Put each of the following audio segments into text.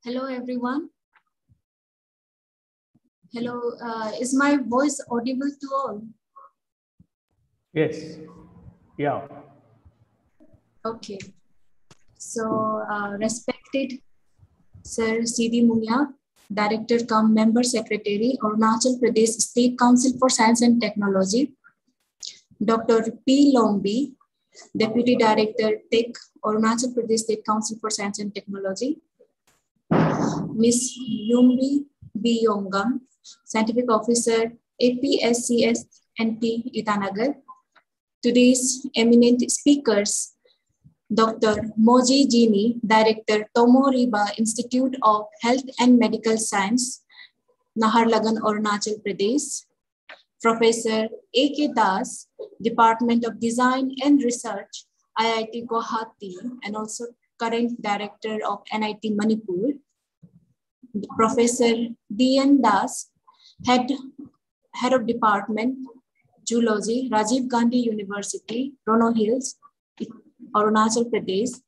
Hello, everyone. Hello, is my voice audible to all? Yes. Yeah. Okay. So, respected Sir C.D. Munia, Director cum Member Secretary, Arunachal Pradesh State Council for Science and Technology, Dr. P. Lombi, Deputy Director, Tech, Arunachal Pradesh State Council for Science and Technology, Ms. Yumbi B. Yongam, Scientific Officer, APSCS&T Itanagar. Today's eminent speakers, Dr. Moji Jini, Director, Tomoriba Institute of Health and Medical Science, Naharlagan, Arunachal Pradesh. Professor A.K. Das, Department of Design and Research, IIT Guwahati, and also current Director of NIT Manipur. Professor D.N. Das, Head of Department, Zoology, Rajiv Gandhi University, Rono Hills, Arunachal Pradesh.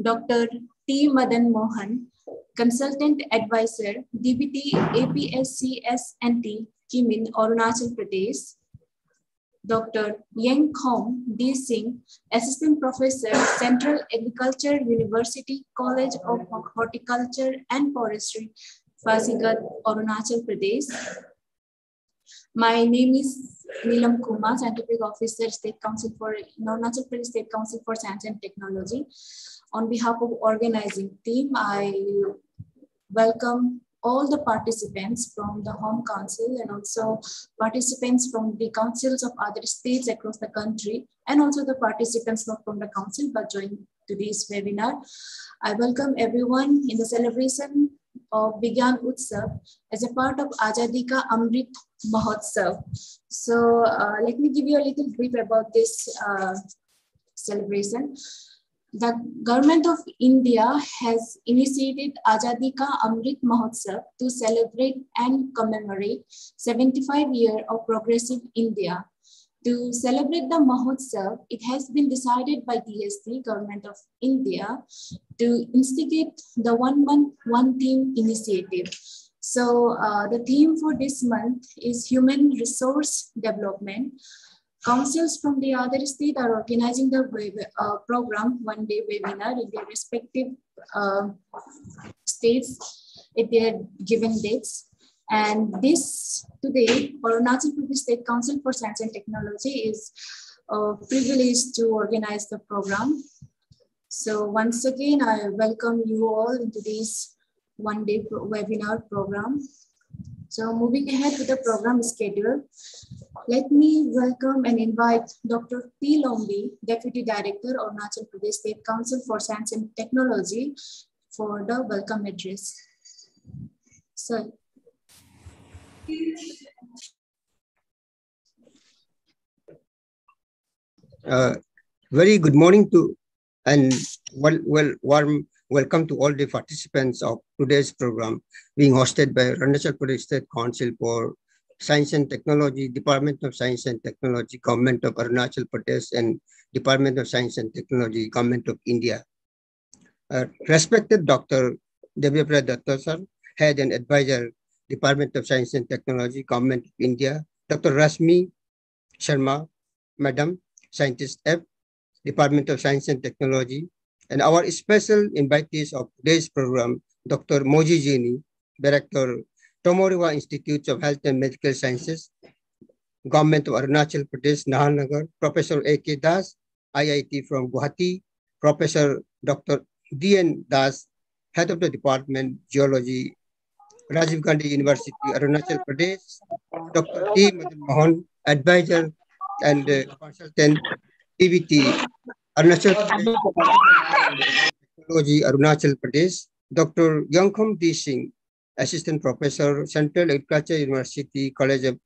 Dr. T. Madan Mohan, Consultant Advisor, DBT APSCS&T, Kimin, Arunachal Pradesh. Dr. Yang Khom D. Singh, Assistant Professor, Central Agriculture University College of Horticulture and Forestry, Fasigat, Arunachal Pradesh. My name is Neelam Kumar, Scientific Officer, State Council for Arunachal Pradesh State Council for Science and Technology. On behalf of organizing team, I welcome all the participants from the Home Council and also participants from the councils of other states across the country, and also the participants not from the council but joined today's webinar. I welcome everyone in the celebration of Vigyan Utsav as a part of AZADI ka AMRIT MAHOTSAV. So let me give you a little brief about this celebration. The Government of India has initiated AZADI ka AMRIT MAHOTSAV to celebrate and commemorate 75 years of progressive India. To celebrate the Mahotsav, it has been decided by DST, Government of India, to instigate the One Month, One Theme initiative. So the theme for this month is Human Resource Development. Councils from the other state are organizing the program, one-day webinar in their respective states at their given dates. And this today, Arunachal Pradesh State Council for Science and Technology is privileged to organize the program. So once again, I welcome you all into this one-day webinar program. So moving ahead with the program schedule, let me welcome and invite Dr. P. Lombi, Deputy Director, Arunachal Pradesh State Council for Science and Technology, for the welcome address. Sir. Very good morning to and warm welcome to all the participants of today's program being hosted by Arunachal Pradesh State Council for Science and Technology, Department of Science and Technology, Government of Arunachal Pradesh, and Department of Science and Technology, Government of India. Respected Dr. Devyaprad Datta sir, Head and Advisor, Department of Science and Technology, Government of India, Dr. Rasmi Sharma, Madam, Scientist F, Department of Science and Technology, and our special invitees of today's program, Dr. Moji Jini, Director, Tomoriba Institute of Health and Medical Sciences, Government of Arunachal Pradesh, Naharnagar, Professor A.K. Das, IIT from Guwahati, Professor Dr. D.N. Das, Head of the Department, Geology, Rajiv Gandhi University, Arunachal Pradesh, Dr. T. Madan Mohan, Advisor and Consultant, DBT, Arunachal Technology, Arunachal Pradesh, Dr. Yangkhom D. Singh, Assistant Professor, Central Agriculture University, College of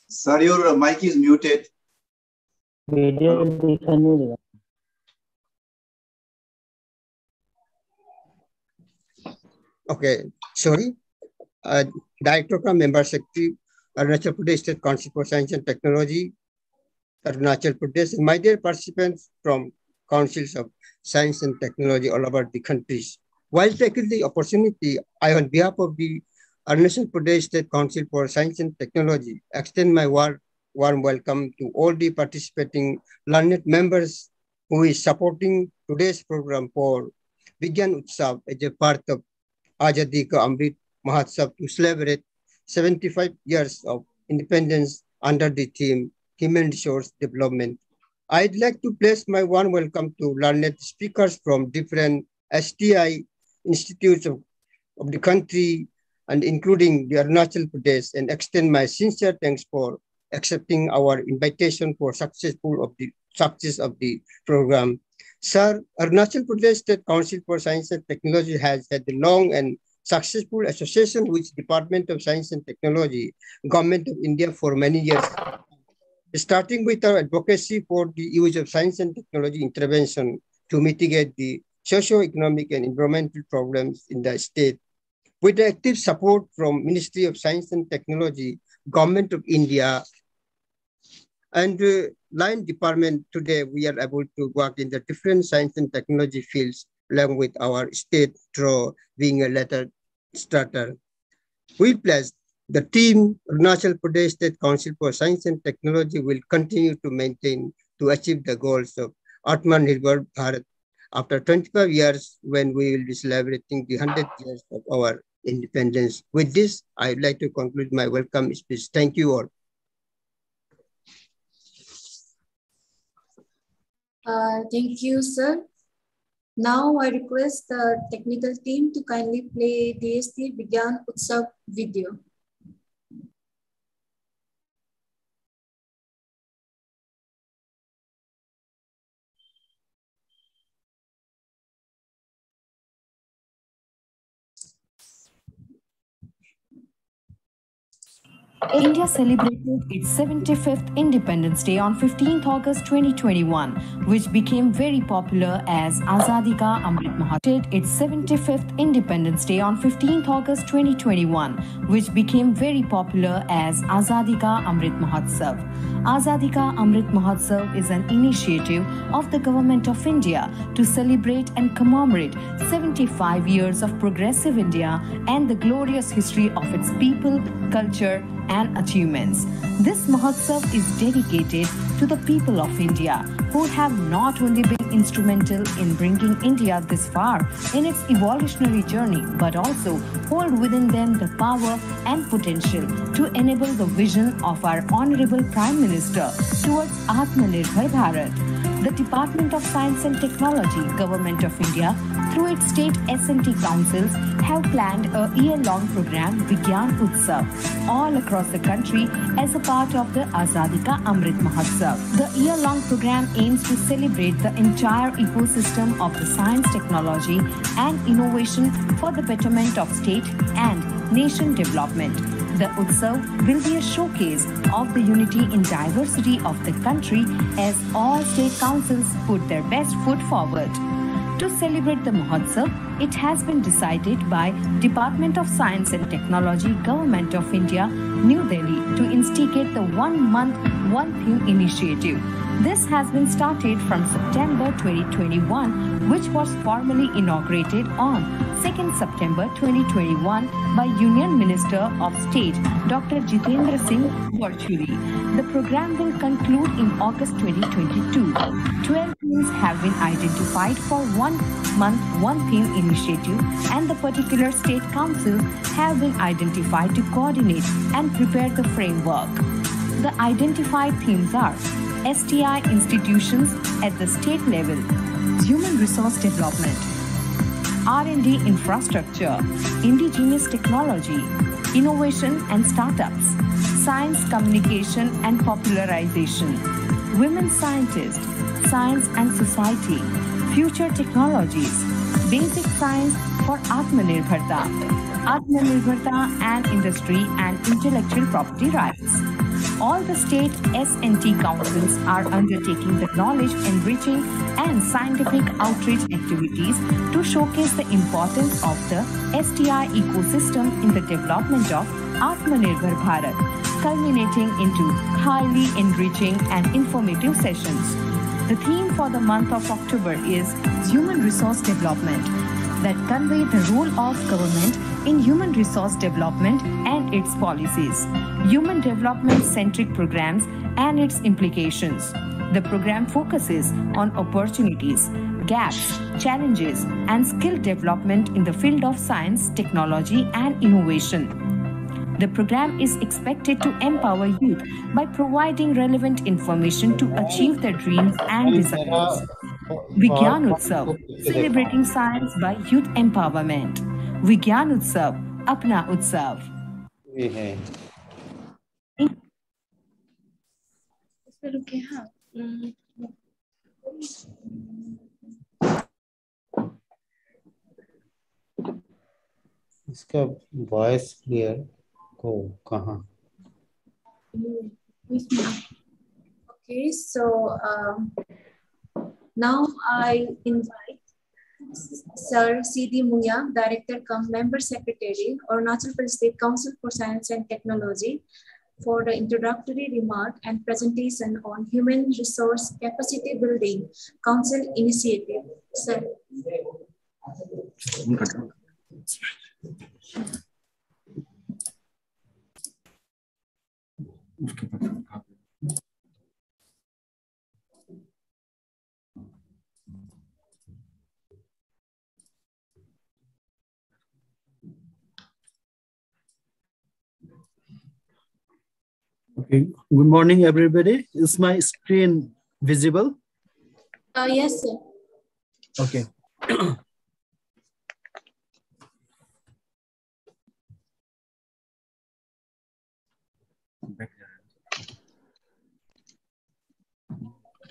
Sir, your mic is muted. Okay, sorry. Director of Member Secretary, Arunachal Pradesh State Council for Science and Technology, Arunachal Pradesh, and my dear participants from councils of science and technology all over the countries. While taking the opportunity, I, on behalf of the Arunachal Pradesh State Council for Science and Technology, extend my warm welcome to all the participating learned members who is supporting today's program for Vigyan Utsav as a part of AZADI ka AMRIT MAHOTSAV to celebrate 75 years of independence under the theme Human Resource Development. I'd like to place my warm welcome to learned speakers from different STI institutes of the country and including the Arunachal Pradesh, and extend my sincere thanks for accepting our invitation for success of the program. Sir, Arunachal Pradesh State Council for Science and Technology has had a long and successful association with Department of Science and Technology, Government of India for many years, starting with our advocacy for the use of science and technology intervention to mitigate the socio-economic and environmental problems in the state. With the active support from Ministry of Science and Technology, Government of India, and Line Department, today we are able to work in the different science and technology fields along with our state through being a letter starter. We pledge the team Arunachal Pradesh State Council for Science and Technology will continue to maintain to achieve the goals of Atmanirbhar Bharat after 25 years when we will be celebrating the 100 years of our independence. With this, I would like to conclude my welcome speech. Thank you all. Thank you, sir. Now I request the technical team to kindly play DST Vigyan Utsav video. India celebrated its 75th Independence Day on 15th August 2021, which became very popular as AZADI ka AMRIT MAHOTSAV. Its 75th Independence Day on 15th August 2021, which became very popular as AZADI ka AMRIT MAHOTSAV. AZADI ka AMRIT MAHOTSAV is an initiative of the Government of India to celebrate and commemorate 75 years of progressive India and the glorious history of its people, culture, and achievements. This Mahotsav is dedicated to the people of India who have not only been instrumental in bringing India this far in its evolutionary journey, but also hold within them the power and potential to enable the vision of our Honorable Prime Minister towards Atmanirbhar Bharat. The Department of Science and Technology, Government of India, through its state S&T councils, have planned a year-long program, Vigyan Utsav, all across the country as a part of the AZADI ka AMRIT MAHOTSAV. The year-long program aims to celebrate the entire ecosystem of the science, technology, and innovation for the betterment of state and nation development. The Utsav will be a showcase of the unity in diversity of the country as all state councils put their best foot forward. To celebrate the Mahotsav, it has been decided by Department of Science and Technology, Government of India, New Delhi to instigate the 1 month, 1 theme initiative. This has been started from September 2021, which was formally inaugurated on 2nd September 2021 by Union Minister of State Dr. Jitendra Singh virtually. The program will conclude in August 2022. 12 themes have been identified for 1 month, 1 theme initiative, and the particular state councils have been identified to coordinate and prepare the framework. The identified themes are STI institutions at the state level, human resource development, R&D infrastructure, indigenous technology, innovation and startups, science communication and popularization, women scientists, science and society, future technologies, basic science for Atmanirbharta and industry and intellectual property rights. All the state S&T councils are undertaking the knowledge enriching and scientific outreach activities to showcase the importance of the STI ecosystem in the development of Atmanirbhar Bharat, culminating into highly enriching and informative sessions. The theme for the month of October is Human Resource Development, that convey the role of government in human resource development and its policies, human development-centric programs and its implications. The program focuses on opportunities, gaps, challenges, and skill development in the field of science, technology, and innovation. The program is expected to empower youth by providing relevant information to achieve their dreams and desires. Vigyan Utsav, celebrating science by youth empowerment. Vigyan Utsav, Apna Utsav. इसका voice clear को कहाँ? Okay, so now I invite Sir C.D. Muya, Director cum Member Secretary, Arunachal Pradesh State Council for Science and Technology, for the introductory remark and presentation on Human Resource Capacity Building Council Initiative. Sir. Okay. Good morning, everybody. Is my screen visible? Yes, sir. Okay.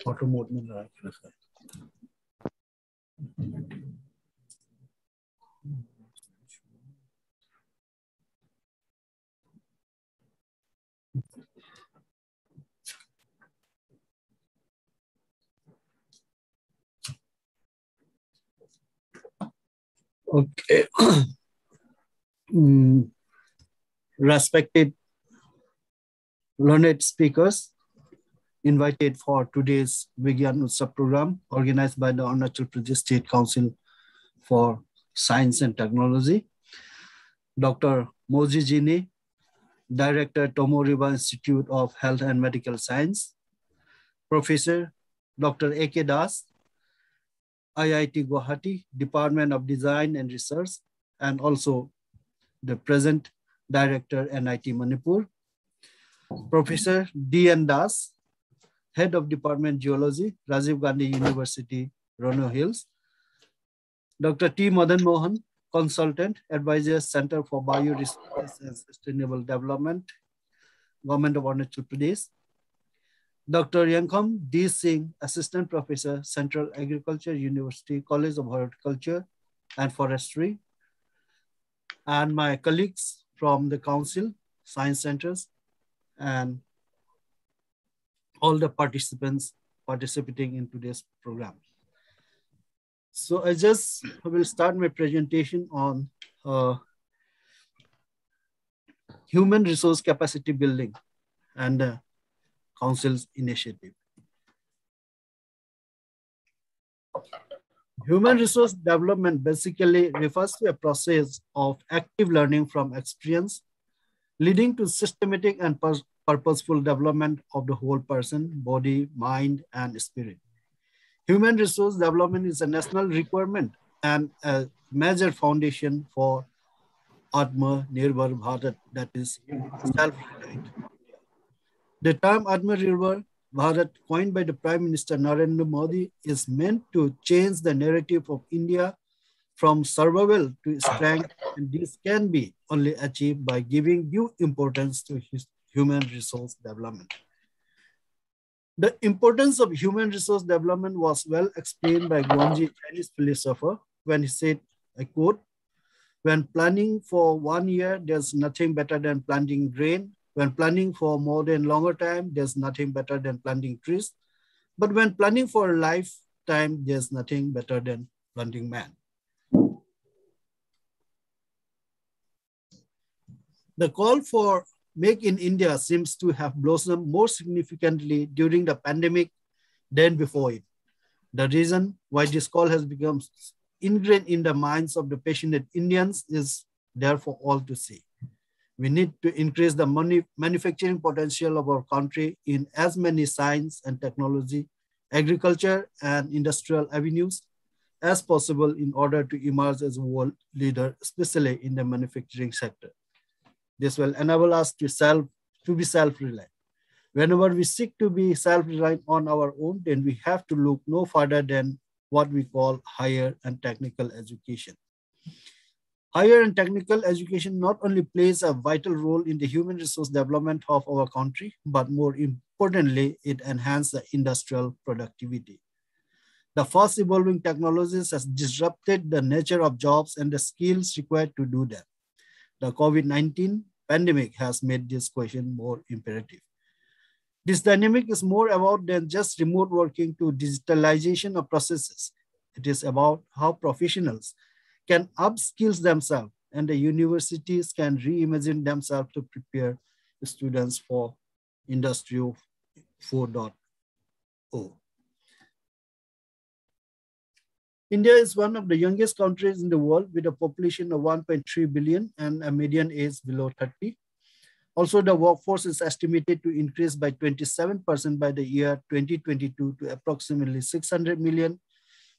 Auto mode में लगा के रखा है. Okay. Respected learned speakers invited for today's Vigyan Utsav program organized by the Arunachal Pradesh State Council for Science and Technology. Dr. Moji Jini, Director, Tomoriba Institute of Health and Medical Science. Professor Dr. A.K. Das, IIT Guwahati, Department of Design and Research, and also the present Director, NIT Manipur. Professor D.N. Das, Head of Department Geology, Rajiv Gandhi University, Rono Hills. Dr. T. Madan Mohan, Consultant, Advisor, Center for Bioresources and Sustainable Development, Government of Arunachal Pradesh. Dr. Yankham D. Singh, Assistant Professor, Central Agriculture University, College of Horticulture and Forestry. And my colleagues from the Council, Science Centers, and all the participants participating in today's program. So I just will start my presentation on human resource capacity building and Council's initiative. Human resource development basically refers to a process of active learning from experience, leading to systematic and purposeful development of the whole person, body, mind, and spirit. Human resource development is a national requirement and a major foundation for Atmanirbhar Bharat, that is self-reliant. The term Atmanirbhar Bharat, coined by the Prime Minister Narendra Modi, is meant to change the narrative of India from survival to strength, and this can be only achieved by giving due importance to human resource development. The importance of human resource development was well explained by Guanji, Chinese philosopher, when he said, I quote, "When planning for 1 year, there's nothing better than planting grain When planning for more than longer time, there's nothing better than planting trees. But when planning for a lifetime, there's nothing better than planting man. The call for Make in India seems to have blossomed more significantly during the pandemic than before it. The reason why this call has become ingrained in the minds of the passionate Indians is there for all to see. We need to increase the manufacturing potential of our country in as many science and technology, agriculture and industrial avenues as possible in order to emerge as a world leader, especially in the manufacturing sector. This will enable us to be self-reliant. Whenever we seek to be self-reliant on our own, then we have to look no further than what we call higher and technical education. Higher and technical education not only plays a vital role in the human resource development of our country, but more importantly, it enhances the industrial productivity. The fast evolving technologies has disrupted the nature of jobs and the skills required to do them. The COVID-19 pandemic has made this question more imperative. This dynamic is more about than just remote working to digitalization of processes. It is about how professionals can upskill themselves and the universities can reimagine themselves to prepare students for Industry 4.0. India is one of the youngest countries in the world with a population of 1.3 billion and a median age below 30. Also, the workforce is estimated to increase by 27% by the year 2022 to approximately 600 million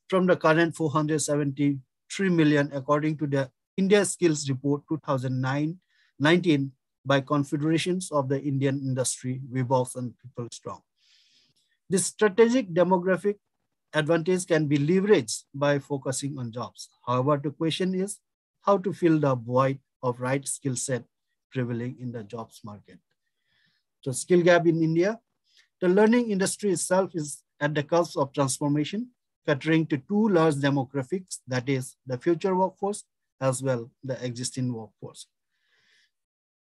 from the current 473 million, according to the India Skills Report 2019 by Confederations of the Indian Industry, WIBOX and People Strong. This strategic demographic advantage can be leveraged by focusing on jobs. However, the question is how to fill the void of right skill set prevailing in the jobs market. So skill gap in India, the learning industry itself is at the cusp of transformation, catering to two large demographics, that is the future workforce as well the existing workforce.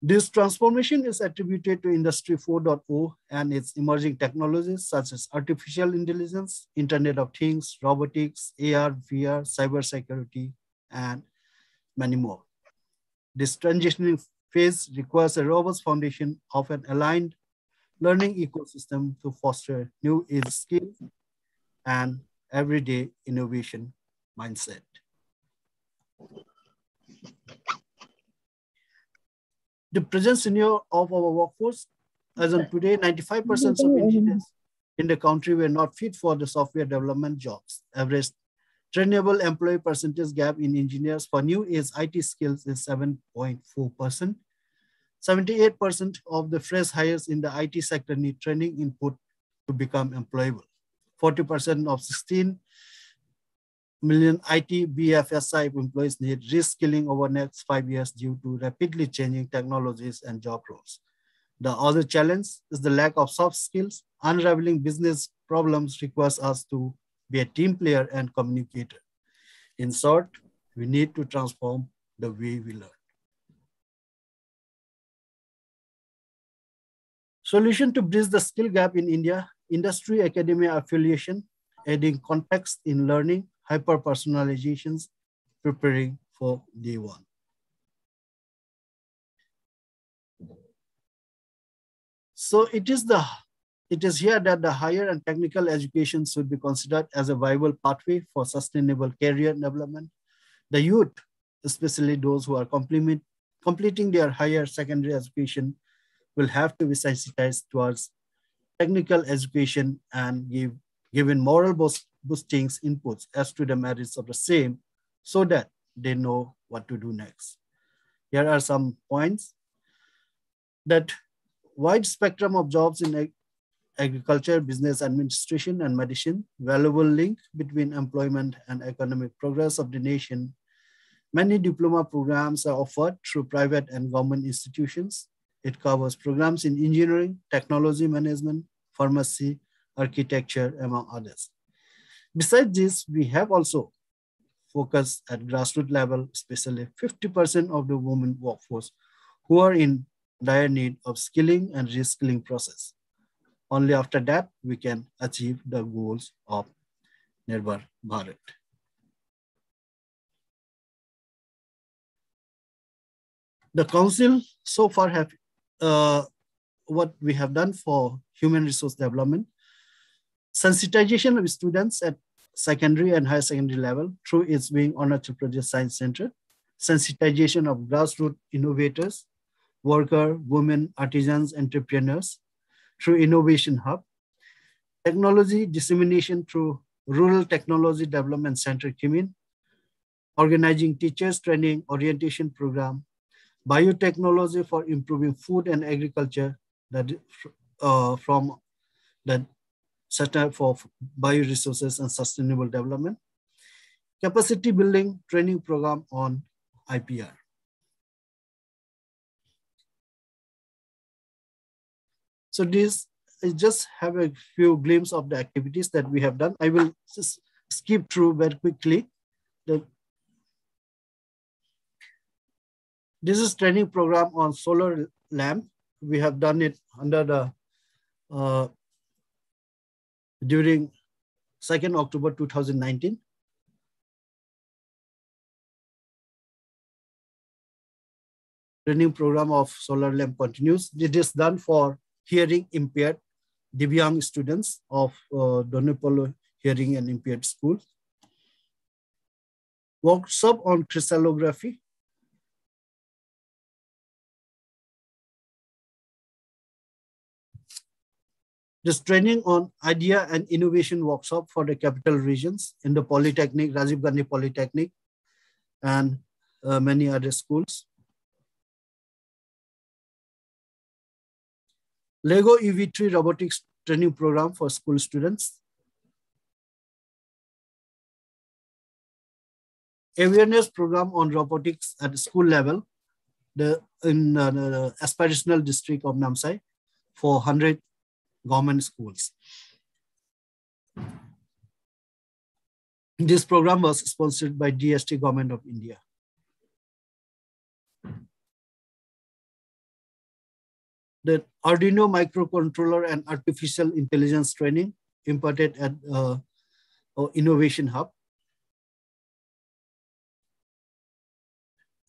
This transformation is attributed to Industry 4.0 and its emerging technologies such as artificial intelligence, Internet of Things, robotics, AR, VR, cybersecurity, and many more. This transitioning phase requires a robust foundation of an aligned learning ecosystem to foster new age skills and everyday innovation mindset. The present scenario of our workforce, as on today, 95% of engineers in the country were not fit for the software development jobs. Average trainable employee percentage gap in engineers for new age IT skills is 7.4%. 78% of the fresh hires in the IT sector need training input to become employable. 40% of 16 million IT BFSI employees need reskilling over the next 5 years due to rapidly changing technologies and job roles. The other challenge is the lack of soft skills. Unraveling business problems requires us to be a team player and communicator. In short, we need to transform the way we learn. Solution to bridge the skill gap in India, industry-academia affiliation, adding context in learning, hyper-personalizations, preparing for day one. So it is here that the higher and technical education should be considered as a viable pathway for sustainable career development. The youth, especially those who are completing their higher secondary education, will have to be sensitized towards technical education and given moral boostings inputs as to the merits of the same so that they know what to do next. Here are some points. That wide spectrum of jobs in agriculture, business administration, and medicine, valuable link between employment and economic progress of the nation. Many diploma programs are offered through private and government institutions. It covers programs in engineering, technology management, pharmacy, architecture, among others. Besides this, we have also focused at grassroots level, especially 50% of the women workforce who are in dire need of skilling and reskilling process. Only after that we can achieve the goals of Nirbhar Bharat. The council so far have what we have done for human resource development, sensitization of students at secondary and higher secondary level through its wing Arunachal Pradesh Science Center, sensitization of grassroots innovators, worker, women, artisans, entrepreneurs through Innovation Hub, technology dissemination through Rural Technology Development Center, Kimin, organizing teachers training orientation program, biotechnology for improving food and agriculture, that from the Center for Bioresources and Sustainable Development, capacity building training program on IPR. So this I just have a few glimpses of the activities that we have done. I will just skip through very quickly. This is training program on solar lamp. We have done it under the during 2nd October 2019. Training program of solar lamp continues. It is done for hearing impaired Divyang students of Donipolo Hearing and Impaired School. Workshop on crystallography. This training on idea and innovation workshop for the capital regions in the Polytechnic, Rajiv Gandhi Polytechnic, and many other schools. Lego EV3 robotics training program for school students. Awareness program on robotics at school level in the aspirational district of Namsai for 100 government schools. This program was sponsored by DST Government of India. The Arduino microcontroller and artificial intelligence training imparted at Innovation Hub.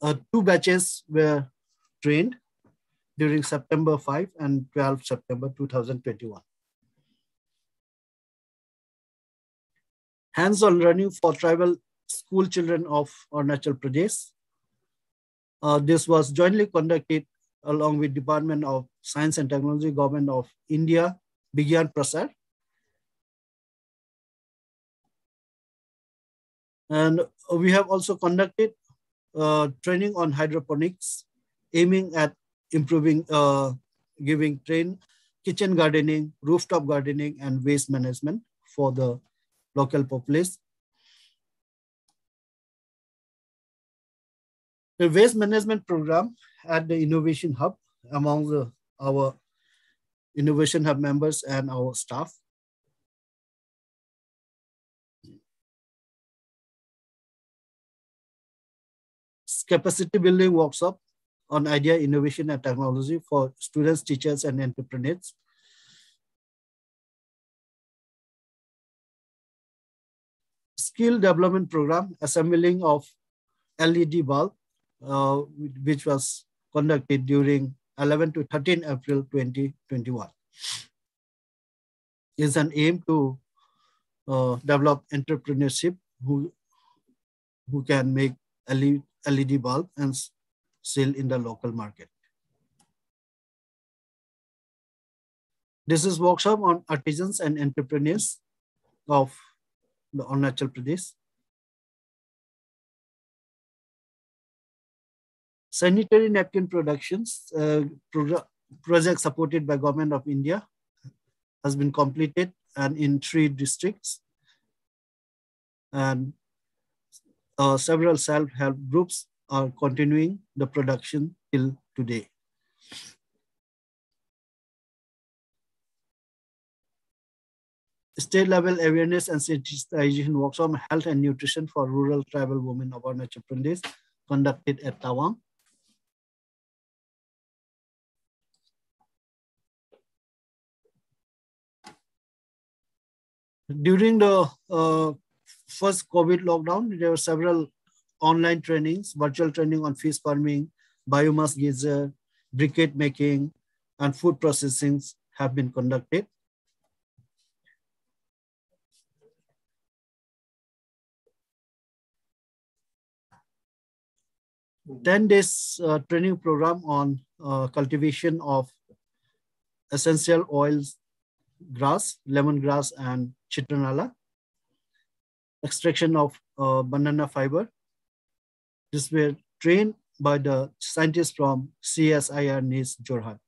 2 batches were trained during September 5 and 12 September 2021. Hands-on learning for tribal school children of Arunachal Pradesh. This was jointly conducted along with Department of Science and Technology, Government of India, Vigyan Prasar. And we have also conducted training on hydroponics, aiming at improving, giving kitchen gardening, rooftop gardening, and waste management for the local populace. The waste management program at the Innovation Hub among our Innovation Hub members and our staff. Capacity building workshop on idea, innovation, and technology for students, teachers, and entrepreneurs. Skill development program, assembling of LED bulb, which was conducted during 11 to 13 April 2021. Is an aim to develop entrepreneurship who can make LED bulb and sell in the local market. This is workshop on artisans and entrepreneurs of the Arunachal Pradesh. Sanitary napkin productions project supported by Government of India has been completed and in 3 districts, and several self-help groups are continuing the production till today. State level awareness and sensitization workshop on health and nutrition for rural tribal women of Arunachal Pradesh conducted at Tawang. During the first COVID lockdown, there were several online trainings, virtual training on fish farming, biomass geyser, briquette making, and food processing have been conducted. Ten days training program on cultivation of essential oils, grass, lemongrass, and citronella. Extraction of banana fiber. These were trained by the scientists from CSIR NIS Jorhat.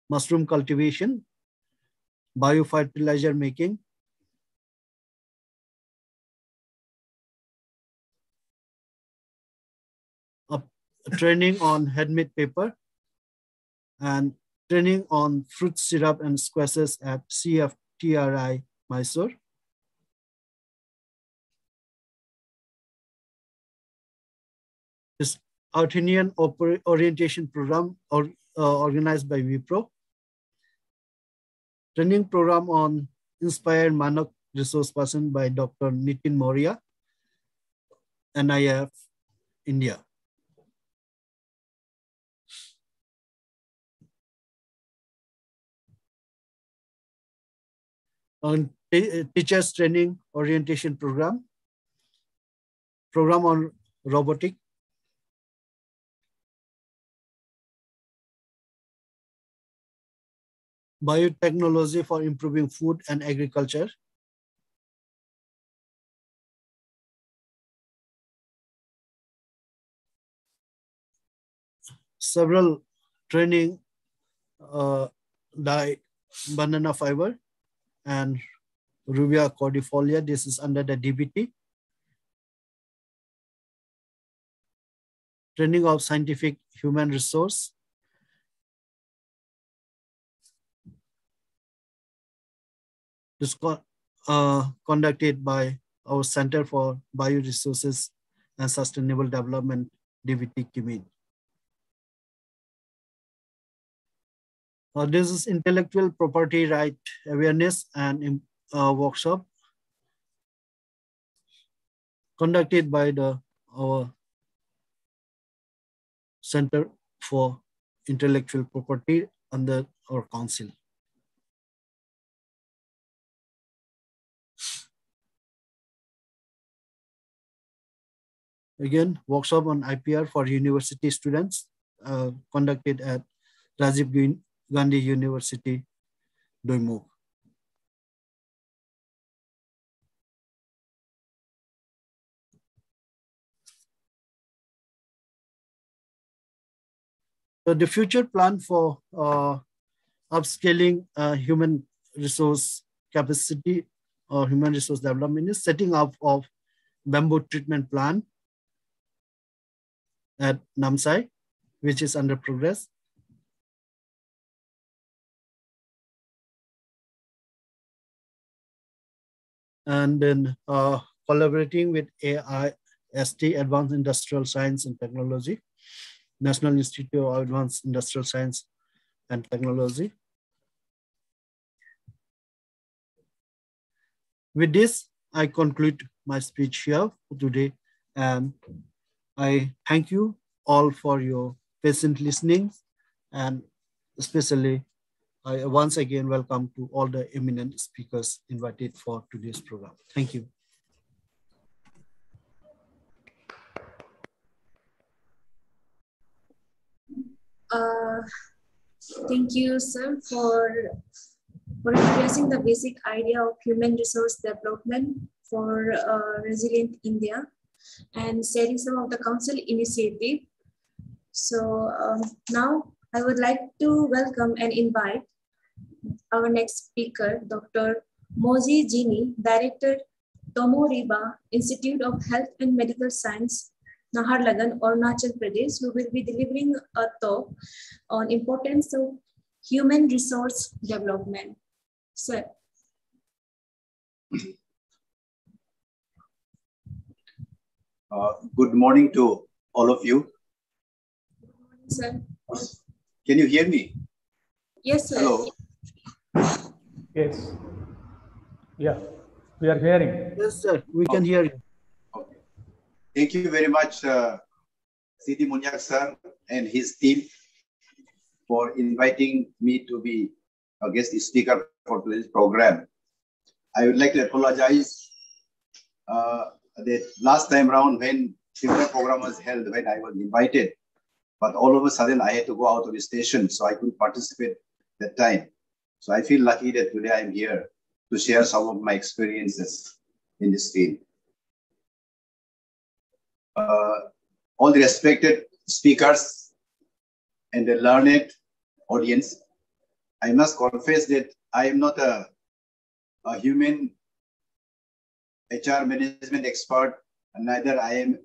Mushroom cultivation, biofertilizer making, training on handmade paper, and training on fruit syrup and squashes at CFTRI Mysore. This Athenian orientation program organized by Wipro. Training program on inspired Manak resource person by Dr. Nitin Moria, NIF, India. On teachers training orientation program on robotic, biotechnology for improving food and agriculture, several training dye banana fiber and Rubia cordifolia. This is under the DBT. Training of scientific human resource. This conducted by our Center for Bioresources and Sustainable Development, DBT Kimin. This is intellectual property right awareness and workshop conducted by our Center for Intellectual Property under our council. Again, workshop on IPR for university students conducted at Rajiv Gandhi University, Doimuk. So the future plan for upscaling human resource capacity or human resource development is setting up of bamboo treatment plant at Namsai, which is under progress. And then collaborating with AIST, Advanced Industrial Science and Technology, National Institute of Advanced Industrial Science and Technology. With this, I conclude my speech here for today, and I thank you all for your patient listening, and especially I once again welcome to all the eminent speakers invited for today's program. Thank you. Thank you, sir, for introducing the basic idea of human resource development for resilient India and sharing some of the council initiative. So now I would like to welcome and invite our next speaker, Dr. Moji Jini, Director, Tomoriba Institute of Health and Medical Science, Naharlagan, Arunachal Pradesh, who will be delivering a talk on importance of human resource development. Sir. Good morning to all of you. Good morning, sir. Can you hear me? Yes, sir. Hello. Yes. Yeah, we are hearing. Yes, sir. We can hear you. Okay. Thank you very much, Sidi Munyak sir and his team for inviting me to be a guest speaker for today's program. I would like to apologize that last time around when similar program was held, when I was invited, but all of a sudden I had to go out of the station, so I couldn't participate that time. So I feel lucky that today I'm here to share some of my experiences in this field. All the respected speakers and the learned audience, I must confess that I am not a human HR management expert, and neither I am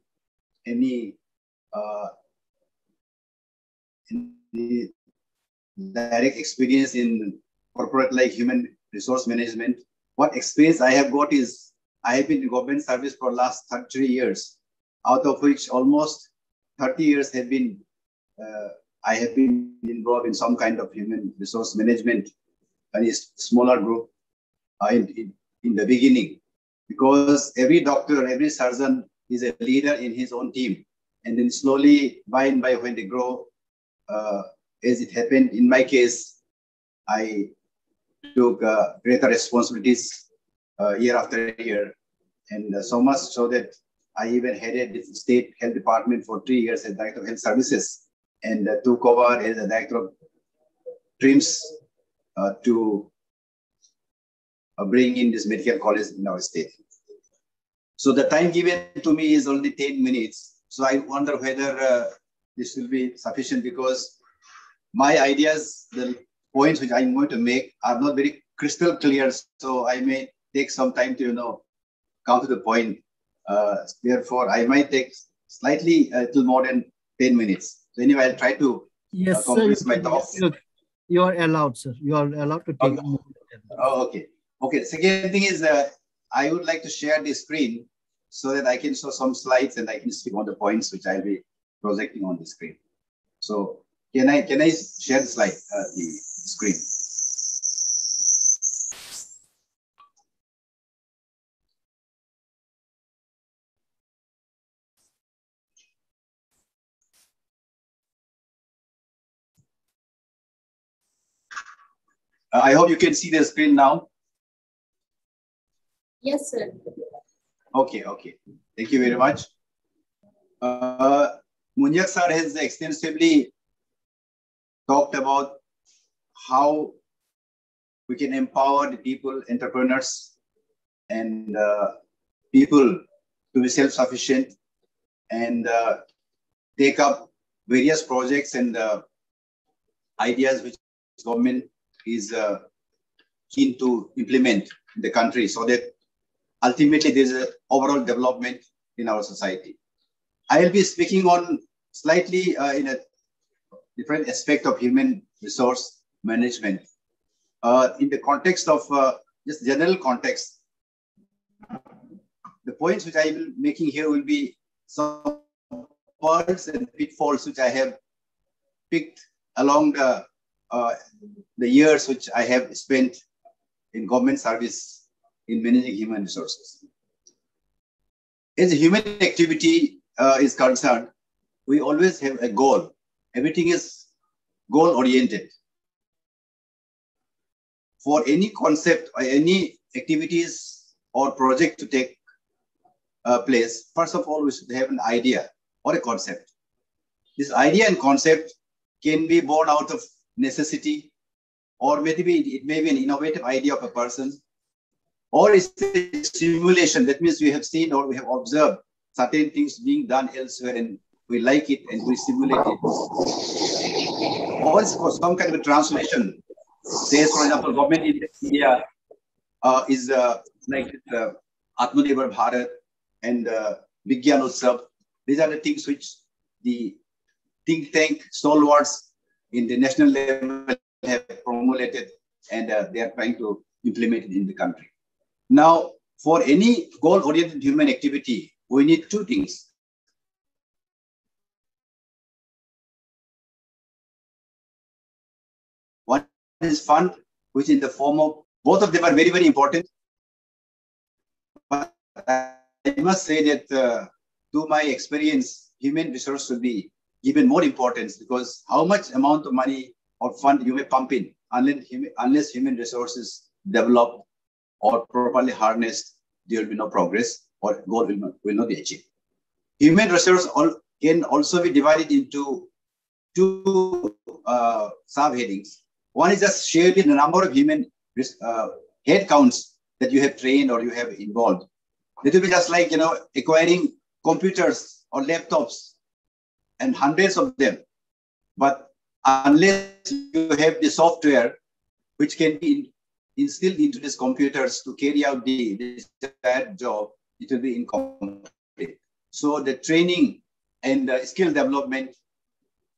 any direct experience in corporate like human resource management. What experience I have got is I have been in government service for last 33 years, out of which almost 30 years have been I have been involved in some kind of human resource management and a smaller group in the beginning, because every doctor, every surgeon is a leader in his own team, and then slowly by and by when they grow, as it happened in my case, I took greater responsibilities year after year, and so much so that I even headed the state health department for 3 years as director of health services, and took over as a director of TRIMS to bring in this medical college in our state. So the time given to me is only 10 minutes. So I wonder whether this will be sufficient, because my ideas, the points which I'm going to make are not very crystal clear. So I may take some time to, come to the point. Therefore, I might take slightly a little more than 10 minutes. So anyway, I'll try to compress my talk. You are allowed, sir. You are allowed to take more than 10 minutes. Oh, okay. Okay. Second thing is I would like to share the screen so that I can show some slides and I can speak on the points which I'll be projecting on the screen. So can I share the slide, the screen? I hope you can see the screen now. Yes, sir. Okay, okay. Thank you very much. Munyak sir has extensively talked about how we can empower the people, entrepreneurs, and people to be self-sufficient and take up various projects and ideas which government is keen to implement in the country, so that ultimately there is an overall development in our society. I will be speaking on slightly in a different aspect of human resource management. In the context of just general context, the points which I will be making here will be some pearls and pitfalls which I have picked along the years which I have spent in government service in managing human resources. As a human activity is concerned, we always have a goal. Everything is goal-oriented. For any concept or any activities or project to take place, first of all, we should have an idea or a concept. This idea and concept can be born out of necessity, or maybe it may be an innovative idea of a person, or it's a simulation. That means we have seen or we have observed certain things being done elsewhere and we like it and we simulate it. Or it's for some kind of a translation. Say, for example, government in India is like Atmanirbhar Bharat and Vigyan Utsav. These are the things which the think tank stalwarts in the national level have promulgated, and they are trying to implement it in the country. Now, for any goal-oriented human activity, we need two things. One is fund, which is in the form of Both of them are very, very important. But I must say that to my experience, human resource should be given more importance, because how much amount of money or fund you may pump in, unless human resources developed or properly harnessed, there will be no progress or goal will not be achieved. Human resource can also be divided into two subheadings. One is just sheerly the number of human head counts that you have trained or you have involved. It will be just like, acquiring computers or laptops and hundreds of them. But unless you have the software which can be instilled into these computers to carry out the desired job, it will be incomplete. So the training and skill development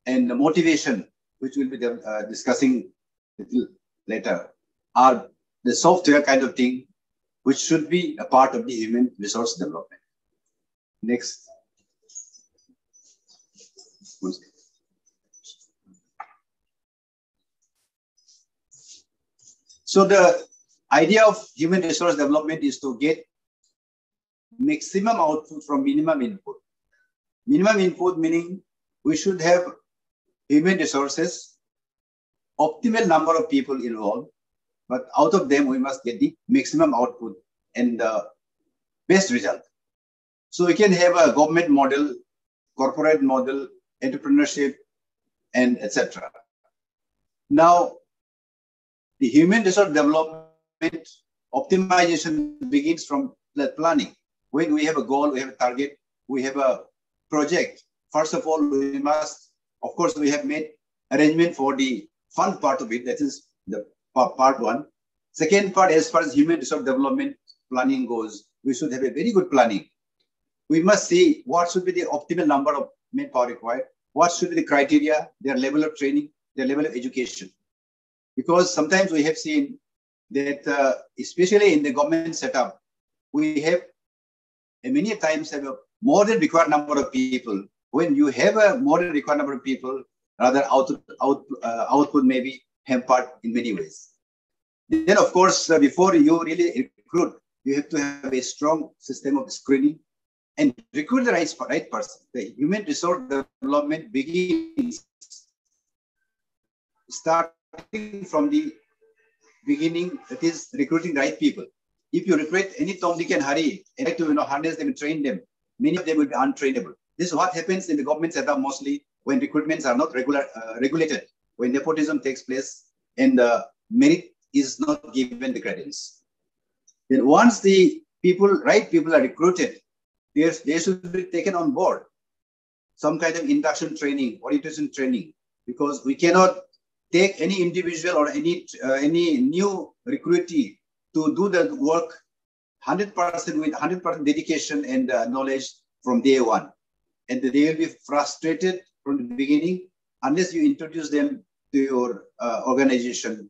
and the motivation, which we'll be discussing a little later, are the software kind of thing, which should be a part of the human resource development. Next. So the idea of human resource development is to get maximum output from minimum input. Minimum input meaning we should have human resources, optimal number of people involved, but out of them we must get the maximum output and the best result. So we can have a government model, corporate model, entrepreneurship, and etc. Now, the human resource development optimization begins from the planning. When we have a goal, we have a target, we have a project. First of all, we must, of course, we have made arrangement for the fund part of it. That is the part one. Second part, as far as human resource development planning goes, we should have a very good planning. We must see what should be the optimal number of manpower required, what should be the criteria, their level of training, their level of education. Because sometimes we have seen that, especially in the government setup, we have many times have a more than required number of people. When you have a more than required number of people, rather output may be hampered in many ways. Then, of course, before you really recruit, you have to have a strong system of screening and recruit the right person. The human resource development begins starting from the beginning, that is recruiting right people. If you recruit any Tom, Dick and Harry and try to harness them and train them, many of them will be untrainable. This is what happens in the government setup mostly when recruitments are not regulated, when nepotism takes place and the merit is not given the credence. Then once the right people are recruited, they should be taken on board. Some kind of induction training, orientation training, because we cannot take any individual or any new recruitee to do the work 100% with 100% dedication and knowledge from day one. And they will be frustrated from the beginning unless you introduce them to your organization,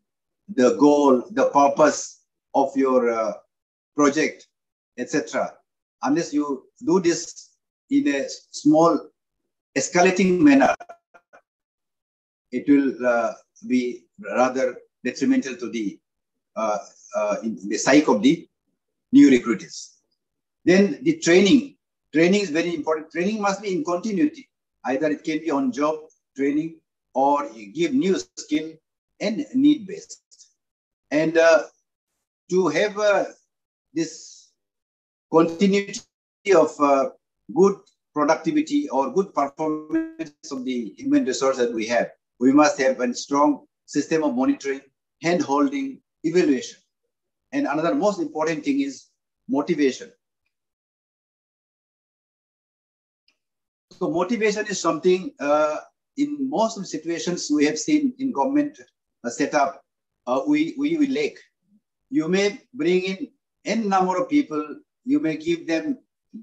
the goal, the purpose of your project, etc. Unless you do this in a small escalating manner, it will be rather detrimental to the psyche of the new recruiters. Then the training is very important. Training must be in continuity. Either it can be on job training or you give new skill and need based. And to have this continuity of good productivity or good performance of the human resource that we have, we must have a strong system of monitoring, hand-holding, evaluation. And another most important thing is motivation. So motivation is something in most of the situations we have seen in government setup, we will lack. You may bring in n number of people, you may give them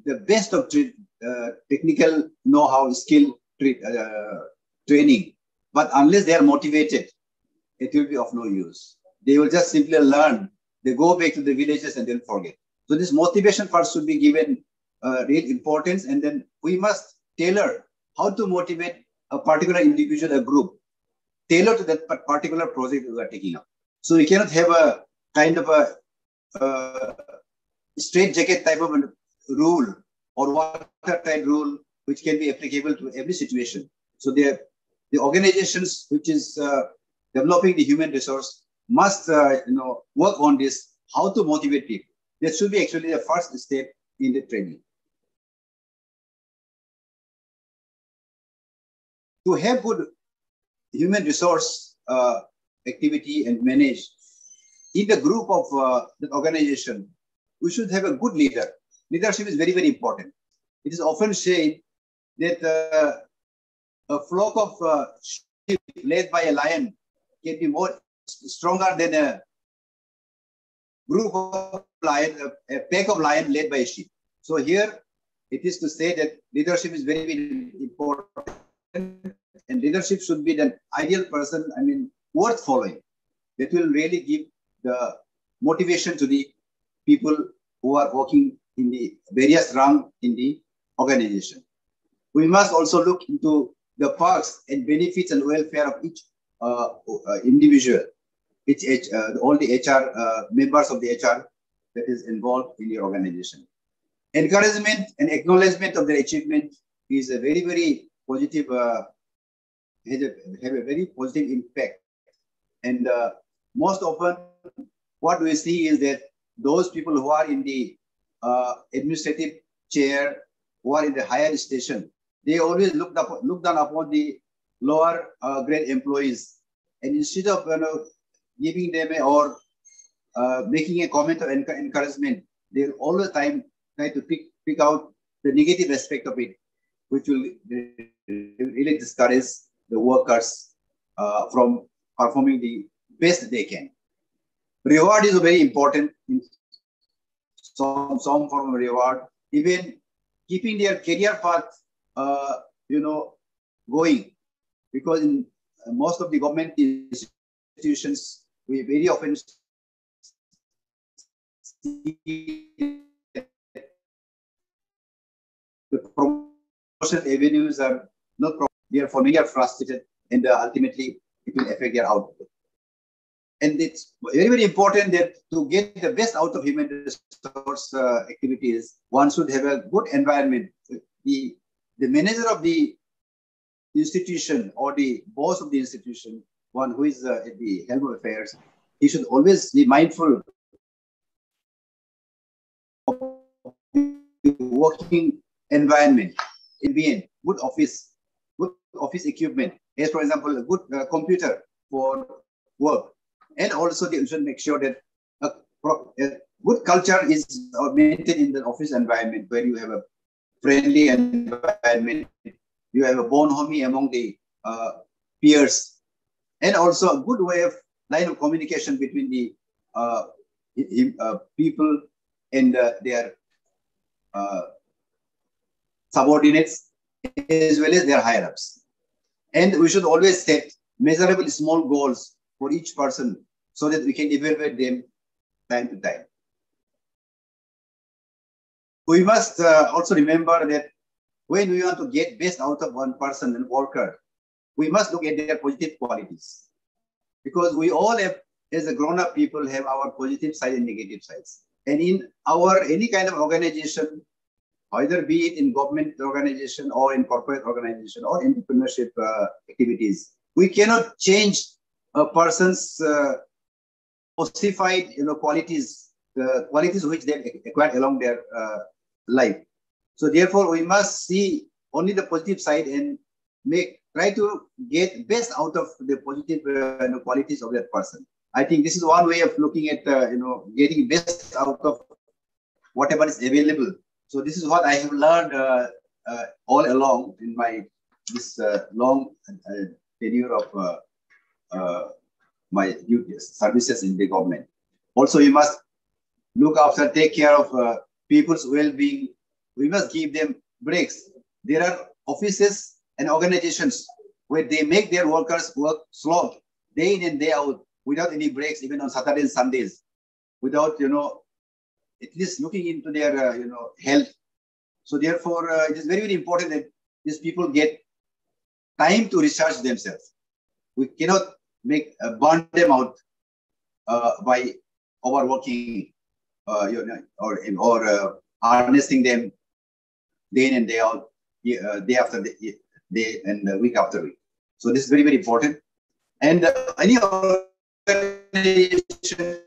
the best of technical know-how, skill, training, but unless they are motivated, it will be of no use. They will just simply learn, they go back to the villages and they'll forget. So this motivation part should be given real importance, and then we must tailor how to motivate a particular individual, a group, tailor to that particular project we are taking up. So we cannot have a kind of a straight jacket type of a rule or watertight rule which can be applicable to every situation. So the organizations which is developing the human resource must work on this, how to motivate people. That should be actually the first step in the training. To have good human resource activity and manage in the group of the organization, we should have a good leader. Leadership is very, very important. It is often said that a flock of sheep led by a lion can be more stronger than a group of lions, a pack of lions led by a sheep. So here it is to say that leadership is very, very important, and leadership should be the ideal person, worth following. That will really give the motivation to the people who are working in the various ranks in the organization. We must also look into the perks and benefits and welfare of each individual, all the HR members of the HR that is involved in the organization. Encouragement and acknowledgement of their achievement is a very, very positive, have a very positive impact. And most often, what we see is that those people who are in the administrative chair, who are in the higher station, they always look down upon the lower grade employees, and instead of giving them or making a comment of encouragement, they all the time try to pick out the negative aspect of it, which will really discourage the workers from performing the best they can. Reward is very important. In some form of reward, even keeping their career path going, because in most of the government institutions, we very often see the promotion avenues are not proper. Therefore, many are frustrated, and ultimately it will affect their output. And it's very, very important that to get the best out of human resource activities, one should have a good environment. The manager of the institution or the boss of the institution, one who is at the helm of affairs, he should always be mindful of the working environment, in good office equipment, as for example, a good computer for work. And also they should make sure that a good culture is maintained in the office environment, where you have a friendly environment, you have a bonhomie among the peers, and also a good line of communication between the people and their subordinates, as well as their higher-ups. And we should always set measurable small goals for each person, so that we can evaluate them time to time. We must also remember that when we want to get best out of one person and worker, we must look at their positive qualities. Because we all have, as a grown-up people, have our positive side and negative sides. And in any kind of organization, either be it in government organization or in corporate organization or entrepreneurship activities, we cannot change a person's ossified qualities, the qualities which they acquired along their life. So therefore, we must see only the positive side and try to get best out of the positive qualities of that person. I think this is one way of looking at getting best out of whatever is available. So this is what I have learned all along in this long tenure of my services in the government. Also, you must look after, take care of people's well-being. We must give them breaks. There are offices and organizations where they make their workers work slog day in and day out without any breaks, even on Saturdays and Sundays, without at least looking into their health. So therefore, it is very, very important that these people get time to recharge themselves. We cannot burn them out by overworking, or harnessing them day in and day out, day after day and week after week. So this is very, very important. And any organization,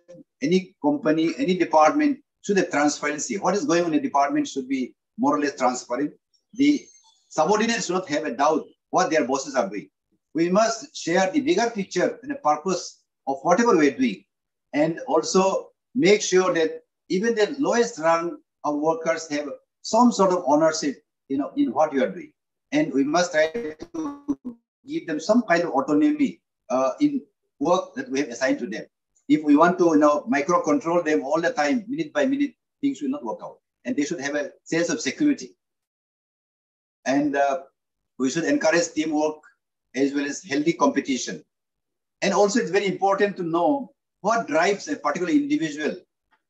any company, any department should have transparency. What is going on in the department should be more or less transparent. The subordinates should not have a doubt what their bosses are doing. We must share the bigger picture and the purpose of whatever we're doing, and also make sure that even the lowest rung of workers have some sort of ownership, in what you are doing. And we must try to give them some kind of autonomy in work that we have assigned to them. If we want to, micro control them all the time, minute by minute, things will not work out. And they should have a sense of security. And we should encourage teamwork as well as healthy competition. And also, it's very important to know what drives a particular individual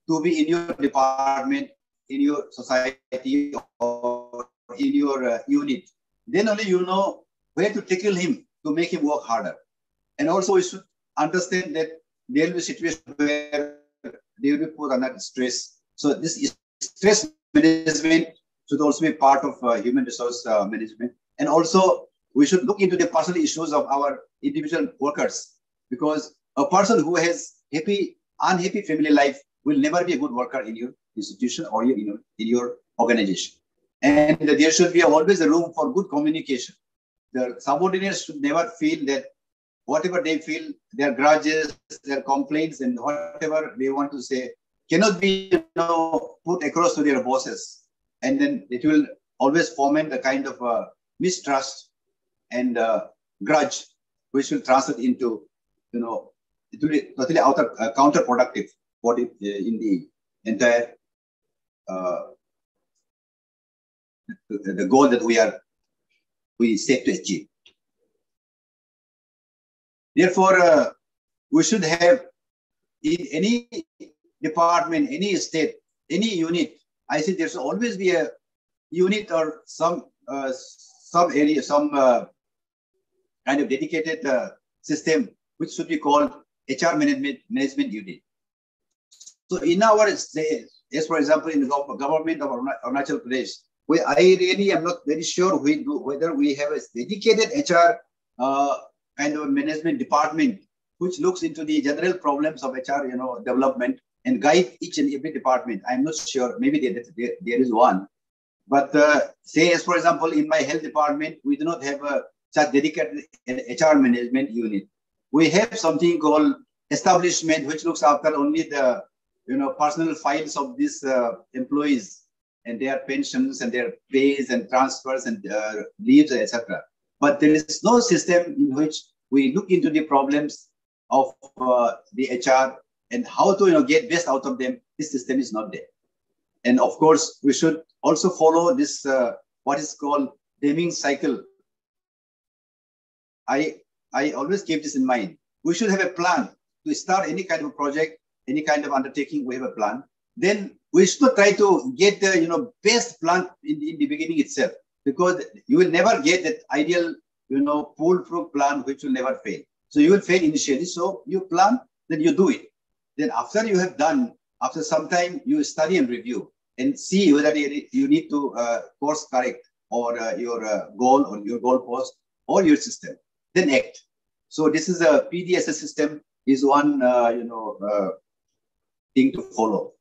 to be in your department, in your society, or in your unit. Then only you know where to tackle him to make him work harder. And also, we should understand that there will be situations where they will be put under stress. So this stress management should also be part of human resource management. And also, we should look into the personal issues of our individual workers, because a person who has unhappy family life will never be a good worker in your institution or in your organization. And there should be always a room for good communication. The subordinates should never feel that whatever they feel, their grudges, their complaints, and whatever they want to say cannot be put across to their bosses. And then it will always foment a kind of mistrust and grudge, which will translate into, it will be totally counterproductive for in the entire the goal that we set to achieve. Therefore, we should have in any department, any state, any unit. I say there should always be a unit or some area, some kind of dedicated system, which should be called HR management unit. So in our state, as for example, in the government of Arunachal Pradesh, I really am not very sure whether we have a dedicated HR kind of a management department which looks into the general problems of HR, development and guide each and every department. I'm not sure. Maybe there is one. But say, as for example, in my health department, we do not have such dedicated HR management unit. We have something called establishment, which looks after only the personal files of these employees and their pensions and their pays and transfers and leaves, etc. But there is no system in which we look into the problems of the HR and how to get best out of them. This system is not there. And of course, we should also follow this, what is called Deming cycle. I always keep this in mind. We should have a plan to start any kind of project, any kind of undertaking. We have a plan. Then we should try to get the best plan in the beginning itself, because you will never get that ideal foolproof plan which will never fail. So you will fail initially. So you plan, then you do it. Then after you have done, after some time, you study and review and see whether you need to course correct or your goal or your goal post or your system. Then act. So this is a PDSS system is one thing to follow.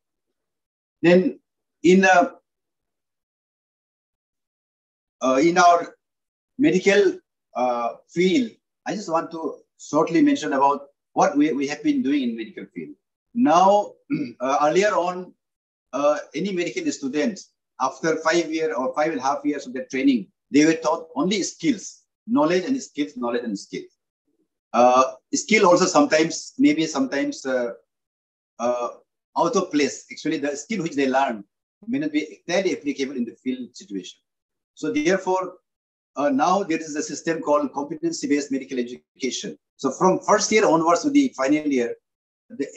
Then in our medical field, I just want to shortly mention about what we have been doing in medical field. Now, earlier on, any medical students, after 5 years or 5.5 years of their training, they were taught only skills, knowledge and skills. Skill also sometimes out of place. Actually, the skill which they learn may not be entirely applicable in the field situation. So therefore, now there is a system called competency-based medical education. So from first year onwards to the final year,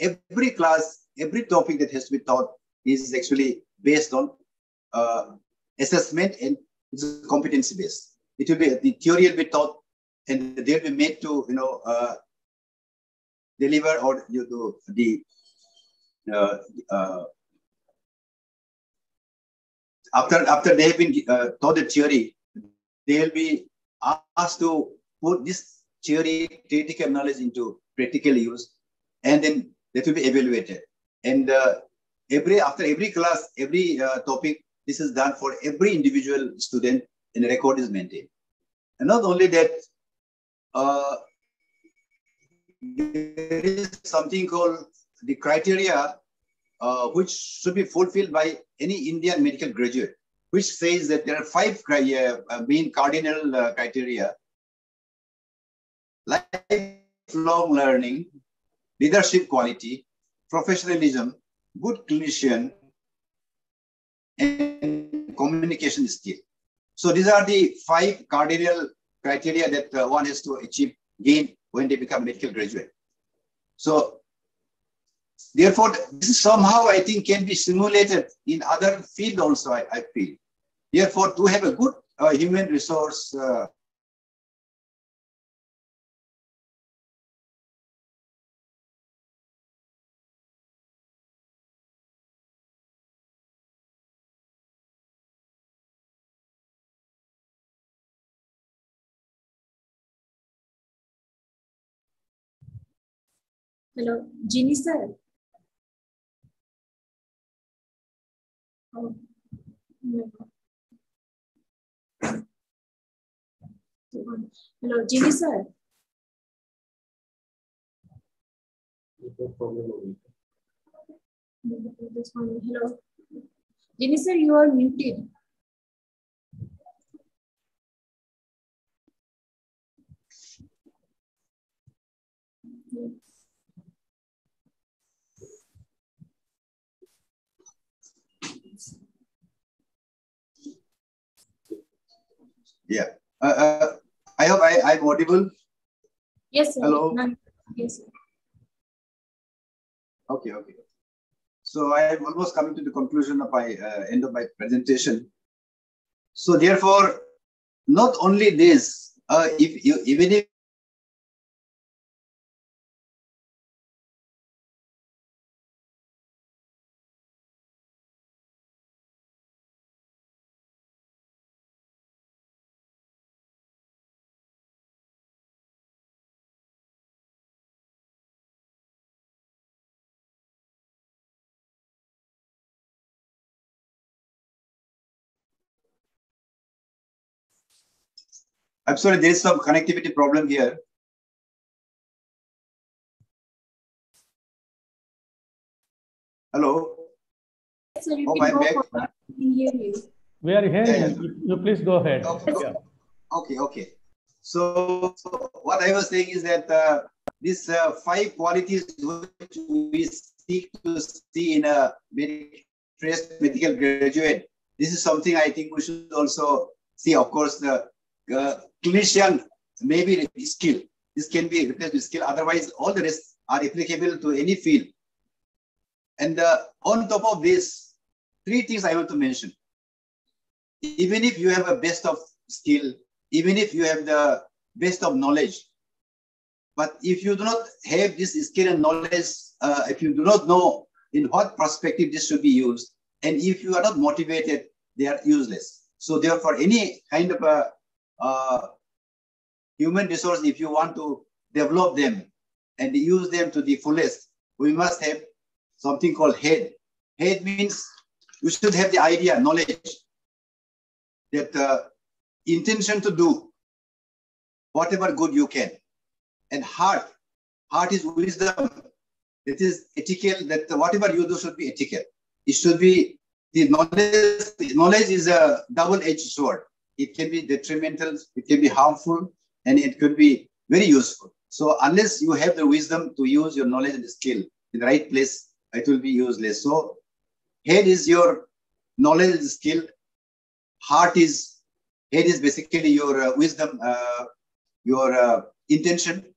every class, every topic that has to be taught is actually based on assessment, and it's competency-based. It will be, the theory will be taught, and they will be made to deliver or the after they have been taught the theory, they will be asked to put this theoretical knowledge into practical use, and then that will be evaluated. And after every class, every topic, this is done for every individual student, and the record is maintained. And not only that, there is something called the criteria which should be fulfilled by any Indian medical graduate, which says that there are 5 main cardinal criteria: lifelong learning, leadership quality, professionalism, good clinician, and communication skill. So these are the 5 cardinal criteria that one has to gain when they become medical graduate. So therefore, this is somehow, I think, can be simulated in other fields also, I feel. Therefore, to have a good human resource Hello, Ginny sir. Oh, no. Hello, Ginny sir. Hello, Ginny sir, you are muted. Yeah. I hope I'm audible. Yes, sir. Hello. Yes, sir. Okay. So I am almost coming to the conclusion of my end of my presentation. So therefore, not only this, even if I'm sorry, there is some connectivity problem here. Hello. Yes, sir, you Hope can I'm go back. forward. We can hear you. We are hearing Yeah. you. Please go ahead. Okay. Yeah. Okay. So what I was saying is that these 5 qualities which we seek to see in a medical graduate, this is something I think we should also see. Of course, the clinician may be skill. This can be replaced with skill. Otherwise, all the rest are applicable to any field. And on top of this, 3 things I want to mention. Even if you have a best of skill, even if you have the best of knowledge, but if you do not have this skill and knowledge, if you do not know in what perspective this should be used, and if you are not motivated, they are useless. So therefore, any kind of a human resource, if you want to develop them and use them to the fullest, we must have something called head. Head means you should have the idea, knowledge, that intention to do whatever good you can. And heart is wisdom. It is ethical, that whatever you do should be ethical. It should be, the knowledge is a double-edged sword. It can be detrimental, it can be harmful, and it could be very useful. So unless you have the wisdom to use your knowledge and skill in the right place, it will be useless. So head is your knowledge and skill. Head is basically your wisdom, your intention.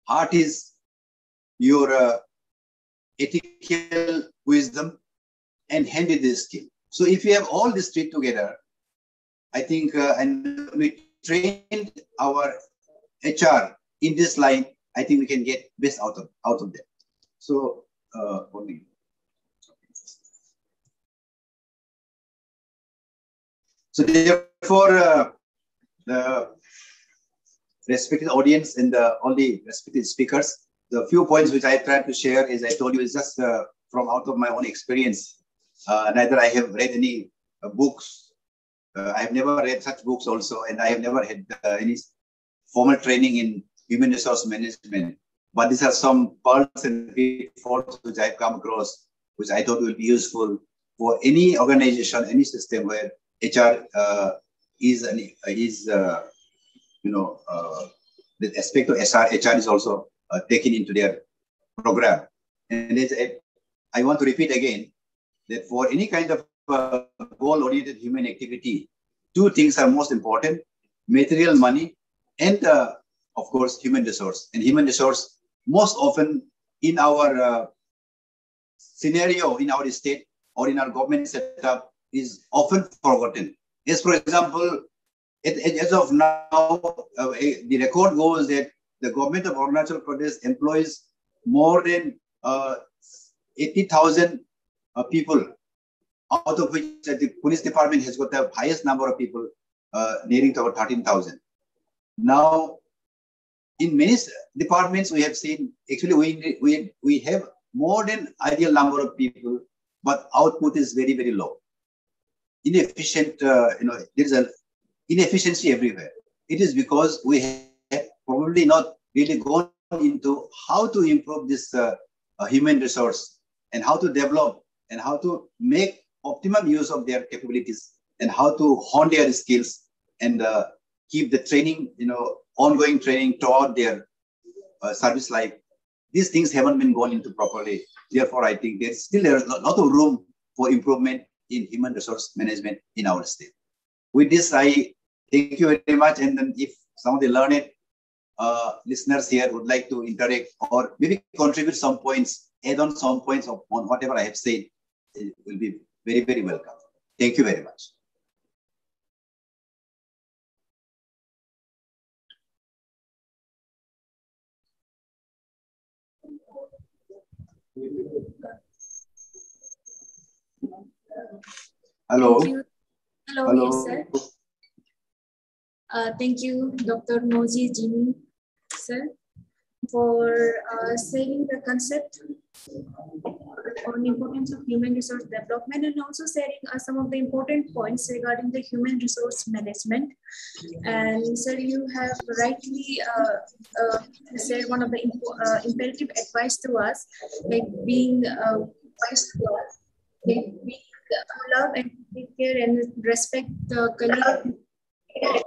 Heart is your ethical wisdom, and hand is the skill. So if you have all these 3 together, I think, and we trained our HR in this line, I think we can get best out of them. So only. So therefore, the respected audience and all the respected speakers, the few points which I tried to share, as I told you, is just from out of my own experience. Neither I have read any books. I have never read such books also, and I have never had any formal training in human resource management. But these are some pearls and pitfalls which I've come across, which I thought will be useful for any organization, any system where HR the aspect of HR is also taken into their program. And I want to repeat again that for any kind of goal-oriented human activity, two things are most important: material money and, of course, human resource. And human resource, most often in our scenario, in our state or in our government setup, is often forgotten. As for example, as of now, the record goes that the government of Arunachal Pradesh employs more than 80,000 people, out of which the police department has got the highest number of people, nearing to about 13,000. Now, in many departments, we have seen, actually, we have more than ideal number of people, but output is very, very low. Inefficient, there's an inefficiency everywhere. It is because we have probably not really gone into how to improve this human resource and how to develop and how to make optimum use of their capabilities and how to hone their skills and keep the training, ongoing training throughout their service life. These things haven't been gone into properly. Therefore, I think there's a lot of room for improvement in human resource management in our state. With this, I thank you very much. And then if some of the learned listeners here would like to interact or maybe contribute some points, add on some points on whatever I have said, it will be very, very welcome. Thank you very much. Hello. Thank you. Hello, yes, sir. Thank you, Dr. Moji Jimmy, sir, for sharing the concept on importance of human resource development and also sharing some of the important points regarding the human resource management. And sir, you have rightly said one of the imperative advice to us, like being wise to us, like being love and take care and respect the colleague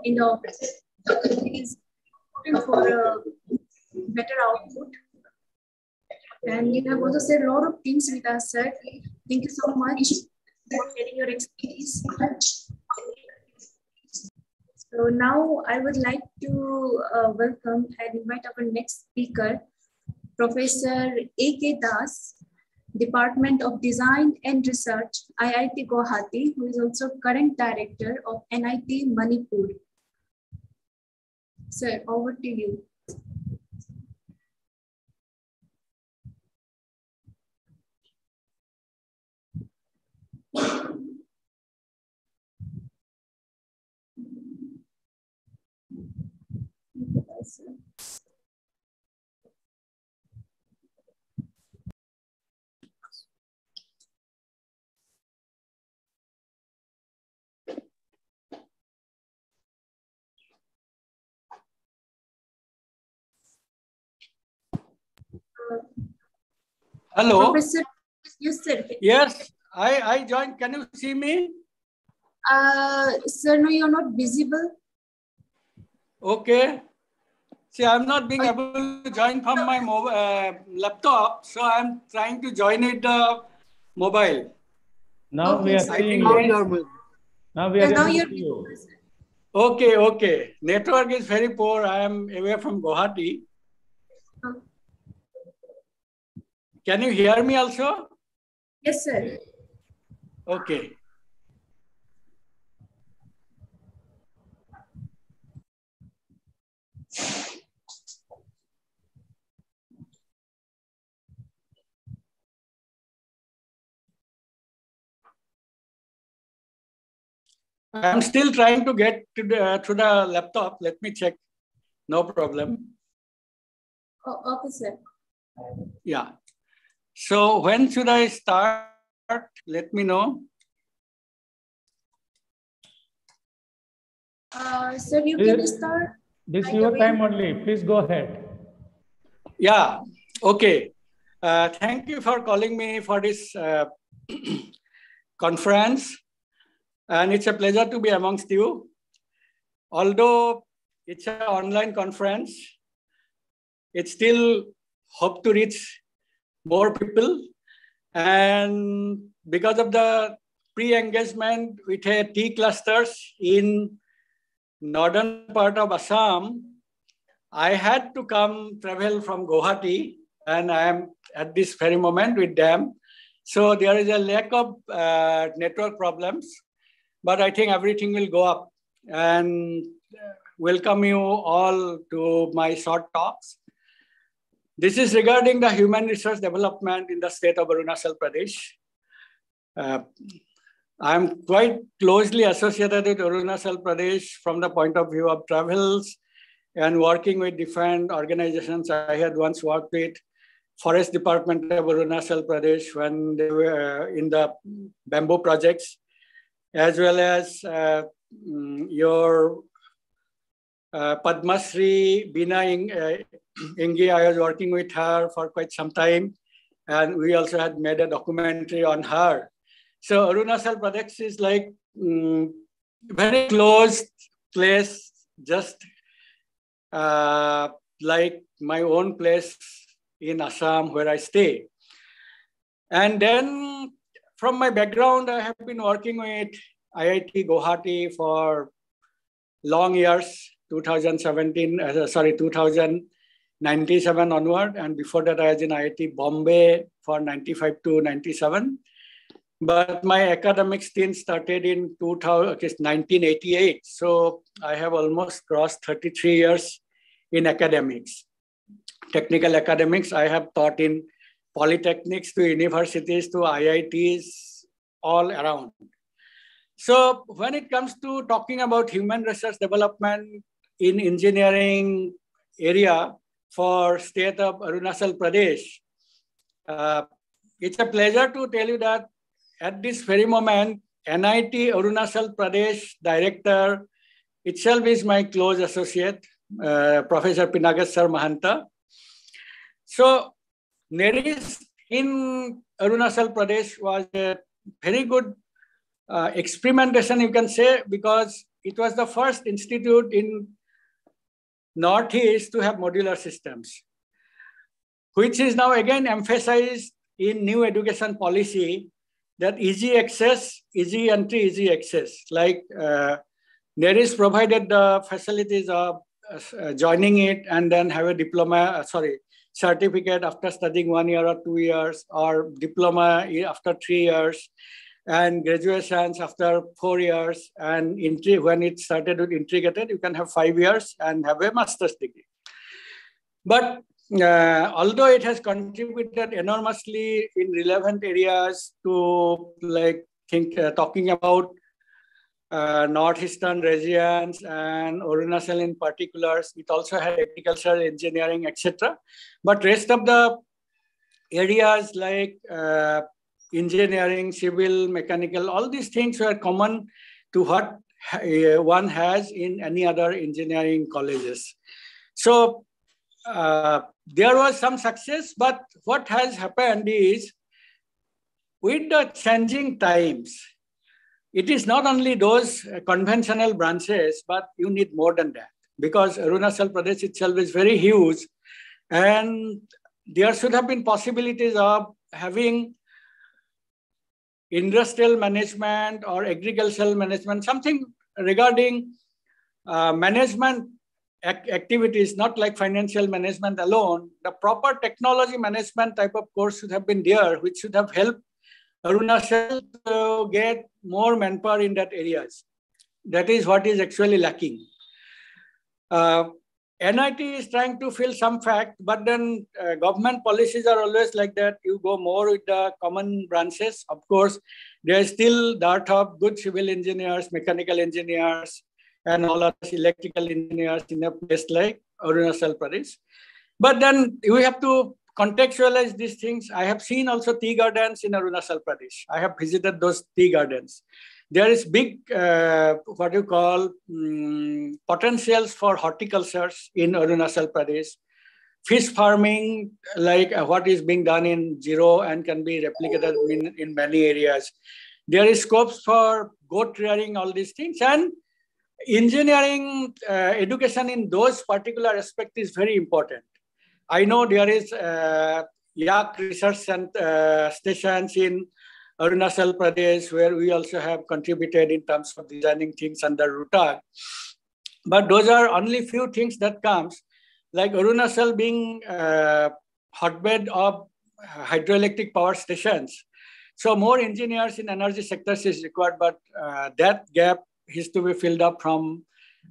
in the office. It is important for a better output. And you have also said a lot of things with us, sir. Thank you so much for sharing your experience. So now I would like to welcome and invite our next speaker, Professor A.K. Das, Department of Design and Research, IIT Guwahati, who is also current director of NIT Manipur. Sir, over to you. Hello. Professor, yes, sir. Yes, I joined. Can you see me? Sir, no, you're not visible. Okay. See, I'm not being able to join from my laptop, so I'm trying to join it mobile. Now Okay, we are sir. seeing Now you. you're Now we are Now able you're to see you. Okay. Network is very poor. I am away from Guwahati. Can you hear me also? Yes, sir. Okay. I'm still trying to get to through the laptop. Let me check. No problem. Oh, okay, sir. Yeah. So when should I start? Let me know. Sir, you can start. This is right your away. time only. Please go ahead. Yeah. Okay. Thank you for calling me for this conference. And it's a pleasure to be amongst you. Although it's an online conference, it still hope to reach more people. And because of the pre-engagement with tea clusters in northern part of Assam, I had to travel from Guwahati, and I am at this very moment with them. So there is a lack of network problems, but I think everything will go up. And welcome you all to my short talks. This is regarding the human resource development in the state of Arunachal Pradesh. I'm quite closely associated with Arunachal Pradesh from the point of view of travels and working with different organizations. I had once worked with Forest Department of Arunachal Pradesh when they were in the bamboo projects, as well as your Padma Shri Bina Ingi. I was working with her for quite some time, and we also had made a documentary on her. So Arunachal Pradesh is like very close place, just like my own place in Assam where I stay. And then from my background, I have been working with IIT Guwahati for long years, 2097 onward. And before that, I was in IIT Bombay for 95 to 97. But my academic stint started in 1988. So I have almost crossed 33 years in academics. Technical academics, I have taught in polytechnics to universities to IITs all around. So when it comes to talking about human resource development in engineering area for state of Arunachal Pradesh, it's a pleasure to tell you that at this very moment, NIT Arunachal Pradesh director itself is my close associate, Professor Pinagasar Mahanta. So NERIS in Arunachal Pradesh was a very good experimentation, you can say, because it was the first institute in Northeast to have modular systems, which is now again emphasized in new education policy, that easy access, easy entry, easy access. Like NERIS provided the facilities of joining it and then have a certificate after studying 1 year or 2 years, or diploma after 3 years, and graduations after 4 years, and when it started with integrated, you can have 5 years and have a master's degree. But although it has contributed enormously in relevant areas to talking about northeastern regions and Arunachal in particular, it also had agriculture, engineering, etc. But rest of the areas like engineering, civil, mechanical, all these things were common to what one has in any other engineering colleges. So there was some success, but what has happened is with the changing times, it is not only those conventional branches, but you need more than that, because Arunachal Pradesh itself is very huge, and there should have been possibilities of having industrial management or agricultural management, something regarding management activities, not like financial management alone. The proper technology management type of course should have been there, which should have helped Arunachal to get more manpower in that areas. That is what is actually lacking. NIT is trying to fill some fact, but then government policies are always like that. You go more with the common branches. Of course, there is still dearth of good civil engineers, mechanical engineers, and all other electrical engineers in a place like Arunachal Pradesh. But then we have to contextualize these things. I have seen also tea gardens in Arunachal Pradesh. I have visited those tea gardens. There is big, what you call, potentials for horticultures in Arunachal Pradesh. Fish farming, like what is being done in Zero and can be replicated in many areas. There is scopes for goat rearing, all these things. And engineering education in those particular aspects is very important. I know there is YAK research stations in Arunachal Pradesh where we also have contributed in terms of designing things under RUTAG. But those are only few things that comes, like Arunachal being hotbed of hydroelectric power stations. So more engineers in energy sectors is required, but that gap is to be filled up from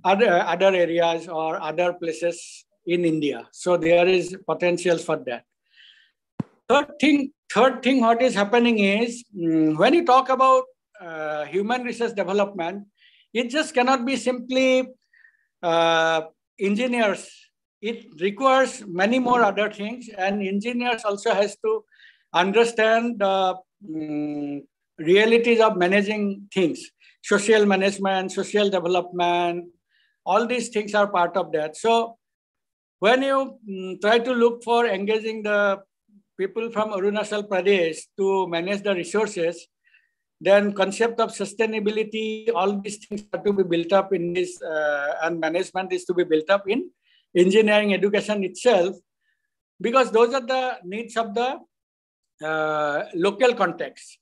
other areas or other places in India. So there is potential for that. Third thing what is happening is, when you talk about human resource development, it just cannot be simply engineers. It requires many more other things, and engineers also has to understand the realities of managing things. Social management, social development, all these things are part of that. So when you try to look for engaging the people from Arunachal Pradesh to manage the resources, then concept of sustainability, all these things have to be built up in this, and management is to be built up in engineering education itself, because those are the needs of the local context.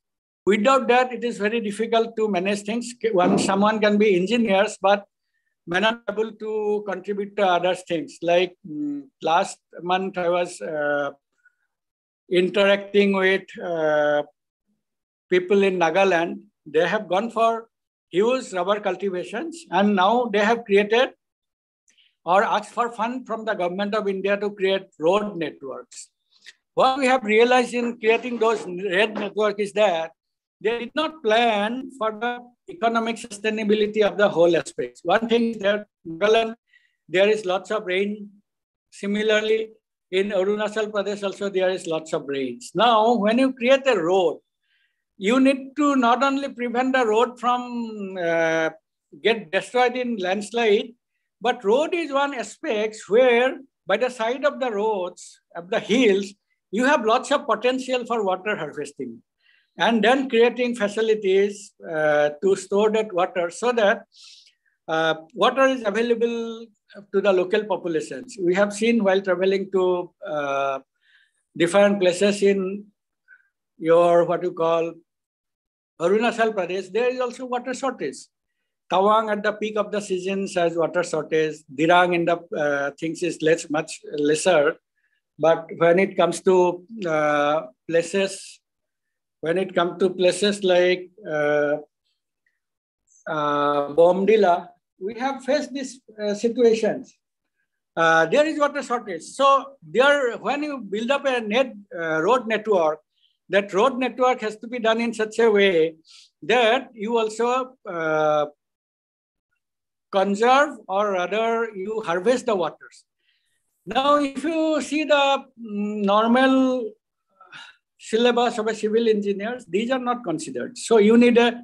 Without that, it is very difficult to manage things. Someone can be engineers, but may not be able to contribute to other things. Like last month, I was interacting with people in Nagaland. They have gone for huge rubber cultivations, and now they have created or asked for fund from the government of India to create road networks. What we have realized in creating those road networks is that they did not plan for the economic sustainability of the whole aspect. One thing is that in Nagaland, there is lots of rain. Similarly, in Arunachal Pradesh also there is lots of rains. Now, when you create a road, you need to not only prevent the road from get destroyed in landslide, but road is one aspect where by the side of the roads, of the hills, you have lots of potential for water harvesting. And then creating facilities to store that water so that water is available to the local populations. We have seen while traveling to different places in your, what you call, Arunachal Pradesh, there is also water shortage. Tawang at the peak of the seasons has water shortage. Dirang in the things is much lesser. But when it comes to places like Bomdila, we have faced these situations. There is water shortage. So there, when you build up a road network, that road network has to be done in such a way that you also conserve, or rather you harvest the waters. Now, if you see the normal syllabus of a civil engineers, these are not considered. So you need a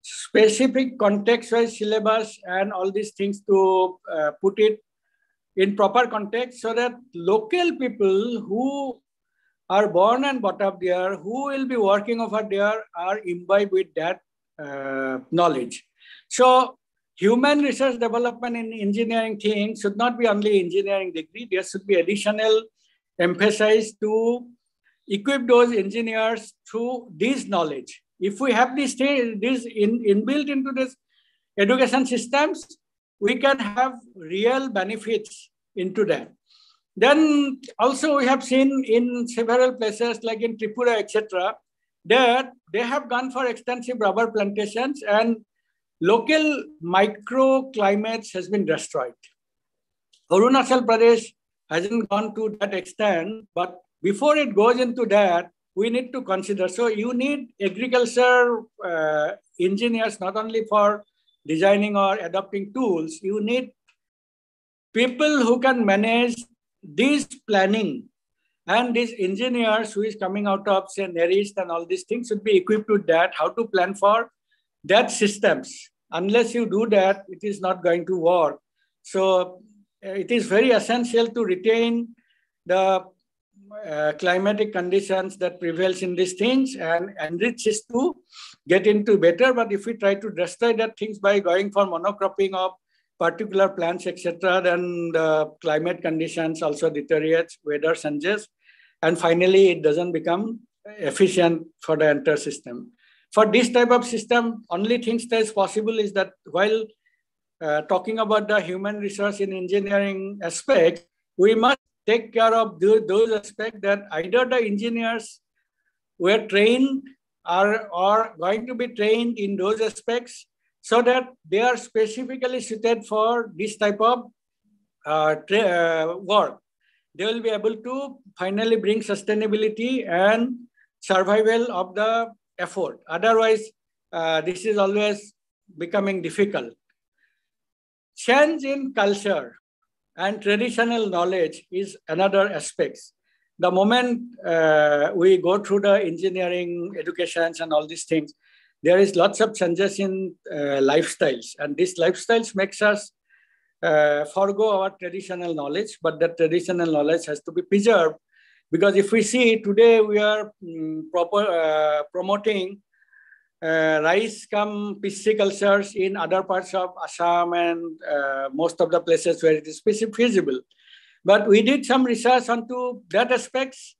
specific context-wise syllabus and all these things to put it in proper context so that local people who are born and brought up there, who will be working over there, are imbibed with that knowledge. So human research development in engineering things should not be only engineering degree. There should be additional emphasis to equip those engineers through this knowledge. If we have this inbuilt into this education systems, we can have real benefits into that. Then also we have seen in several places like in Tripura, etc., that they have gone for extensive rubber plantations and local microclimates has been destroyed. Arunachal Pradesh hasn't gone to that extent, but before it goes into that, we need to consider. So you need agriculture engineers, not only for designing or adopting tools, you need people who can manage this planning. And these engineers who is coming out of, say, NERIST and all these things should be equipped with that, how to plan for that systems. Unless you do that, it is not going to work. So it is very essential to retain the climatic conditions that prevails in these things and enrich is to get into better. But if we try to destroy that things by going for monocropping of particular plants, etc., then the climate conditions also deteriorates, weather changes, and finally it doesn't become efficient for the entire system. For this type of system, only things that is possible is that while talking about the human resource in engineering aspect, we must take care of those aspects that either the engineers were trained or going to be trained in those aspects, so that they are specifically suited for this type of work. They will be able to finally bring sustainability and survival of the effort. Otherwise, this is always becoming difficult. Change in culture and traditional knowledge is another aspect. The moment we go through the engineering educations and all these things, there is lots of changes in lifestyles, and these lifestyles makes us forego our traditional knowledge, but that traditional knowledge has to be preserved. Because if we see today, we are promoting rice cum piscicultures in other parts of Assam and most of the places where it is feasible. But we did some research onto that aspects,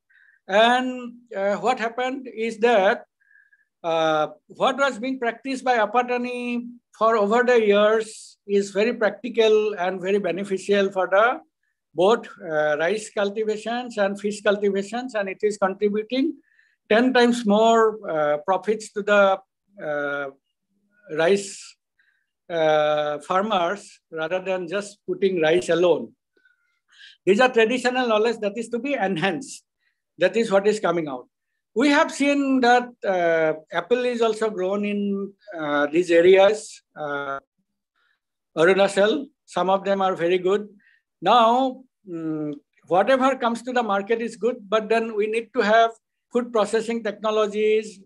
and what happened is that what was being practiced by Apatani for over the years is very practical and very beneficial for the both rice cultivations and fish cultivations, and it is contributing 10 times more profits to the rice farmers rather than just putting rice alone. These are traditional knowledge that is to be enhanced. That is what is coming out. We have seen that apple is also grown in these areas. Arunachal, some of them are very good. Now, whatever comes to the market is good, but then we need to have food processing technologies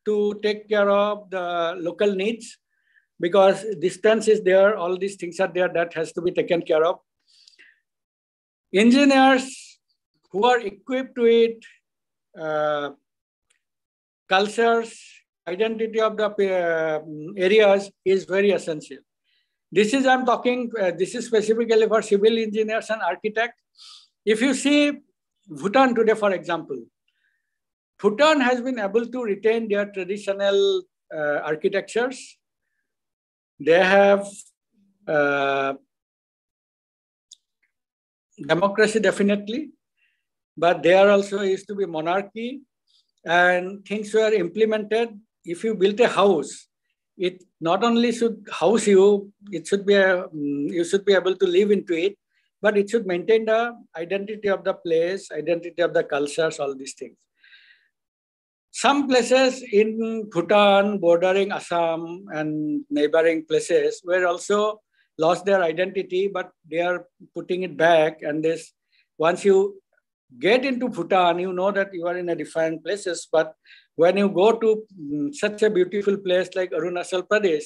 to take care of the local needs, because distance is there, all these things are there that has to be taken care of. Engineers who are equipped with cultures, identity of the areas is very essential. This is, I'm talking, this is specifically for civil engineers and architects. If you see Bhutan today, for example, Bhutan has been able to retain their traditional architectures. They have democracy, definitely, but there also used to be monarchy, and things were implemented. If you built a house, it not only should house you, it should be you should be able to live into it, but it should maintain the identity of the place, identity of the cultures, all these things. Some places in Bhutan, bordering Assam and neighboring places, were also lost their identity, but they are putting it back. And this, once you get into Bhutan, you know that you are in a different places. But when you go to such a beautiful place like Arunachal Pradesh,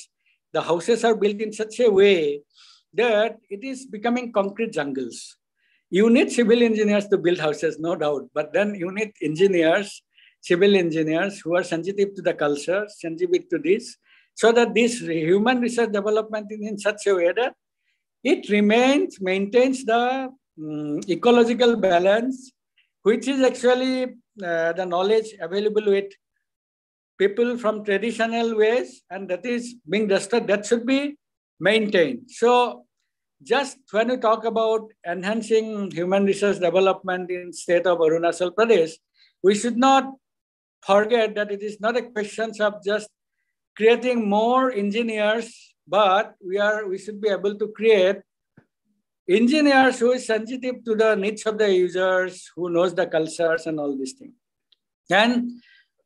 the houses are built in such a way that it is becoming concrete jungles. You need civil engineers to build houses, no doubt, but then you need engineers, civil engineers who are sensitive to the culture, sensitive to this, so that this human research development is in such a way that it maintains the ecological balance, which is actually the knowledge available with people from traditional ways, and that is being destroyed, that should be maintained. So just when we talk about enhancing human research development in state of Arunachal Pradesh, we should not forget that it is not a question of just creating more engineers, but we should be able to create engineers who is sensitive to the needs of the users, who knows the cultures and all these things. And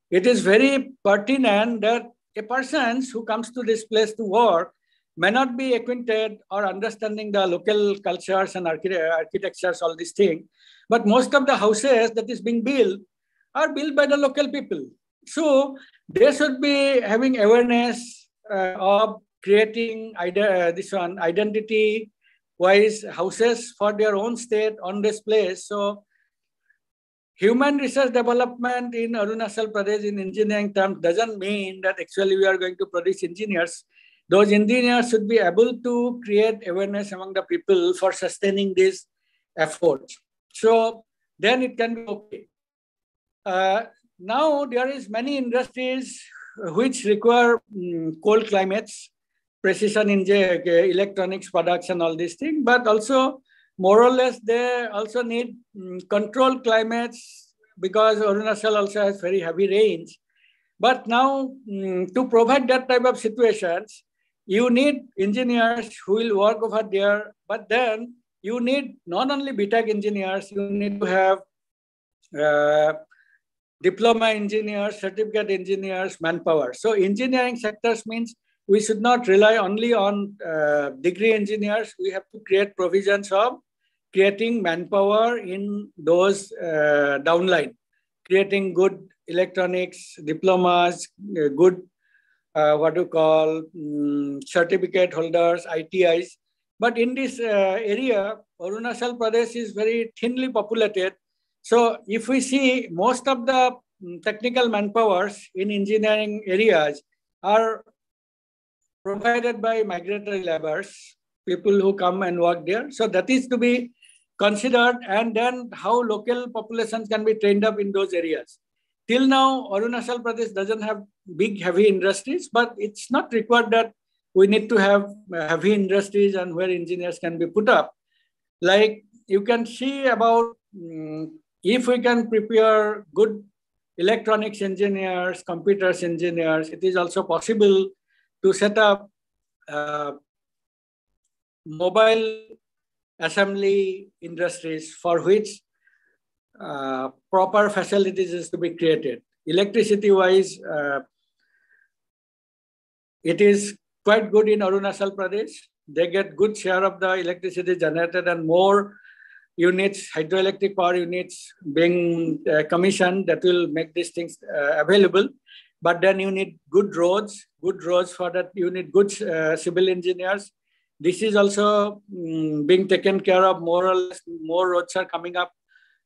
it is very pertinent that a person who comes to this place to work may not be acquainted or understanding the local cultures and architectures, all these things. But most of the houses that is being built are built by the local people. So they should be having awareness of creating identity-wise houses for their own state on this place. So human research development in Arunachal Pradesh in engineering terms doesn't mean that actually we are going to produce engineers. Those engineers should be able to create awareness among the people for sustaining this effort. So then it can be okay. Now there is many industries which require cold climates, precision in electronics production, all these things, but also more or less they also need controlled climates because Arunachal also has very heavy rains. But now to provide that type of situations, you need engineers who will work over there, but then you need not only BTech engineers, you need to have diploma engineers, certificate engineers, manpower. So engineering sectors means we should not rely only on degree engineers. We have to create provisions of creating manpower in those downline, creating good electronics diplomas, good certificate holders, ITIs. But in this area, Arunachal Pradesh is very thinly populated. So if we see most of the technical manpowers in engineering areas are provided by migratory laborers, people who come and work there. So that is to be considered, and then how local populations can be trained up in those areas. Till now, Arunachal Pradesh doesn't have big heavy industries, but it's not required that we need to have heavy industries and where engineers can be put up. Like you can see about if we can prepare good electronics engineers, computers engineers, it is also possible to set up mobile assembly industries for which proper facilities is to be created. Electricity wise, it is quite good in Arunachal Pradesh. They get good share of the electricity generated and more units, hydroelectric power units being commissioned that will make these things available. But then you need good roads for that. You need good civil engineers. This is also being taken care of more or less. More roads are coming up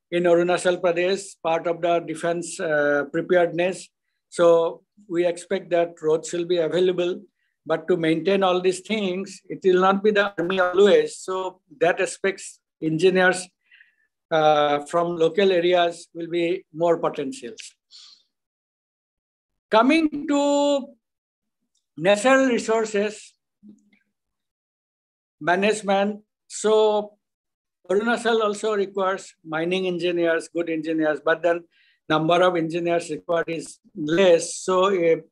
in Arunachal Pradesh, part of the defense preparedness. So we expect that roads will be available. But to maintain all these things, it will not be the army always. So that aspects engineers from local areas will be more potentials. Coming to natural resources management, so Arunachal also requires mining engineers, good engineers, but then number of engineers required is less. So if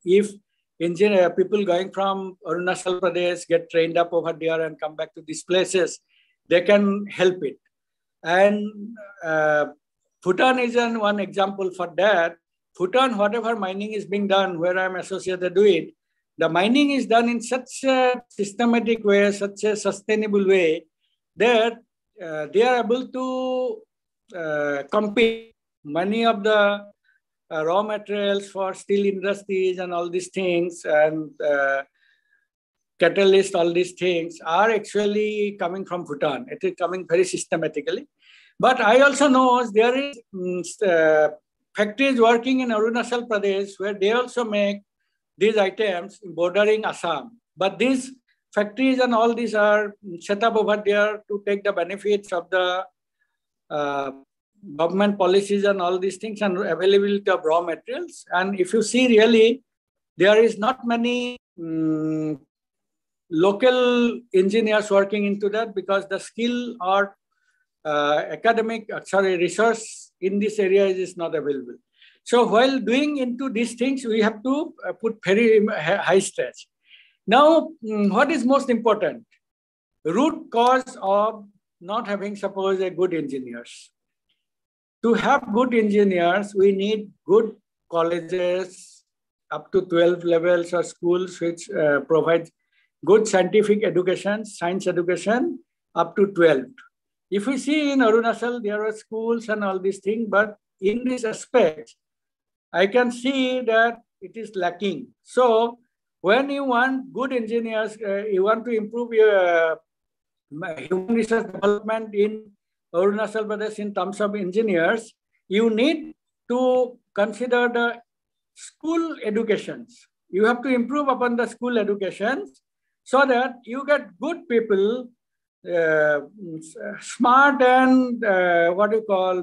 people going from Arunachal Pradesh get trained up over there and come back to these places, they can help it. And Bhutan is one example for that. Bhutan, whatever mining is being done, where I'm associated with it, the mining is done in such a systematic way, such a sustainable way that they are able to compete. Many of the raw materials for steel industries and all these things and catalyst, all these things are actually coming from Bhutan. It is coming very systematically. But I also know there is factories working in Arunachal Pradesh where they also make these items bordering Assam. But these factories and all these are set up over there to take the benefits of the government policies and all these things and availability of raw materials. And if you see really, there is not many local engineers working into that because the skill or resource in this area is not available. So while doing into these things, we have to put very high stress. Now, what is most important? Root cause of not having, suppose, a good engineers. to have good engineers, we need good colleges up to 12 levels or schools which provide good scientific education, science education up to 12. If we see in Arunachal, there are schools and all these things, but in this aspect, I can see that it is lacking. So when you want good engineers, you want to improve your human resource development in Arunachal Pradesh in terms of engineers, you need to consider the school educations. You have to improve upon the school educations so that you get good people, smart and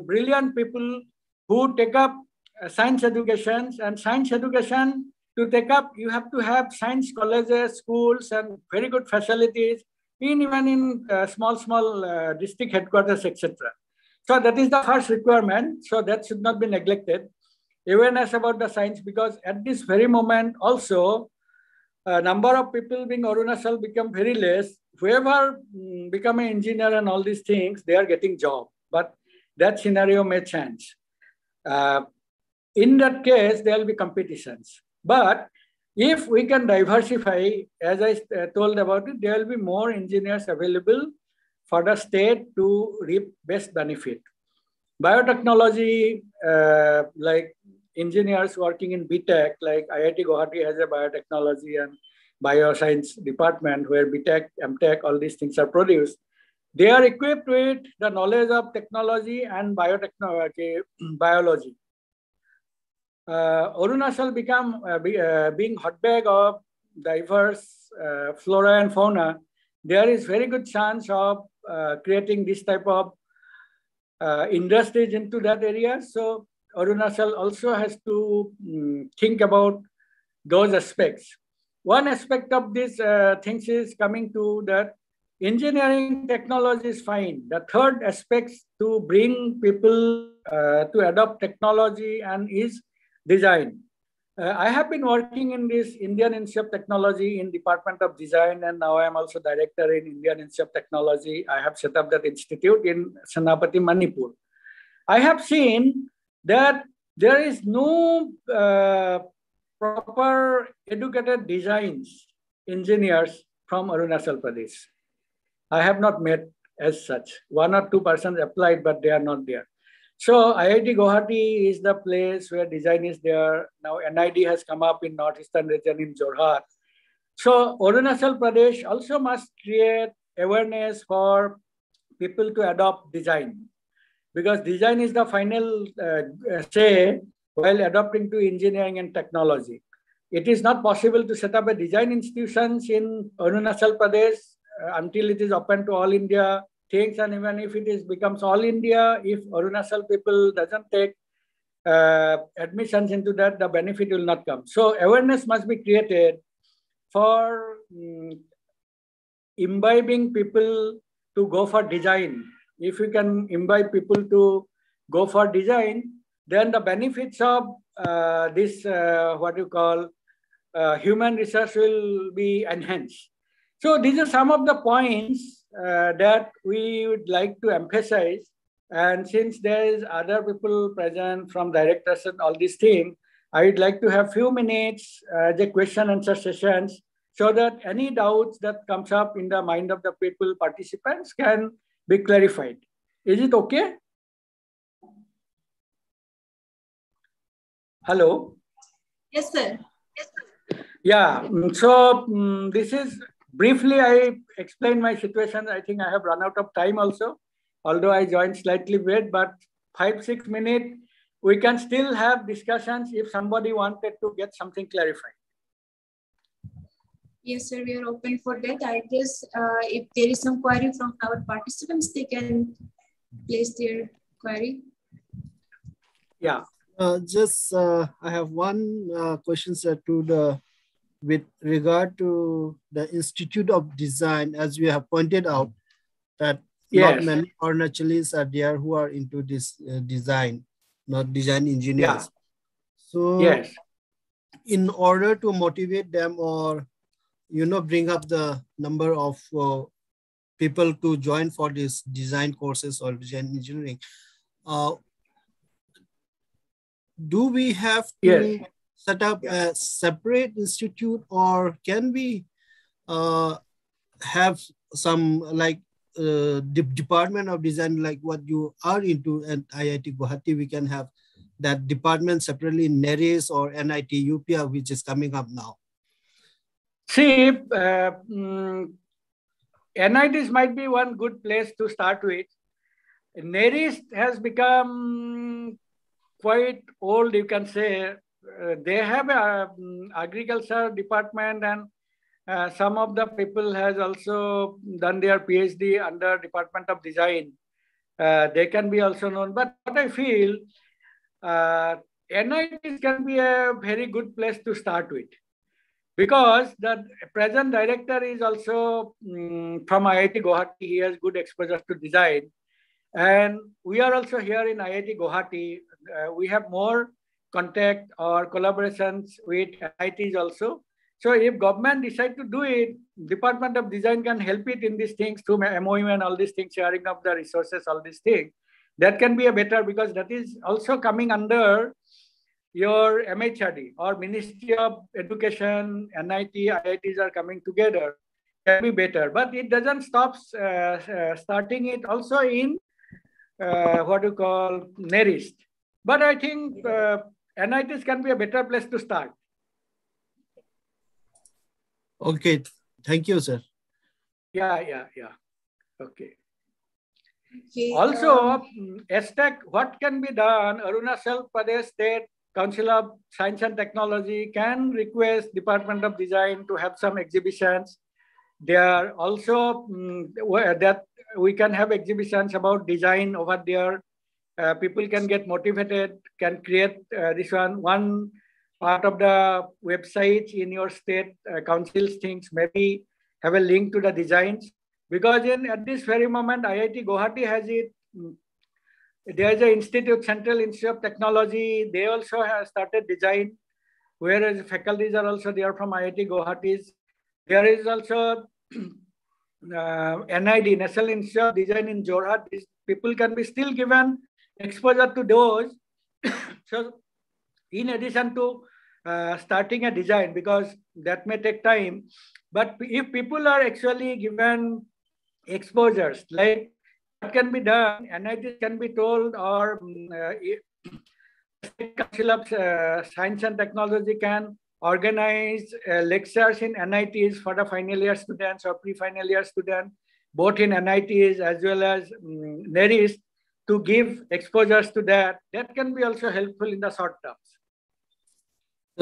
brilliant people who take up science educations. And science education to take up, you have to have science colleges, schools, and very good facilities, even in small district headquarters, etc. So that is the first requirement. So that should not be neglected. Awareness about the science, because at this very moment also, number of people being Arunachal become very less. Whoever become an engineer and all these things, they are getting job. But that scenario may change. In that case, there will be competitions. But if we can diversify, as I told about it, there will be more engineers available for the state to reap best benefit. Biotechnology, like engineers working in BTech, like IIT Guwahati has a biotechnology and bioscience department where BTech, MTech, all these things are produced. They are equipped with the knowledge of technology and biotechnology, biology. Arunachal become being hotbed of diverse flora and fauna. There is very good chance of creating this type of industries into that area. So Arunachal also has to think about those aspects. One aspect of these things is coming to that engineering technology is fine. The third aspect to bring people to adopt technology and is design. I have been working in this Indian Institute of Technology in Department of Design, and now I am also director in Indian Institute of Technology. I have set up that institute in Senapati, Manipur. I have seen that there is no proper educated designs engineers from Arunachal Pradesh. I have not met as such. 1 or 2 persons applied, but they are not there. So IIT Guwahati is the place where design is there. Now NID has come up in Northeastern region in Jorhat. So Arunachal Pradesh also must create awareness for people to adopt design, because design is the final say while adopting to engineering and technology. It is not possible to set up a design institutions in Arunachal Pradesh until it is open to all India things, and even if it becomes all India, if Arunachal people doesn't take admissions into that, the benefit will not come. So awareness must be created for imbibing people to go for design. If we can imbibe people to go for design, then the benefits of this human resource will be enhanced. So these are some of the points that we would like to emphasize. And since there is other people present from directors and all these things, I would like to have few minutes as a question and answer sessions so that any doubts that comes up in the mind of the people participants can be clarified. Is it okay? Hello? Yes, sir. Yeah, so this is briefly, I explained my situation. I think I have run out of time also, although I joined slightly late, but 5-6 minutes, we can still have discussions if somebody wanted to get something clarified. Yes, sir, we are open for that. I guess if there is some query from our participants, they can place their query. Yeah. I have one question, sir, with regard to the Institute of Design, as we have pointed out, that not many Arunachalis are there who are into this design, not design engineers. Yeah. So in order to motivate them or, bring up the number of people to join for these design courses or design engineering, do we have to set up a separate institute, or can we have some like department of design like what you are into at IIT Guwahati? We can have that department separately in NERIS or NIT UPA, which is coming up now. See, NITs might be one good place to start with. NERIS has become quite old, you can say. They have a agriculture department, and some of the people has also done their PhD under Department of Design. They can be also known. But what I feel, NITs can be a very good place to start with, because the present director is also from IIT Guwahati. He has good exposure to design. And we are also here in IIT Guwahati. We have more contact or collaborations with IITs also. So if government decide to do it, Department of Design can help it in these things through MOU and all these things, sharing of the resources, all these things. That can be a better, because that is also coming under your MHRD or Ministry of Education, NIT, IITs are coming together. Can be better, but it doesn't stop starting it also in what you call NERIST. But I think NITs can be a better place to start. Okay, thank you, sir. Yeah. Okay. Also, ESTEC, what can be done? Arunachal Pradesh State Council of Science and Technology can request Department of Design to have some exhibitions. There also that we can have exhibitions about design over there. People can get motivated, can create this one part of the website in your state council's things, maybe have a link to the designs. Because at this very moment, IIT Guwahati has it. There is an institute, Central Institute of Technology. They also have started design, whereas faculties are also there from IIT Guwahati. There is also NID, National Institute of Design in Jorhat. These people can be still given exposure to those. So in addition to starting a design, because that may take time, but if people are actually given exposures, like what can be done, NIT can be told, or State Council of Science and Technology can organize lectures in NITs for the final year students or pre-final year students, both in NITs as well as NERIS, to give exposures to that. That can be also helpful in the short terms.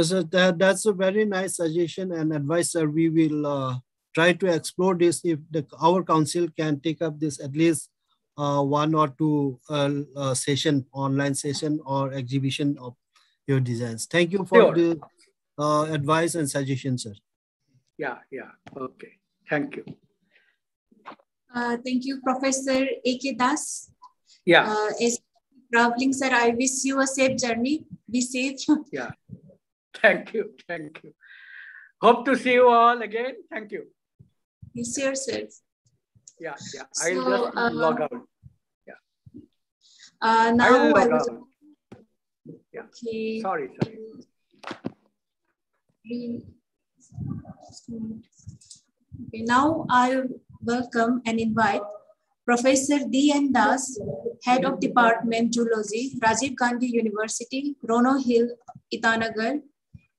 So that's a very nice suggestion and advice, sir. We will try to explore this if our council can take up this at least 1 or 2 session, online session or exhibition of your designs. Thank you for the advice and suggestion, sir. Yeah. Okay. Thank you. Thank you, Professor A.K. Das. Yeah. As traveling, sir, I wish you a safe journey. Be safe. Yeah. Thank you. Hope to see you all again. Thank you. Yes, sir. Yeah. I'll just log out. Now I will log out. Yeah. Okay. Sorry. Okay, now I'll welcome and invite Professor D.N. Das, Head of Department Zoology, Rajiv Gandhi University, Rono Hill, Itanagar,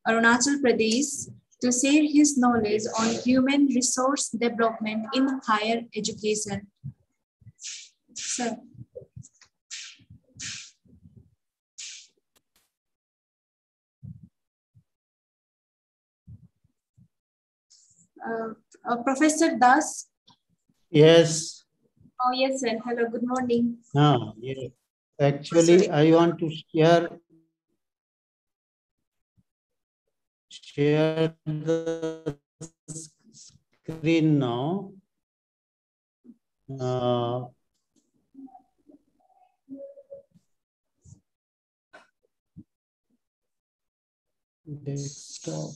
Arunachal Pradesh, to share his knowledge on human resource development in higher education. Sir. Professor Das? Yes. Oh, yes, sir. Hello, good morning. Yeah. Actually, I want to share the screen now. Desktop.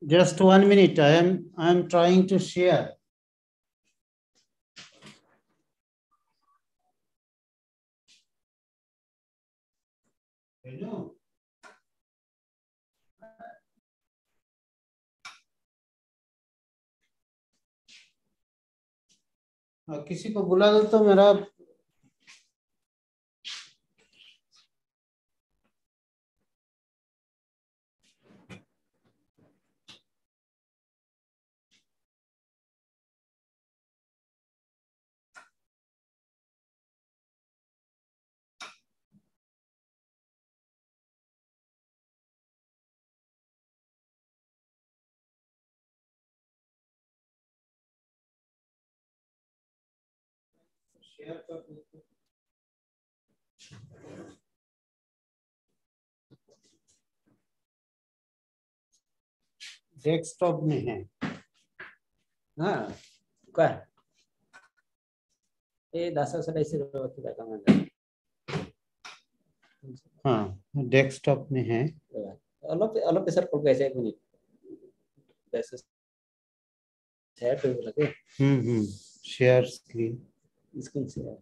Just 1 minute. I am trying to share. Hello. किसी को बुला दो तो मेरा share कर दो। Desktop में है। हाँ क्या ये 10 से ऐसे होती है कमांड हाँ डेस्कटॉप में है। अलग पे सर को कैसे एक मिनट वैसे शेयर तो लगे share screen screen share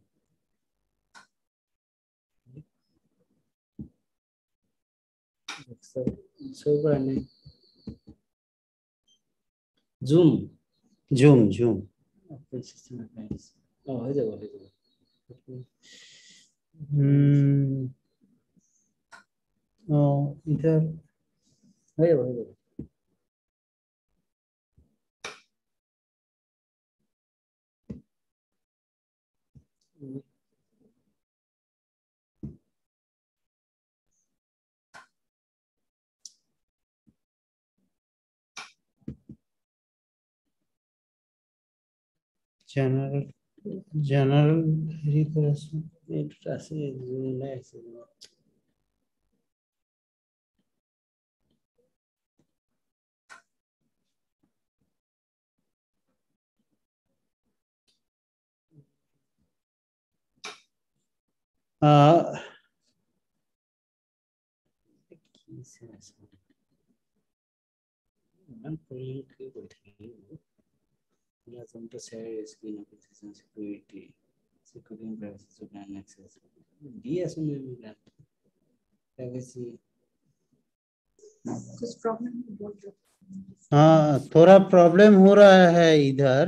so burning zoom open system appliance oh है जगह इधर है जगह जनरल रिकरेशन ऐसे zoom है ऐसे I'm pulling some to share screen application security privacy to ban access DS में privacy कुछ प्रॉब्लम बोल रहे हाँ थोड़ा प्रॉब्लम हो रहा है इधर।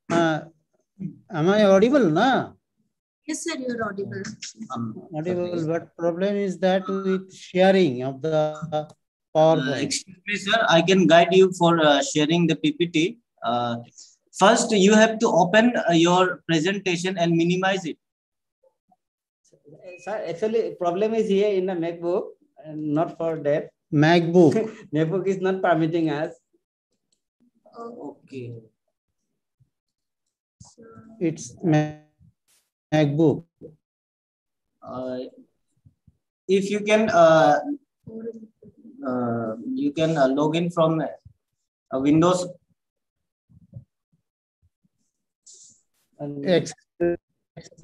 am I audible ना? Yes sir, you are audible. Audible, but problem is that with sharing of the PowerPoint. Excuse me, sir. I can guide you for sharing the PPT. First, you have to open your presentation and minimize it. Sir, actually, problem is here in the MacBook, not for that. MacBook. MacBook is not permitting us. Okay. It's MacBook. If you can log in from Windows.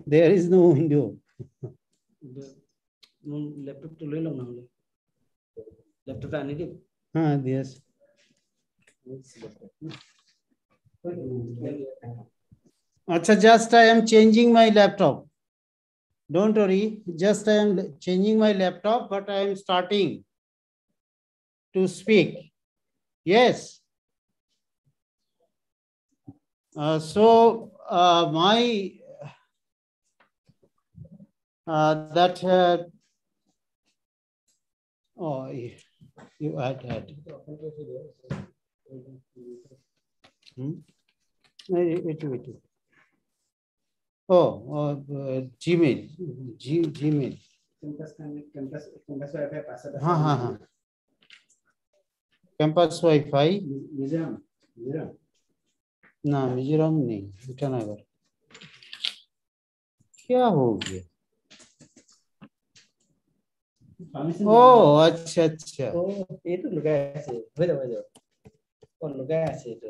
There is no window. Laptop to ले लो ना laptop आने के हाँ yes. अच्छा, just I am changing my laptop. Don't worry, just I am changing my laptop, but I am starting to speak. Yes. So my oh, you had. Wait. Oh, Gmail. Gmail. हाँ. Campus Wi-Fi. ना मिजोरम नहीं, ईटानगर। क्या हो गया? ओह अच्छा। ये तो लगा ऐसे वही कौन लगा ऐसे तो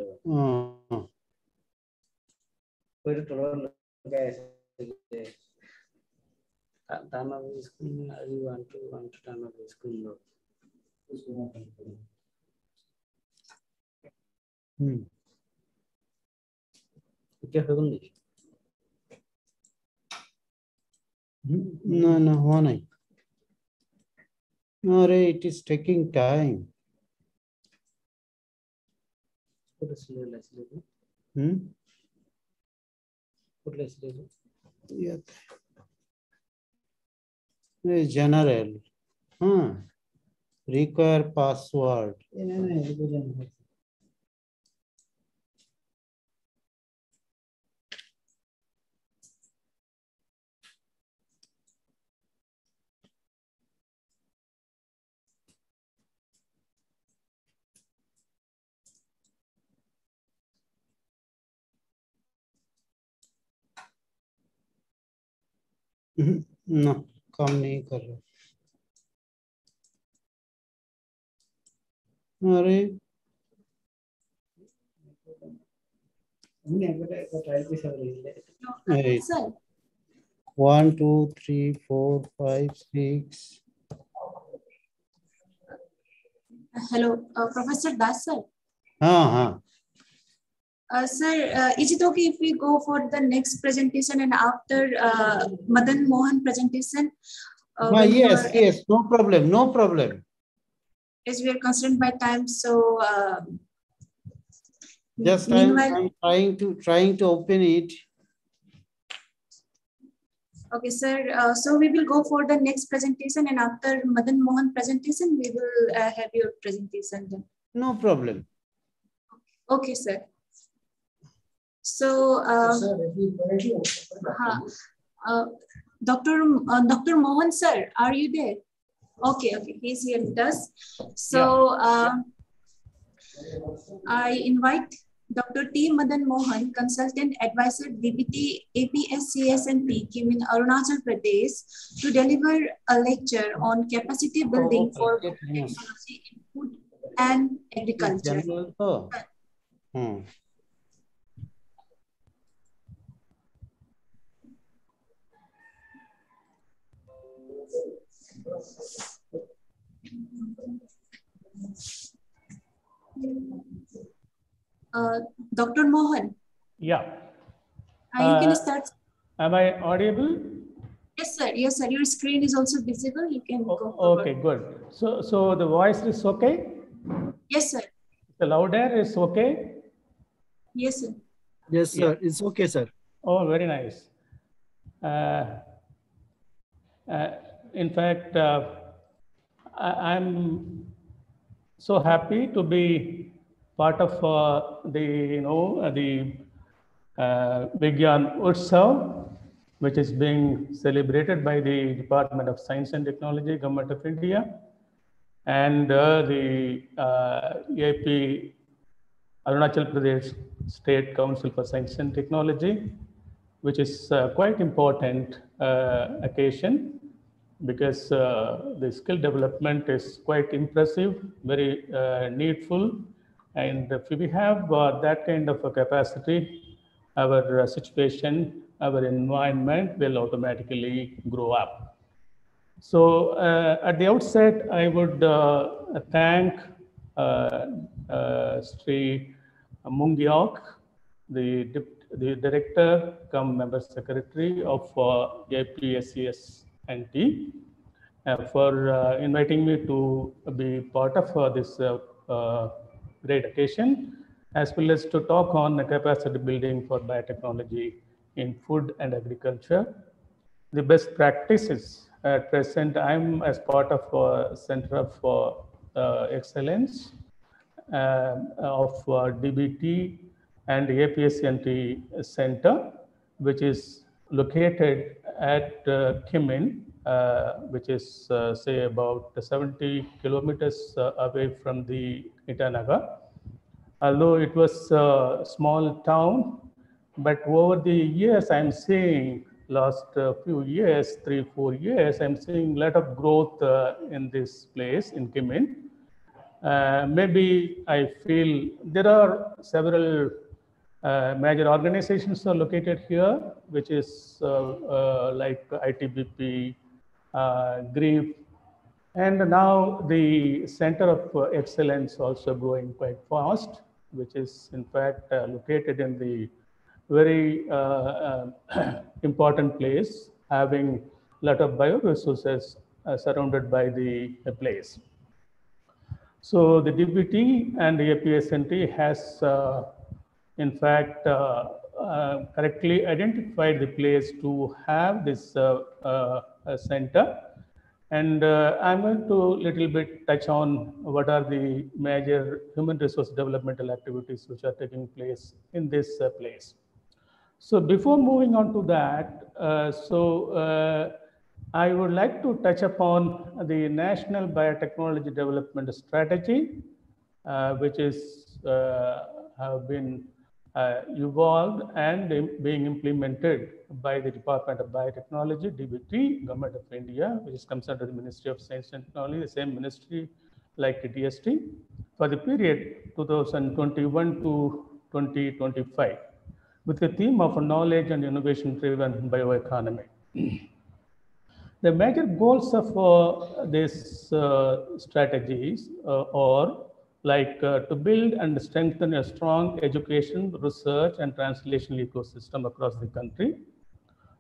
कोई तो लगा ऐसे टाइम ऑफ स्कूल में I want to time off school लो No, हुआ नहीं. No, it is taking time. General. Require password. No, काम नहीं कर रहा. अरे 1 2 3 4 5 6. Hello, Professor Das sir. Sir, is it okay if we go for the next presentation and after Madan Mohan presentation? Yes, no problem. As we are constrained by time, so just I'm trying to open it. Okay, sir. So we will go for the next presentation, and after Madan Mohan presentation, we will have your presentation then. No problem. Okay, sir. So, Dr. Mohan sir, are you there? Okay, he's here with us. So, I invite Dr. T. Madan Mohan, Consultant Advisor, DBT, APSCSNT, came in Arunachal Pradesh to deliver a lecture on capacity building for technology in food and agriculture. Dr. Mohan. Yeah. You can start. Am I audible? Yes, sir. Your screen is also visible. You can go. Okay, good. So the voice is okay? Yes, sir. The louder is okay? Yes, sir. Yes, sir. Yeah. It's okay, sir. Oh, very nice. In fact, I'm so happy to be part of the Vigyan Utsav, which is being celebrated by the Department of Science and Technology, Government of India, and the AP Arunachal Pradesh State Council for Science and Technology, which is quite important occasion, because the skill development is quite impressive, very needful, and if we have that kind of a capacity, our situation, our environment will automatically grow up. So at the outset, I would thank Sri Mungyok, the director cum member secretary of APSCSNT, for inviting me to be part of this great occasion, as well as to talk on the capacity building for biotechnology in food and agriculture. The best practices. At present, I'm as part of Center of Excellence of DBT and APSCNT Center, which is located at Kimin, which is say about 70 kilometers away from the Itanagar. Although it was a small town, but over the years, I'm seeing last few years, 3-4 years, I'm seeing a lot of growth in this place in Kimin. Maybe I feel there are several major organizations are located here, which is like ITBP, GRIEF, and now the Center of Excellence also growing quite fast. which is in fact located in the very important place, having a lot of bioresources surrounded by the place. So the DBT and the APSNT has in fact correctly identified the place to have this center. And I'm going to little bit touch on what are the major human resource developmental activities which are taking place in this place. So before moving on to that, I would like to touch upon the National Biotechnology Development Strategy, which is have been evolved and being implemented by the Department of Biotechnology, DBT, Government of India, which is concerned with the Ministry of Science and Technology, the same ministry like DST, for the period 2021 to 2025, with the theme of a knowledge and innovation-driven bioeconomy. The major goals of these strategies are like to build and strengthen a strong education, research, and translational ecosystem across the country,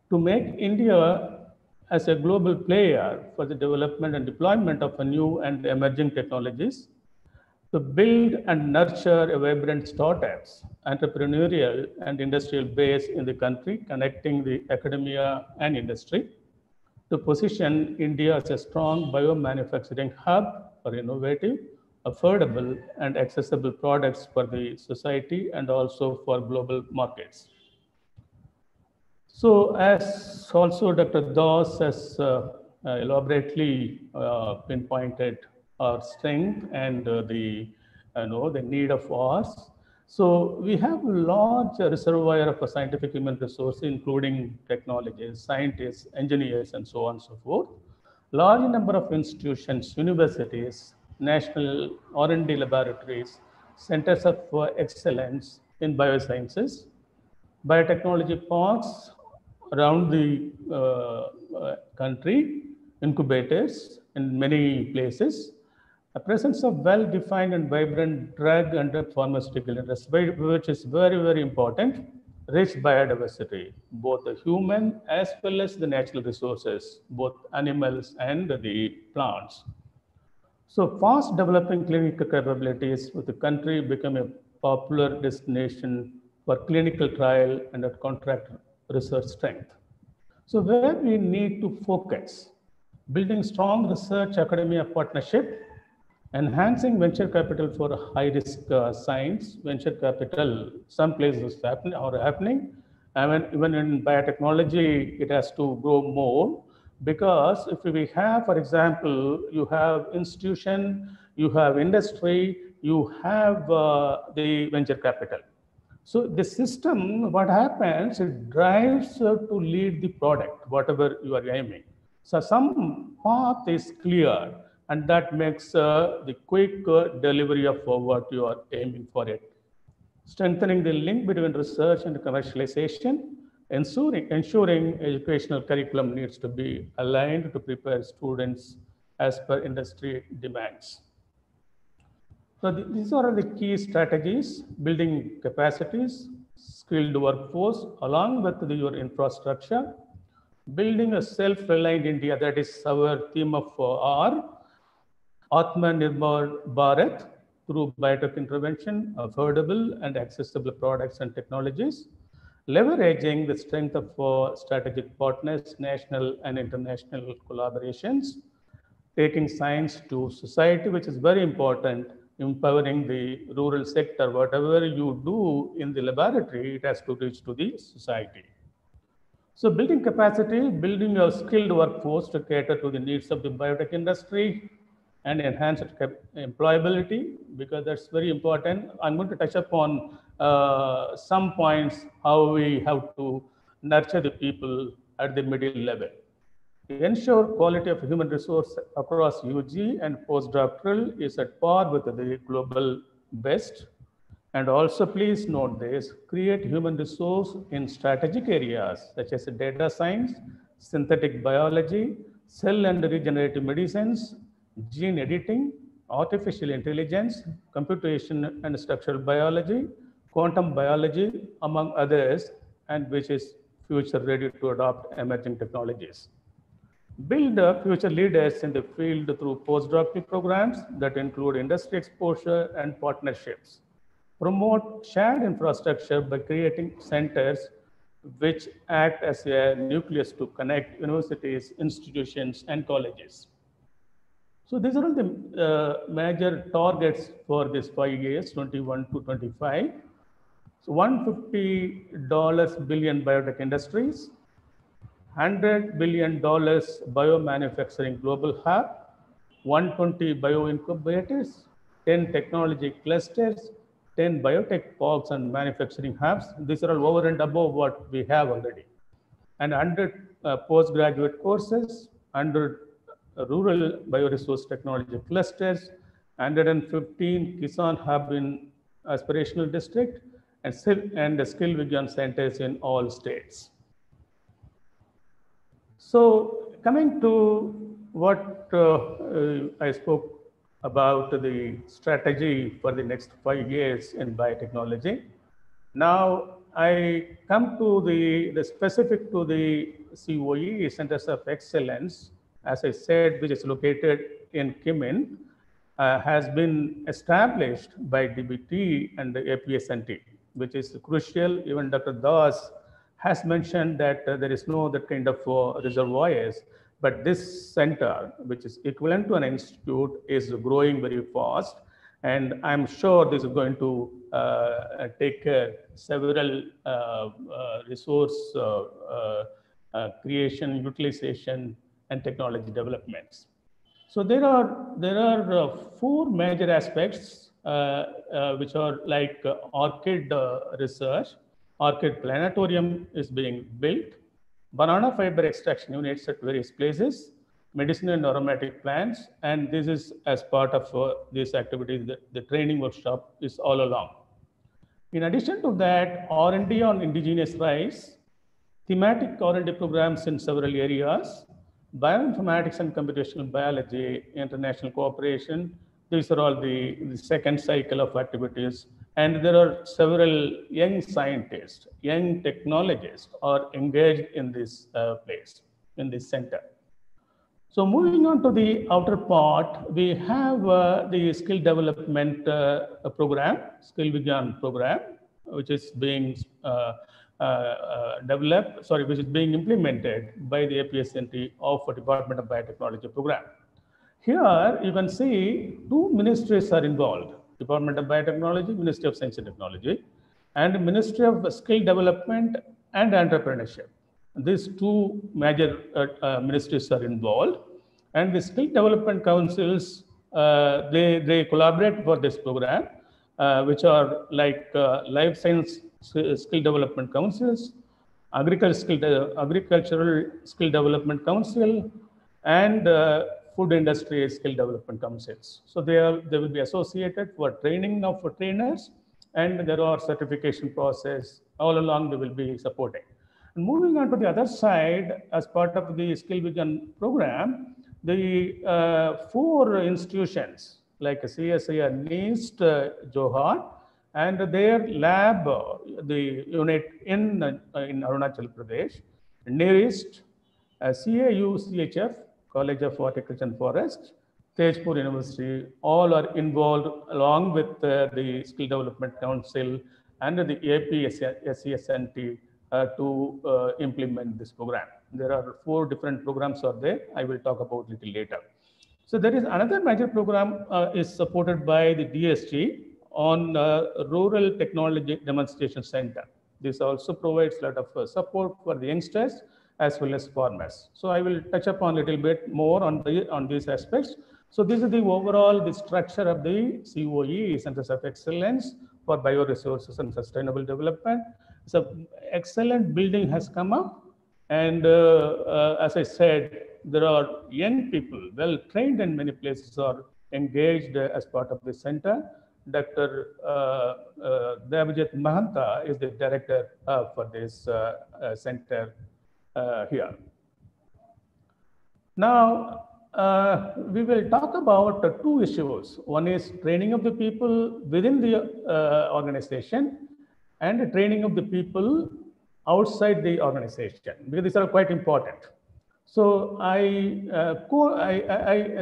to make India as a global player for the development and deployment of new and emerging technologies, to build and nurture a vibrant startups, entrepreneurial and industrial base in the country, connecting the academia and industry, to position India as a strong biomanufacturing hub for innovative, affordable, and accessible products for the society and also for global markets. So, as also Dr. Das has elaborately pinpointed our strength and the need of ours. So we have a large reservoir of scientific human resources, including technologists, scientists, engineers, and so on and so forth. Large number of institutions, universities, national R&D laboratories, centers of excellence in biosciences, biotechnology parks around the country, incubators in many places, a presence of well-defined and vibrant drug and pharmaceutical industry, which is very, very important, rich biodiversity, both the human as well as the natural resources, both animals and the plants. So fast developing clinical capabilities with the country become a popular destination for clinical trial and contract research strength. So where we need to focus, building strong research academia partnership, enhancing venture capital for high-risk science, venture capital, some places happening. Even in biotechnology, it has to grow more, because if we have, for example, you have institution, you have industry, you have the venture capital. So the system, what happens, it drives to lead the product, whatever you are aiming. So some path is clear, and that makes the quick delivery of what you are aiming for it. Strengthening the link between research and commercialization, ensuring educational curriculum needs to be aligned to prepare students as per industry demands. So these are the key strategies: building capacities, skilled workforce, along with your infrastructure, building a self-reliant India, that is our theme of our Atmanirbhar Bharat, through biotech intervention, affordable and accessible products and technologies, leveraging the strength of strategic partners, national and international collaborations, taking science to society, which is very important, empowering the rural sector. Whatever you do in the laboratory, it has to reach to the society. So building capacity, building a skilled workforce to cater to the needs of the biotech industry, and enhance employability, because that's very important. I'm going to touch upon some points, how we have to nurture the people at the middle level. Ensure quality of human resource across UG and postdoctoral is at par with the global best. And also please note this, create human resource in strategic areas such as data science, synthetic biology, cell and regenerative medicines, gene editing, artificial intelligence, computation and structural biology, quantum biology, among others, and which is future ready to adopt emerging technologies. Build future leaders in the field through postdoctoral programs that include industry exposure and partnerships. Promote shared infrastructure by creating centers which act as a nucleus to connect universities, institutions, and colleges. So these are the major targets for this 5 years, 21 to 25. So $150 billion biotech industries, $100 billion biomanufacturing global hub, 120 bioincubators, 10 technology clusters, 10 biotech parks and manufacturing hubs. These are all over and above what we have already. And 100 postgraduate courses, 100 rural bioresource technology clusters, 115 Kisan hub in aspirational district, and skill Vigyan centers in all states. So coming to what I spoke about the strategy for the next 5 years in biotechnology. Now I come to the specific to the COE, Centers of Excellence, as I said, which is located in Kimin, has been established by DBT and the APSNT, which is crucial. Even Dr. Das has mentioned that there is no that kind of reservoirs, but this center, which is equivalent to an institute, is growing very fast. And I'm sure this is going to take several resource creation, utilization, and technology developments. So there are 4 major aspects which are like orchid research. Orchid planetarium is being built. Banana fiber extraction units at various places, medicinal and aromatic plants, and this is as part of this activity. The training workshop is all along. In addition to that, R&D on indigenous rice, thematic R&D programs in several areas, bioinformatics and computational biology, international cooperation. These are all the second cycle of activities. And there are several young scientists, young technologists are engaged in this place, in this center. So moving on to the outer part, we have the skill development program, Skill Vigyan program, which is being which is being implemented by the APSNT of the Department of Biotechnology program. Here you can see 2 ministries are involved: Department of Biotechnology, Ministry of Science and Technology, and Ministry of Skill Development and Entrepreneurship. These 2 major ministries are involved, and the skill development councils, they collaborate for this program, which are like life science skill development councils, agricultural skill development council, and food industry skill development councils. So they will be associated for training of trainers, and there are certification process all along they will be supporting. And moving on to the other side, as part of the Skill Vigyan program, the 4 institutions like CSIR NIST, Johar, and their lab, the unit in Arunachal Pradesh, NIRIST, CAU CHF, College of Horticulture and Forest, Tejpur University, all are involved along with the Skill Development Council and the APSCSNT to implement this program. There are 4 different programs are there. I will talk about a little later. So there is another major program is supported by the DSG on Rural Technology Demonstration Center. This also provides a lot of support for the youngsters as well as farmers. So I will touch upon a little bit more on these aspects. So this is the overall the structure of the COE, Centers of Excellence for Bioresources and Sustainable Development. So excellent building has come up, and as I said, there are young people, well trained in many places, are engaged as part of the center. Dr. Devajit Mahanta is the director for this center here. Now, we will talk about two issues. One is training of the people within the organization and training of the people outside the organization, because these are quite important. So I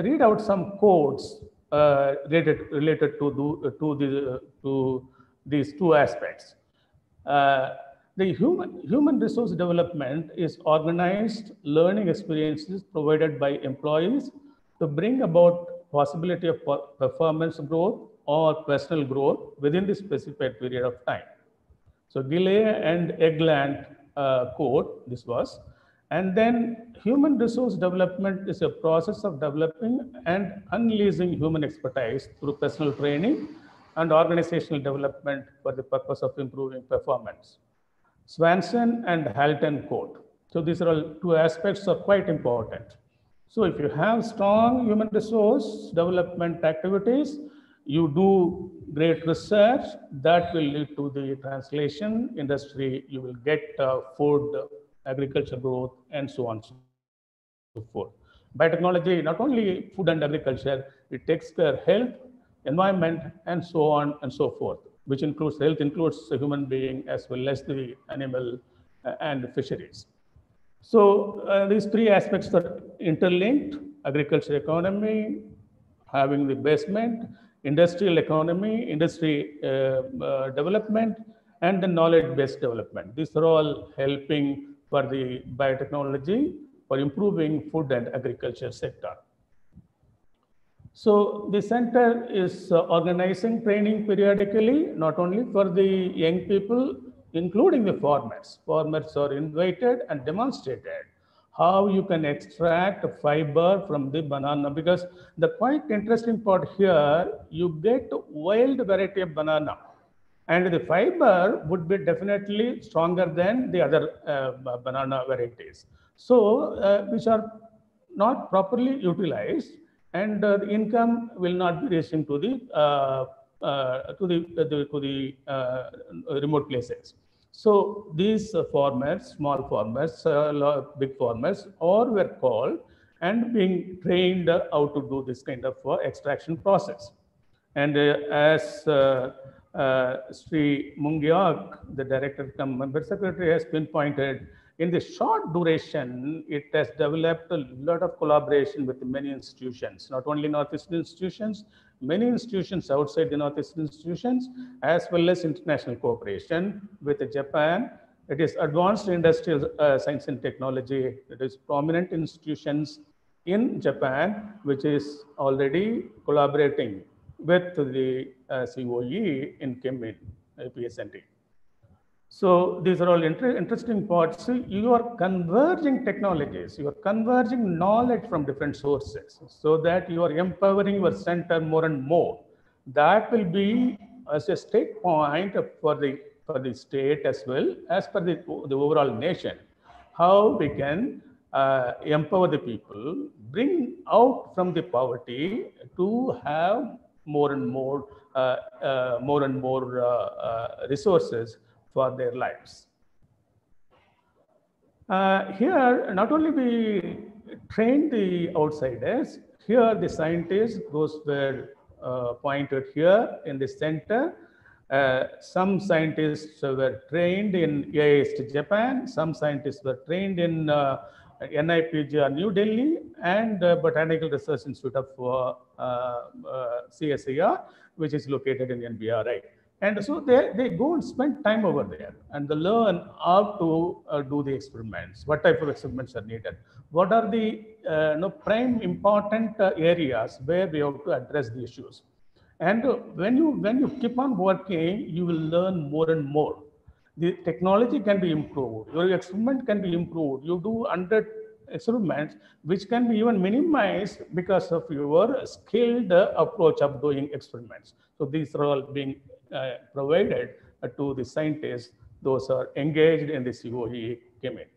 read out some codes related to these two aspects. The human resource development is organized learning experiences provided by employees to bring about possibility of performance growth or personal growth within the specified period of time. So Gilley and Egland code, this was. And then human resource development is a process of developing and unleashing human expertise through personal training and organizational development for the purpose of improving performance. Swanson and Halton code. So these are all two aspects are quite important. So if you have strong human resource development activities, you do great research, that will lead to the translation industry, you will get food, agriculture growth, and so on and so forth. Biotechnology, not only food and agriculture, it takes care of health, environment, and so on and so forth, which includes health, includes the human being as well as the animal and fisheries. So these three aspects are interlinked: agriculture economy, having the basement, industrial economy, industry development, and the knowledge-based development. These are all helping for the biotechnology for improving food and agriculture sector. So the center is organizing training periodically, not only for the young people, including the farmers. Farmers are invited and demonstrated how you can extract fiber from the banana, because the quite interesting part here, you get wild variety of banana, and the fiber would be definitely stronger than the other banana varieties. So which are not properly utilized, and the income will not be reaching to the remote places. So these farmers, small farmers, big farmers, all were called and being trained how to do this kind of extraction process. And as Sri Mungyak, the director cum member secretary, has pinpointed, in the short duration, it has developed a lot of collaboration with many institutions, not only Northeastern institutions, many institutions outside the Northeastern institutions, as well as international cooperation with Japan. It is advanced industrial science and technology. It is prominent institutions in Japan, which is already collaborating with the COE in Kimin, APSNT. So these are all interesting parts. So you are converging technologies, you are converging knowledge from different sources, so that you are empowering your center more and more. That will be as a stake point for the state as well as for the overall nation. How we can empower the people, bring out from the poverty to have more and more resources for their lives. Here, not only we train the outsiders, here the scientists, those were pointed here in the center. Some scientists were trained in AIST Japan, some scientists were trained in NIPGR New Delhi and Botanical Research Institute of CSIR, which is located in NBRI. And so they go and spend time over there and they learn how to do the experiments, what type of experiments are needed, what are the prime important areas where we have to address the issues. And when you keep on working, you will learn more and more. The technology can be improved, your experiment can be improved. You do 100 experiments, which can be even minimized because of your skilled approach of doing experiments. So these are all being provided to the scientists, those are engaged in the COE Kimin.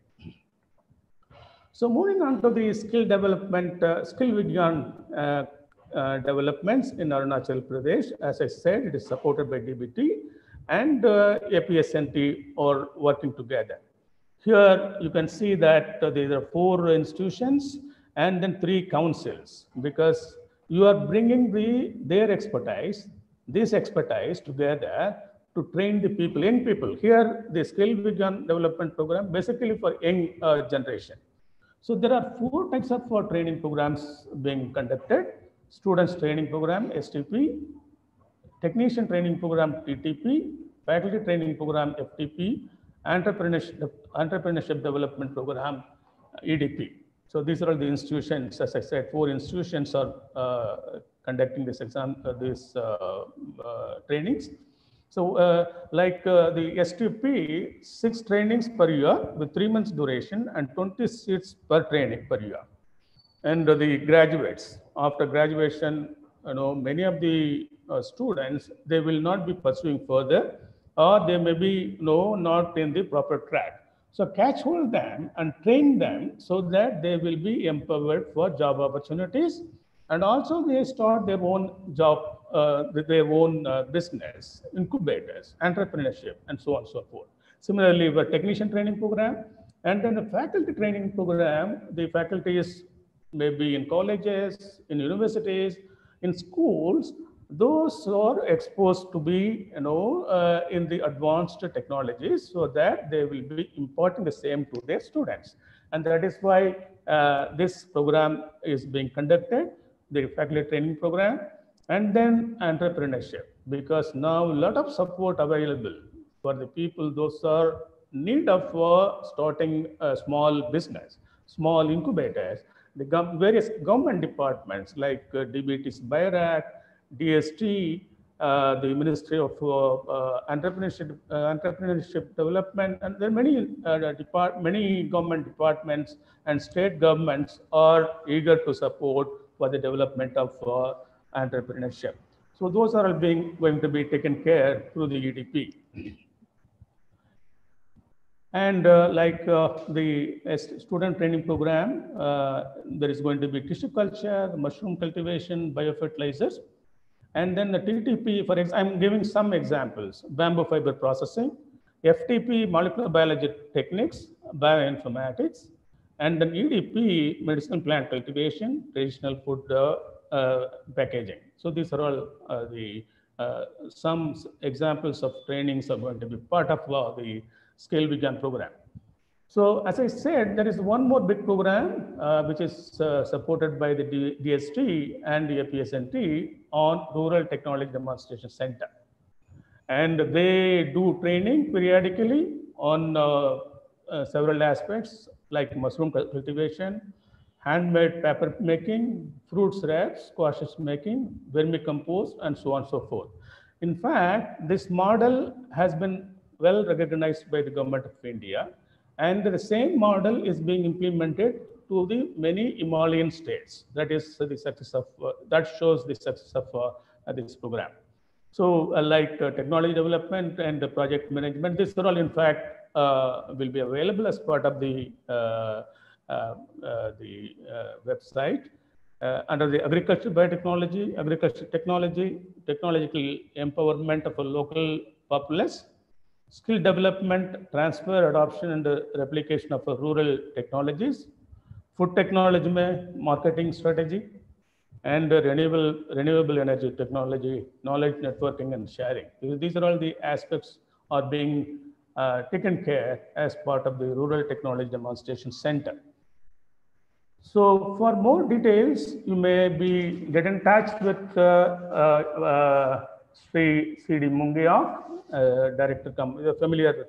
So moving on to the skill development, skill Vigyan developments in Arunachal Pradesh. As I said, it is supported by DBT and APSNT are working together. Here you can see that there are 4 institutions and then 3 councils, because you are bringing their expertise, this expertise together to train the people, young people. Here, the Skill Vigyan Development Program, basically for young generation. So there are 4 types of training programs being conducted: Students Training Program, STP, Technician Training Program, TTP, Faculty Training Program, FTP, Entrepreneurship Development Program, EDP. So these are all the institutions. As I said, 4 institutions are conducting this these trainings. So the STP, 6 trainings per year with 3 months duration and 20 seats per training per year. And the graduates, after graduation, many of the students, they will not be pursuing further, or they may be not in the proper track. So catch hold them and train them so that they will be empowered for job opportunities, and also they start their own job, their own business, incubators, entrepreneurship, and so on and so forth. Similarly, the technician training program, and then the faculty training program, the faculties maybe in colleges, in universities, in schools, those are exposed to be, in the advanced technologies, so that they will be imparting the same to their students. And that is why this program is being conducted, the faculty training program, and then entrepreneurship, because now a lot of support available for the people, those are need of starting a small business, small incubators. The various government departments like DBT's BIRAC, DST, the Ministry of Entrepreneurship Development, and there are many government departments and state governments are eager to support for the development of entrepreneurship. So those are all going to be taken care through the EDP. And the student training program, there is going to be tissue culture, mushroom cultivation, biofertilizers. And then the TTP, for example, I'm giving some examples: bamboo fiber processing, FTP, molecular biology techniques, bioinformatics, and then EDP, medicinal plant cultivation, traditional food packaging. So these are all some examples of trainings are going to be part of the Skill Vigyan program. So as I said, there is one more big program which is supported by the DST and the PSNT on Rural Technology Demonstration Center. And they do training periodically on several aspects like mushroom cultivation, handmade paper making, fruits wraps, squashes making, vermicompost, and so on and so forth. In fact, this model has been well recognized by the government of India, and the same model is being implemented to the many Himalayan states. That is the success of that shows the success of this program. So, like technology development and the project management, this are all in fact will be available as part of the website under the agriculture biotechnology, agriculture technology, technological empowerment of a local populace, skill development, transfer, adoption, and replication of rural technologies, food technology, marketing strategy, and renewable energy technology, knowledge networking and sharing. These are all the aspects are being taken care as part of the Rural Technology Demonstration Center. So for more details, you may get in touch with Sri C.D. Mungia, Director, familiar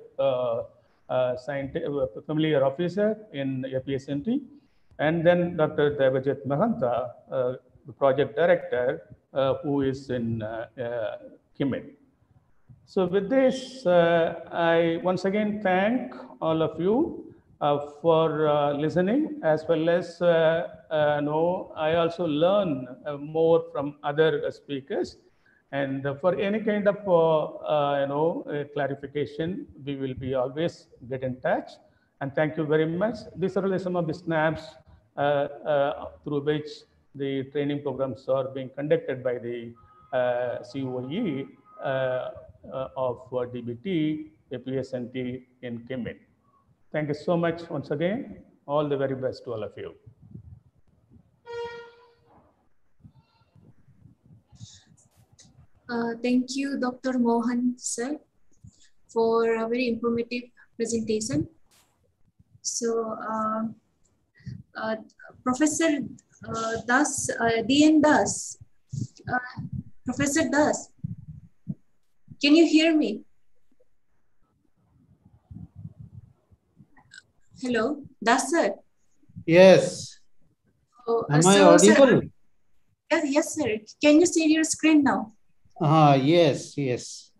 familiar officer in APSNT, and then Dr. Devajit Mahanta, the project director, who is in Kimin. So with this, I once again thank all of you for listening, as well as I also learn more from other speakers. And for any kind of clarification, we will be always get in touch. And thank you very much. These are some of the snaps through which the training programs are being conducted by the COE of DBT, APSNT in Kimin. Thank you so much once again. All the very best to all of you. Thank you, Dr. Mohan, sir, for a very informative presentation. So, Professor DN Das, Professor Das, can you hear me? Hello, Das sir. Yes. Am I audible? Sir, yes, sir. Can you see your screen now? Yes, yes.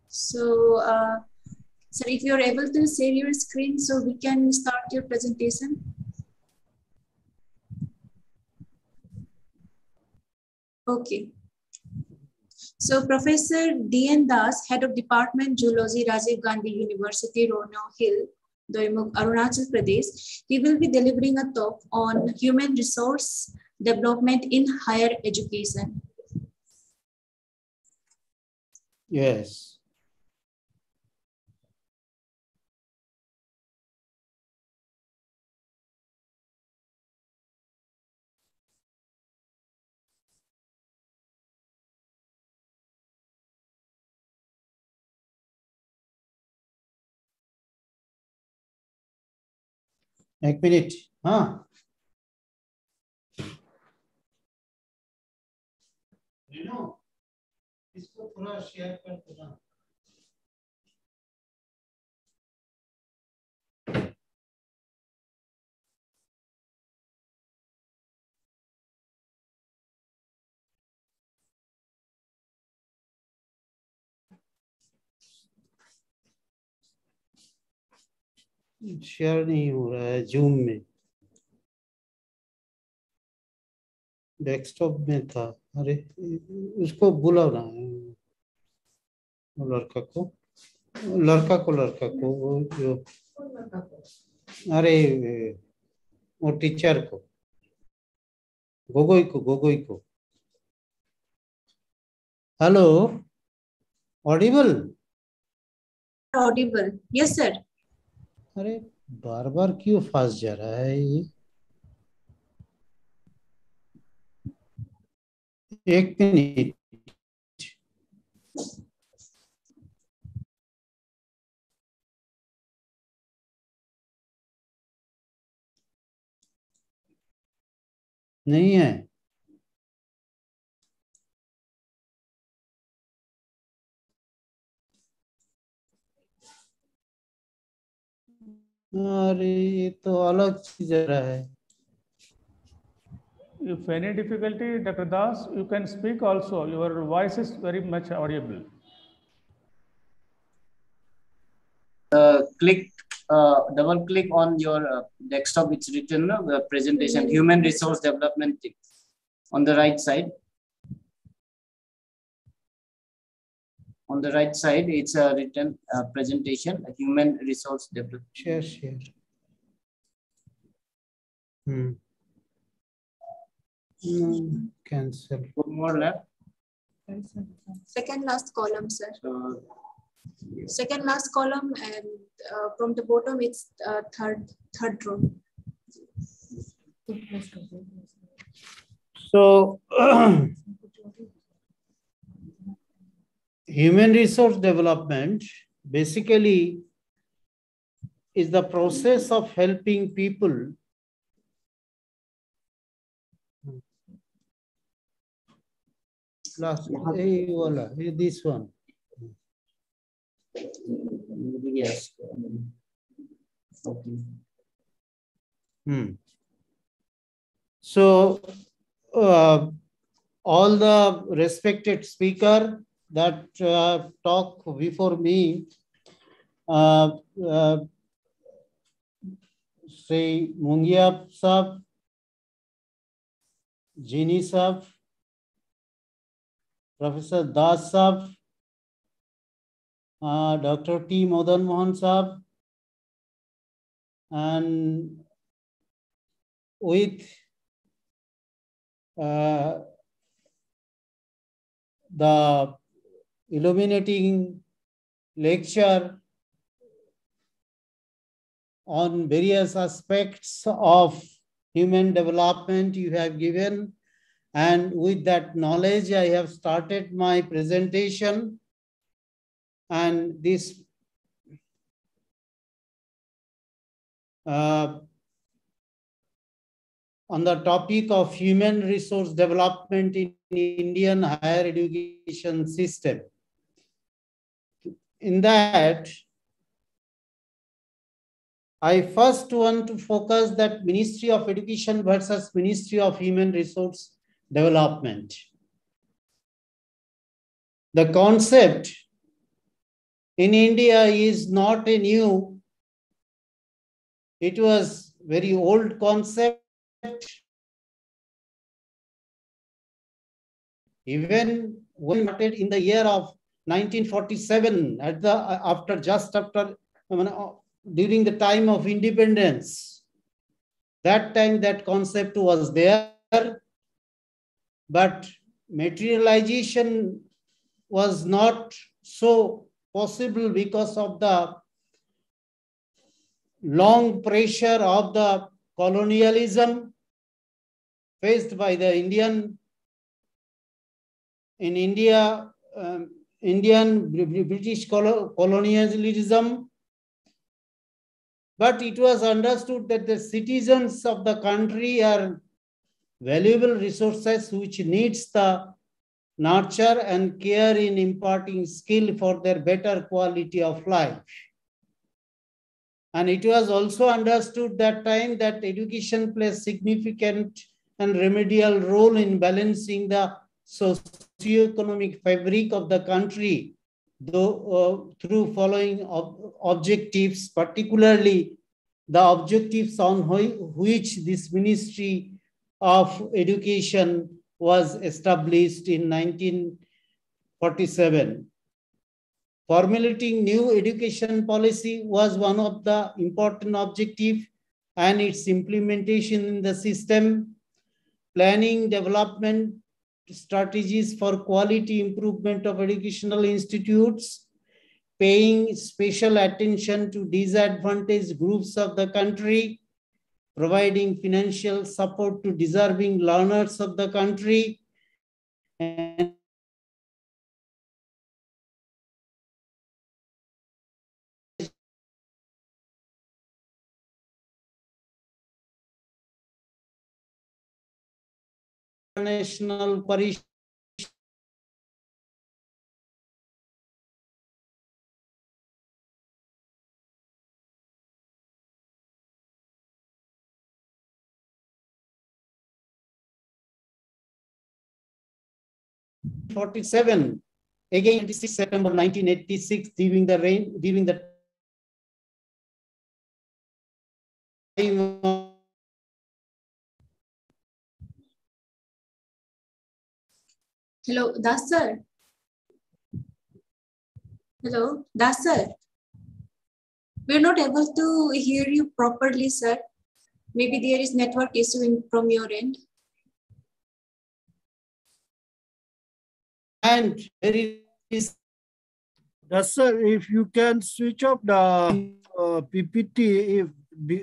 So, sir, if you're able to share your screen, so we can start your presentation. Okay. So, Professor D.N. Das, Head of Department Zoology, Rajiv Gandhi University, Rono Hill, Doimuk, Arunachal Pradesh, he will be delivering a talk on human resource development in higher education. Yes. एक minute हाँ इसको थोड़ा share कर देना share नहीं हो रहा है जूम में डेस्कटॉप में था अरे उसको बुलाओ ना लड़का को वो जो अरे वो टीचर को गोगोई को हेलो ऑडिबल यस सर अरे बार क्यों फंस जा रहा है ये एक मिनट नहीं है अरे ये तो अलग चीज रहा है If any difficulty, Dr. Das, you can speak also. Your voice is very much audible. Double click on your desktop. It's written presentation, human resource development on the right side. On the right side, it's a written presentation, human resource development. Share. Cancel. One more left. Second last column, sir. Second last column, and from the bottom, it's third row. So, human resource development basically is the process of helping people this one. Yes. So, all the respected speaker that talk before me, Sri Mungia Sab, Jini Sab, Professor Das Sab, Dr. T. Madan Mohan Sab, and with the illuminating lecture on various aspects of human development you have given. And with that knowledge, I have started my presentation. And this on the topic of human resource development in Indian higher education system. In that, I first want to focus that Ministry of Education versus Ministry of Human Resource Development. The concept in India is not a new, it was very old concept. Even when started in the year of 1947, during the time of independence, that time that concept was there, but materialization was not so possible because of the long pressure of the colonialism faced by the Indian British colonialism. But it was understood that the citizens of the country are valuable resources which needs the nurture and care in imparting skill for their better quality of life. And it was also understood that time that education plays significant and remedial role in balancing the socio-economic fabric of the country, though through following objectives, particularly the objectives on which this Ministry of Education was established in 1947. Formulating new education policy was one of the important objectives, and its implementation in the system, planning development strategies for quality improvement of educational institutes, paying special attention to disadvantaged groups of the country, providing financial support to deserving learners of the country, and international Parish '47, again 26 September 1986, during the time of Hello, Das sir. Hello, Das sir. We're not able to hear you properly, sir. Maybe there is network issue from your end. And there is, Yes, sir, if you can switch off the PPT,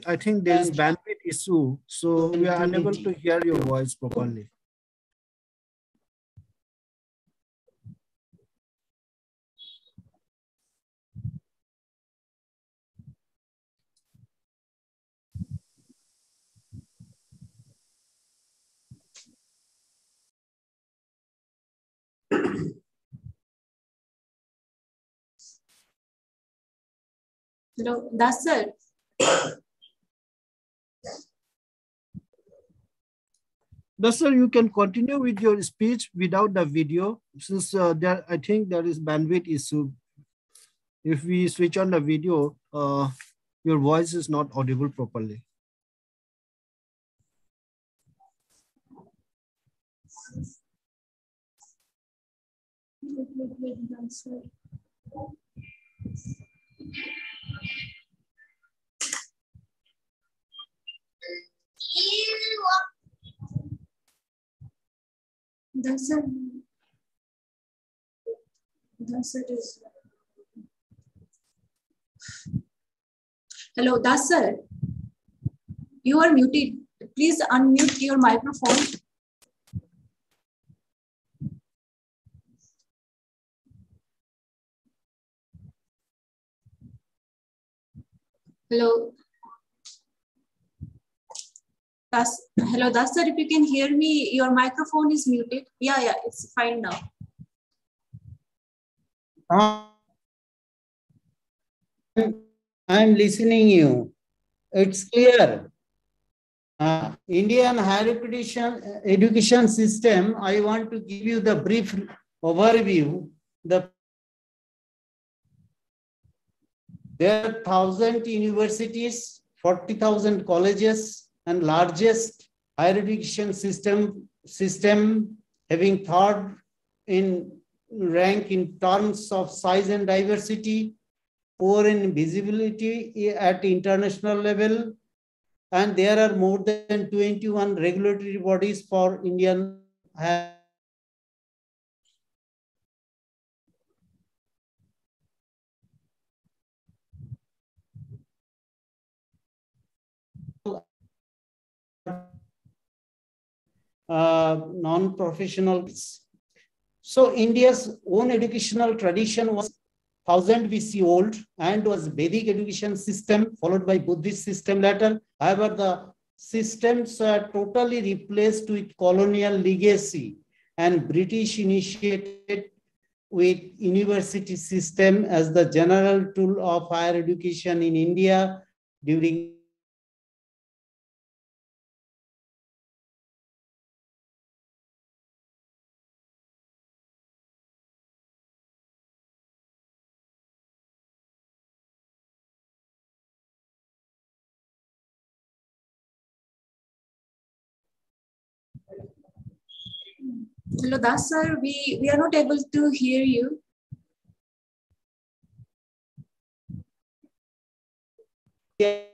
I think there is bandwidth issue, so we are unable to hear your voice properly. Hello, Das sir. Yes, sir, you can continue with your speech without the video, since I think there is bandwidth issue. If we switch on the video, your voice is not audible properly. Das sir. Das sir is. Hello, Das sir. You are muted. Please unmute your microphone. Hello. Hello, Das sir, if you can hear me, your microphone is muted. Yeah, it's fine now. I'm listening you. It's clear. Indian higher education system, I want to give you the brief overview. There are 1,000 universities, 40,000 colleges, and largest higher education system having third in rank in terms of size and diversity, poor in visibility at international level, and there are more than 21 regulatory bodies for Indian higher non-professional. So India's own educational tradition was 1000 BC old and was Vedic education system followed by Buddhist system later. However, the systems are totally replaced with colonial legacy and British initiated with university system as the general tool of higher education in India during Hello, Das sir, we are not able to hear you. Yeah.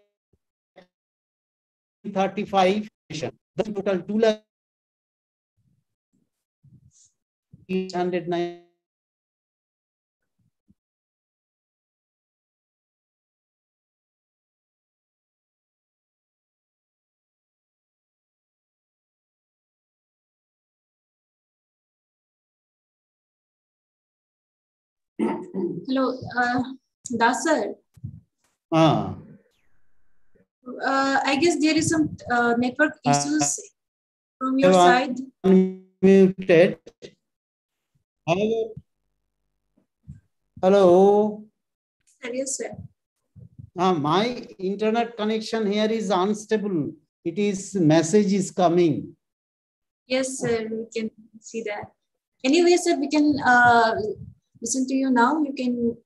35, the total 2,809. Hello, Das sir. I guess there is some network issues from your side. Unmuted. Hello. Yes, sir. My internet connection here is unstable. It is message is coming. Yes, sir. We can see that. Anyway, sir, we can listen to you now. You can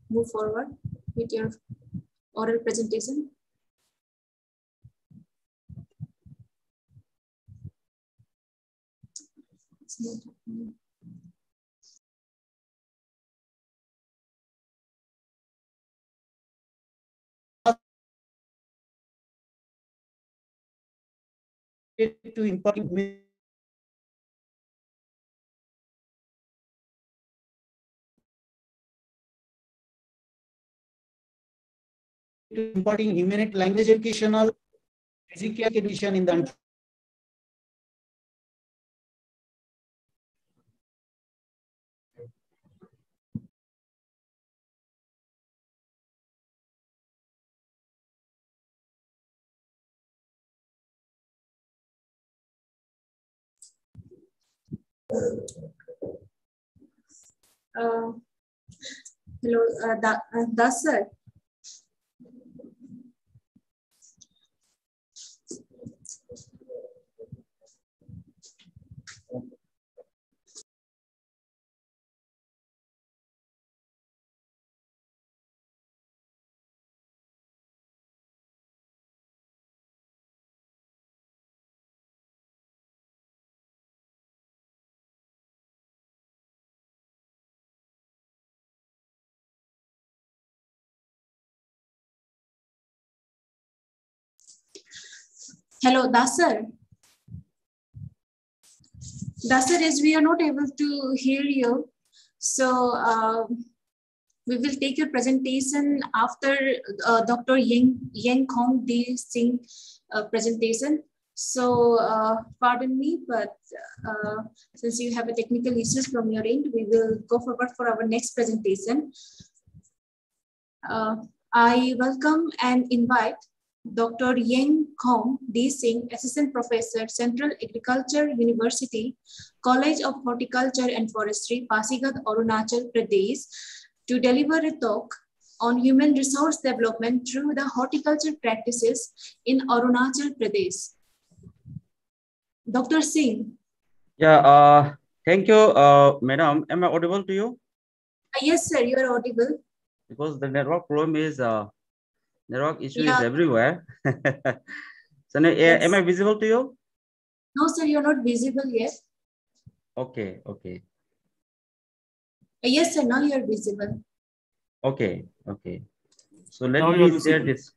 move forward with your oral presentation. To importing humanity language educational physical education in the hello, Das sir. Hello, Das sir. Das sir, as we are not able to hear you, so we will take your presentation after Dr. Yang Khong Singh presentation. So pardon me, but since you have a technical issues from your end, we will go forward for our next presentation. I welcome and invite Dr. Yang Khom D. Singh, Assistant Professor, Central Agriculture University, College of Horticulture and Forestry, Pasighat, Arunachal Pradesh, to deliver a talk on human resource development through the horticulture practices in Arunachal Pradesh. Dr. Singh. Yeah, thank you, madam. Am I audible to you? Yes, sir, you are audible. Because the network problem is, network issue is everywhere. So, Yes. am I visible to you? No, sir, you're not visible yet. Okay, okay. Yes, sir, now you're visible. Okay, okay. So let me share this.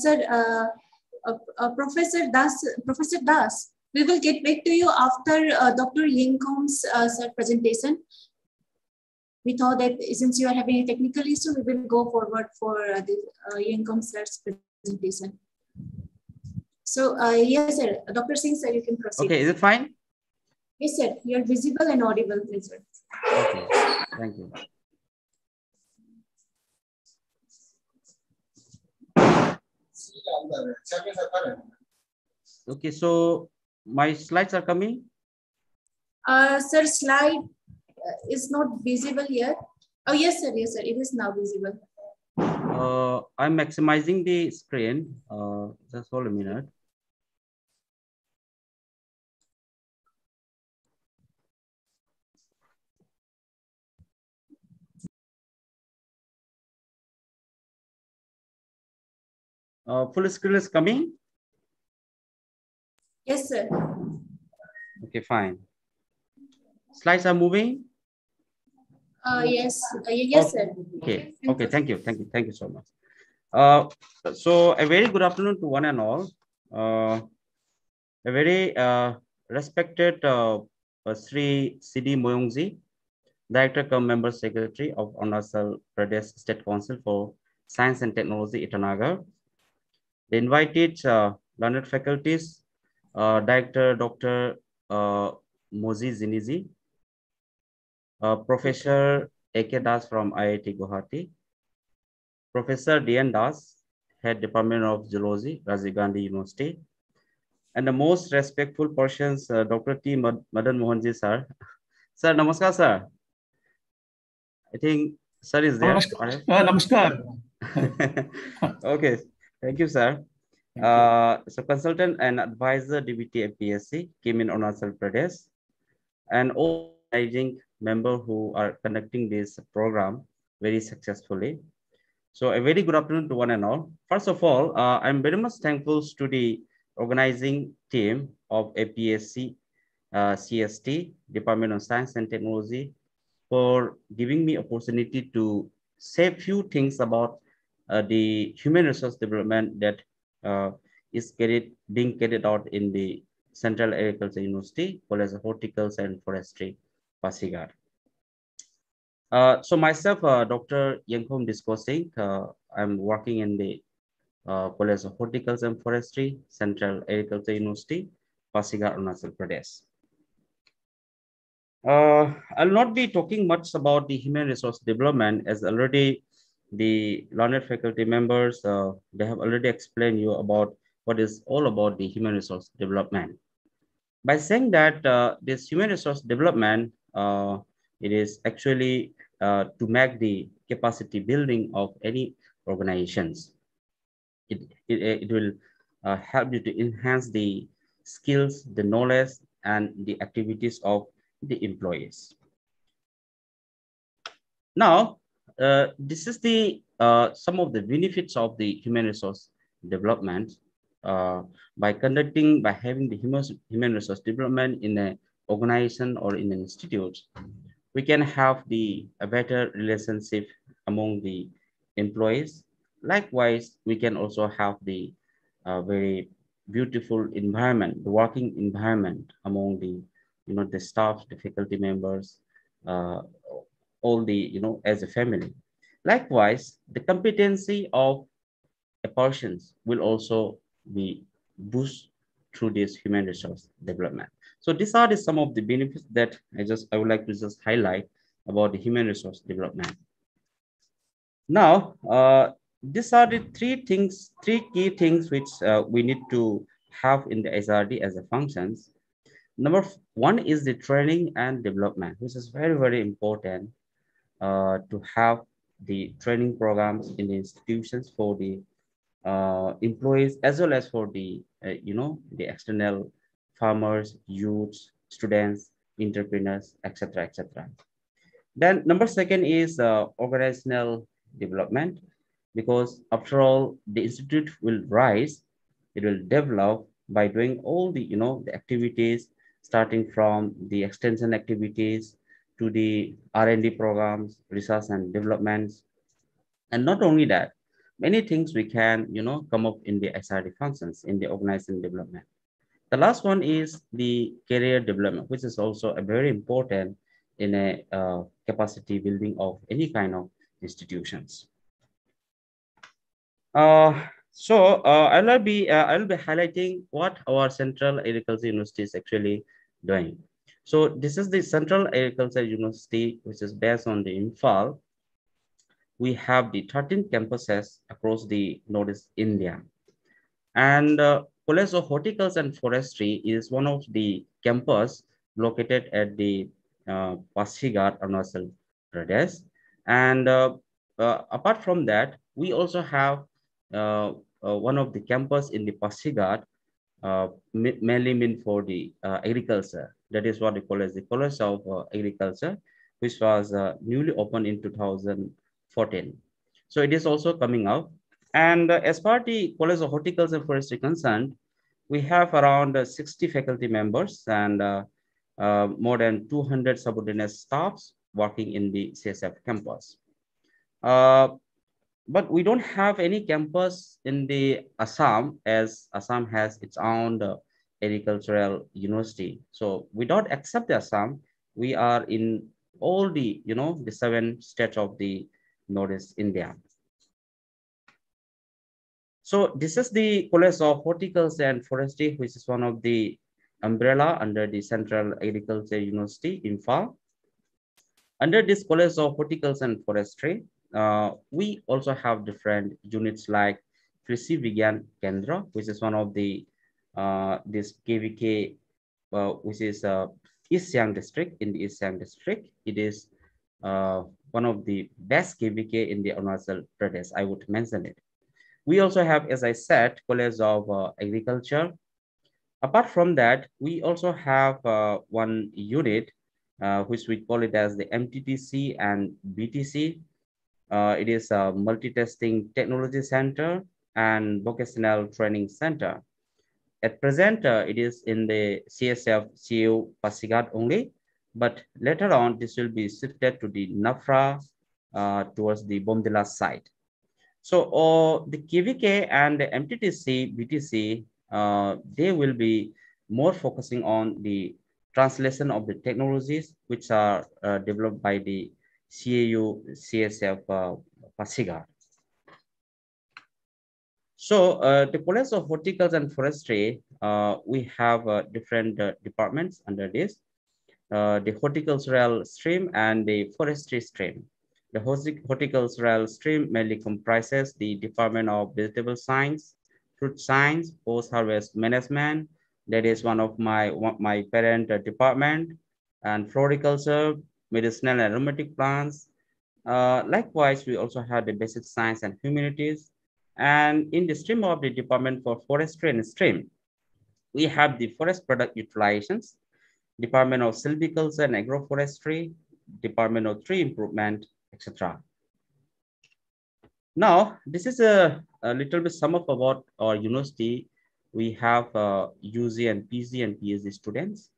Sir, Professor Das, we will get back to you after Dr. Yang Khom's sir presentation. We thought that since you are having a technical issue, we will go forward for the Yang Khom sir's presentation. So yes, sir, Dr. Singh, sir, you can proceed. Okay, is it fine? Yes, sir, you are visible and audible, please, sir. Okay, thank you. Okay, so my slides are coming. Sir, slide is not visible yet. Oh, yes, sir. Yes, sir. It is now visible. I'm maximizing the screen. Just hold a minute. Full screen is coming? Yes, sir. Okay, fine. Slides are moving? Yes, yes, sir. Okay, okay, thank you so much. So a very good afternoon to one and all. A very respected Sri C.D. Moyungji, Director cum Member Secretary of Arunachal Pradesh State Council for Science and Technology, Itanagar. The invited learned faculties, Director Dr. Mozi Zinizi, Professor A.K. Das from IIT Guwahati, Professor D.N. Das, Head Department of Zoology, Rajiv Gandhi University, and the most respectful persons, Dr. T. Madan Mohanji, sir. Sir, namaskar, sir. I think sir is there. Namaskar. Okay, thank you, sir. So consultant and advisor DBT APSC came in Arunachal Pradesh, and all managing member who are conducting this program very successfully. So a very good afternoon to one and all. First of all, I'm very much thankful to the organizing team of APSC CST, Department of Science and Technology, for giving me opportunity to say a few things about the human resource development that is being carried out in the Central Agriculture University, College of Horticulture and Forestry, Pasighat. So myself, Dr. Yang Khom Singh, I'm working in the College of Horticulture and Forestry, Central Agriculture University, Pasighat, Arunachal Pradesh. I'll not be talking much about the human resource development, as already the learned faculty members, they have already explained you about what is all about the human resource development. By saying that this human resource development, it is actually to make the capacity building of any organizations. It will help you to enhance the skills, the knowledge, and the activities of the employees. Now, this is the some of the benefits of the human resource development. By having the human resource development in an organization or in an institute, we can have a better relationship among the employees. Likewise, we can also have the very beautiful environment, the working environment among the, the staff, the faculty members, all the, as a family. Likewise, the competency of portions will also be boosted through this human resource development. So these are some of the benefits that I would like to just highlight about the human resource development. Now, these are the three key things which we need to have in the AZADI as a functions. Number one is the training and development, which is very, very important to have the training programs in the institutions for the employees as well as for the, the external farmers, youths, students, entrepreneurs, etc., etc. Then number second is organizational development, because after all, the institute will rise, it will develop by doing all the, the activities, starting from the extension activities to the R&D programs, research and developments. And not only that, many things we can, come up in the SRD functions in the organization development. The last one is the career development, which is also a very important in a capacity building of any kind of institutions. I'll be highlighting what our Central Agriculture University is actually doing. So this is the Central Agriculture University, which is based on the Imphal. We have the 13 campuses across the Northeast India. And College of Horticulture and Forestry is one of the campus located at the Pasighat, Arunachal Pradesh. And apart from that, we also have one of the campus in the Pasighat, mainly meant for the agriculture. That is what we call as the College of Agriculture, which was newly opened in 2014. So it is also coming out. And as far as the College of Horticulture and Forestry concerned, we have around 60 faculty members and more than 200 subordinate staffs working in the CSF campus. But we don't have any campus in the Assam, as Assam has its own agricultural university. So we don't accept the Assam. We are in all the, the 7 states of the Northeast India. So this is the College of Horticulture and Forestry, which is one of the umbrella under the Central Agriculture University, Imphal. Under this College of Horticulture and Forestry, we also have different units like Krishi Vigyan Kendra, which is one of the this KVK, which is East Siang district. In the East Siang district, it is one of the best KVK in the Arunachal Pradesh. I would mention it. We also have, as I said, College of Agriculture. Apart from that, we also have one unit, which we call it as the MTTC and BTC. It is a multi-testing technology center and vocational training center. At present, it is in the CSF CU Pasighat only, but later on, this will be shifted to the Nafra towards the Bomdila side. So the KVK and the MTTC, BTC, they will be more focusing on the translation of the technologies which are developed by the CAU, CSF, Pasighat. So the College of Horticulture and Forestry, we have different departments under this, the horticultural stream and the forestry stream. The horticultural stream mainly comprises the Department of Vegetable Science, Fruit Science, Post-Harvest Management. That is one of my parent department, and floriculture, medicinal and aromatic plants. Likewise, we also have the basic science and humanities. And in the stream of the Department for Forestry and Stream, we have the forest product utilizations, Department of Silviculture and Agroforestry, Department of Tree Improvement, etc. Now, this is a little bit sum up about our university. We have UG and PG and PhD students.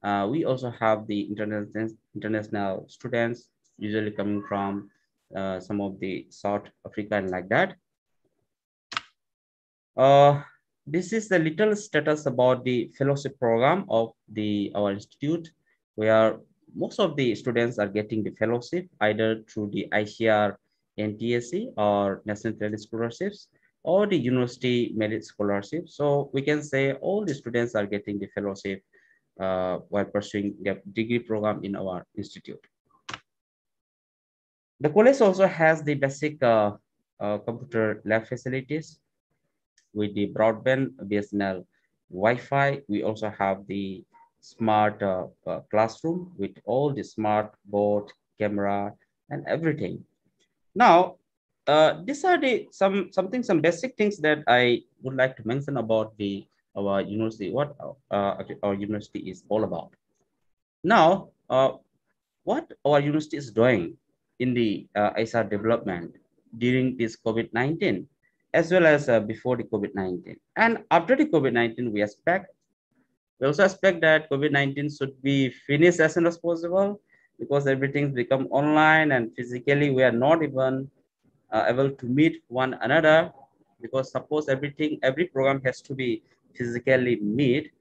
We also have the international students, usually coming from some of the South Africa and like that. This is the little status about the fellowship program of our institute, where most of the students are getting the fellowship either through the ICR NTSC or National Talent Scholarships, or the university merit scholarship. So we can say all the students are getting the fellowship while pursuing their degree program in our institute. The college also has the basic computer lab facilities with the broadband BSNL Wi-Fi. We also have the smart classroom with all the smart board, camera, and everything. Now, these are the some basic things that I would like to mention about our university. What our university is all about. Now, what our university is doing in the ISR development during this COVID-19, as well as before the COVID-19. And after the COVID-19, we also expect that COVID-19 should be finished as soon as possible, because everything's become online and physically we are not even able to meet one another, because suppose every program has to be physically meet,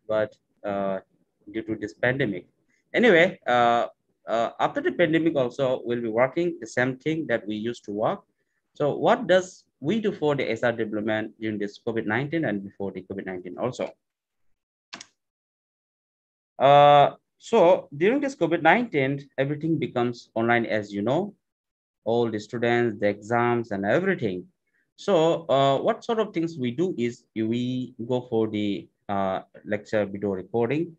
but due to this pandemic. Anyway, after the pandemic also, we'll be working the same thing that we used to work. So what does we do for the SR development during this COVID-19 and before the COVID-19 also? So during this COVID-19, everything becomes online, as you know, all the students, the exams and everything. So what sort of things we do is we go for the lecture video recording,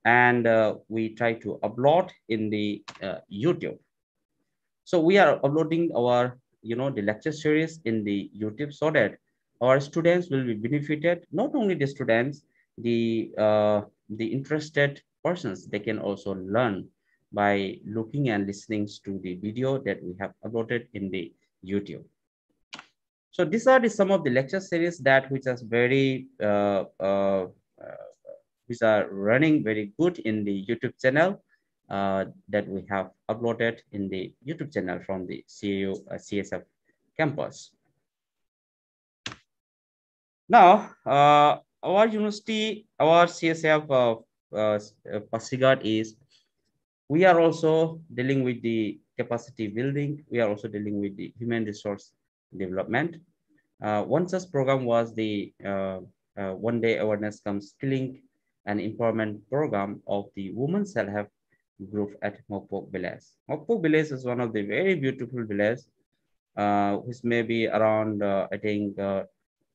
and we try to upload in the YouTube. So we are uploading our, the lecture series in the YouTube, so that our students will be benefited. Not only the students, the interested persons, they can also learn by looking and listening to the video that we have uploaded in the YouTube. So these are some of the lecture series which are running very good in the YouTube channel that we have uploaded in the YouTube channel from the CAU CSF campus. Now, our university, our CSF Pasighat is, we are also dealing with the capacity building. We are also dealing with the human resource development. One such program was the One Day Awareness Come Skilling and Empowerment Program of the Women Self-Help Group at Mokpok Village. Mokpok Village is one of the very beautiful villages, which may be around, I think,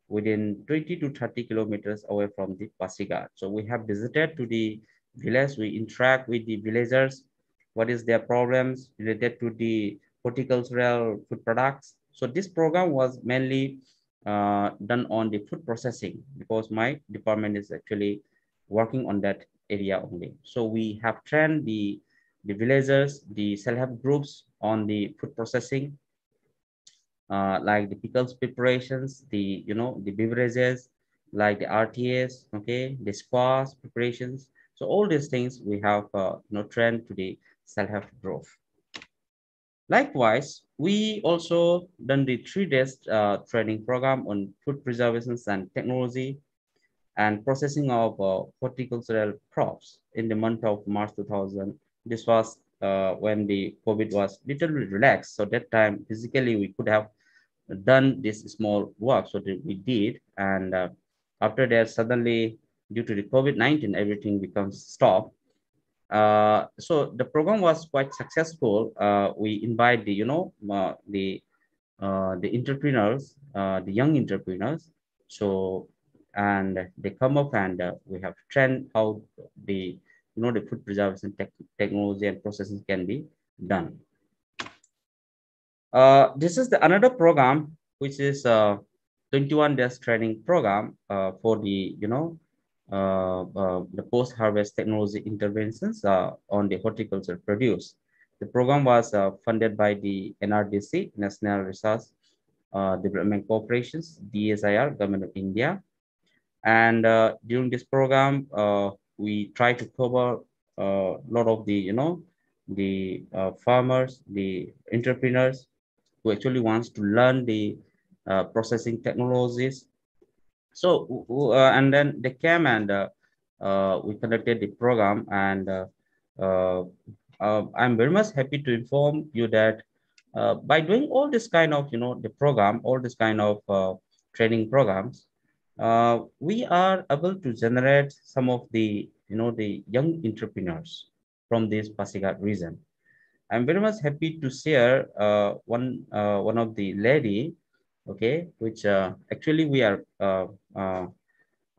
within 20 to 30 kilometers away from the Pasighat. So we have visited to the village, we interact with the villagers, what is their problems related to the horticultural food products. So this program was mainly done on the food processing, because my department is actually working on that area only. So we have trained the villagers, the self-help groups on the food processing, like the pickles preparations, the beverages, like the RTAs, okay, the squash preparations. So all these things we have trained to the self-help group. Likewise, we also done the 3 days training program on food preservations and technology and processing of horticultural crops in the month of March 2000. This was when the COVID was little bit relaxed. So that time physically we could have done this small work, so that we did. And after that, suddenly due to the COVID-19, everything becomes stopped. So the program was quite successful. We invite the entrepreneurs, the young entrepreneurs. So, and they come up, and we have trained how the food preservation technology and processes can be done. This is another program, which is 21 days training program for the the post-harvest technology interventions on the horticulture produce. The program was funded by the NRDC, National Research Development Corporations, DSIR, Government of India. And during this program, we try to cover a lot of the farmers, the entrepreneurs who actually wants to learn the processing technologies. So and then they came, and we conducted the program, and I'm very much happy to inform you that by doing all this kind of the program, all this kind of training programs, we are able to generate some of the, the young entrepreneurs from this Pasigat region. I'm very much happy to share one of the lady, okay, which actually we are not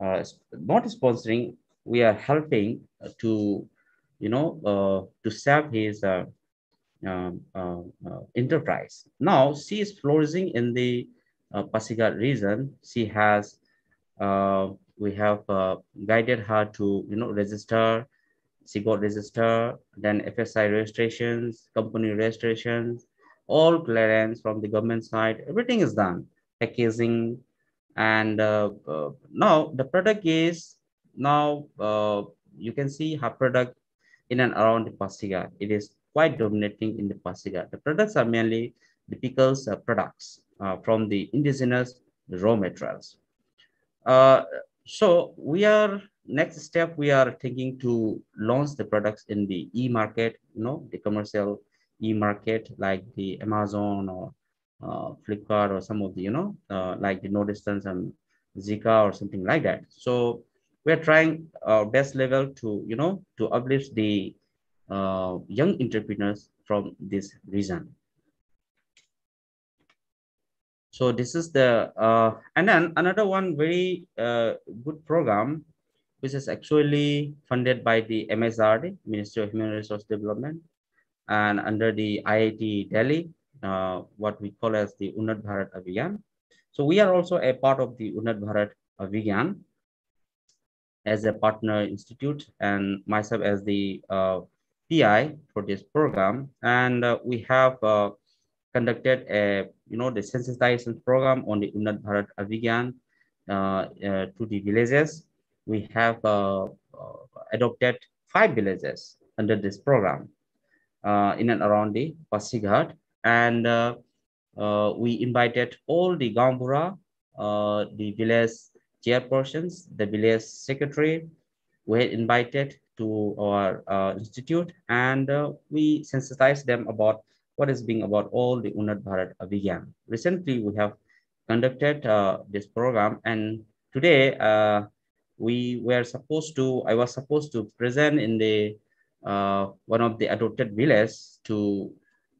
sponsoring, we are helping to, to serve his enterprise. Now she is flourishing in the Pasigat region. She has, we have guided her to, register. She got registered, then FSI registrations, company registrations, all clearance from the government side. Everything is done. Packaging, and now the product is now you can see her product in and around the Pasigat. It is quite dominating in the Pasigat. The products are mainly the pickles products from the indigenous raw materials. So we are, next step, we are thinking to launch the products in the e-market, the commercial e-market like the Amazon or Flipkart or some of the, like the No Distance and Zika or something like that. So we're trying our best level to, to uplift the young entrepreneurs from this region. So this is the, and then another one very good program, which is actually funded by the MSRD, Ministry of Human Resource Development, and under the IIT Delhi, what we call as the Unnat Bharat Vigyan. So we are also a part of the Unnat Bharat Vigyan as a partner institute, and myself as the PI for this program. And we have conducted a, the sensitization program on the Unnat Bharat Vigyan to the villages. We have adopted 5 villages under this program in and around the Pasighat, and we invited all the Gambura, the village chairpersons, the village secretary. We had invited to our institute, and we sensitized them about what is being about all the Unnat Bharat Vigyan. Recently, we have conducted this program, and today I was supposed to present in the one of the adopted villages to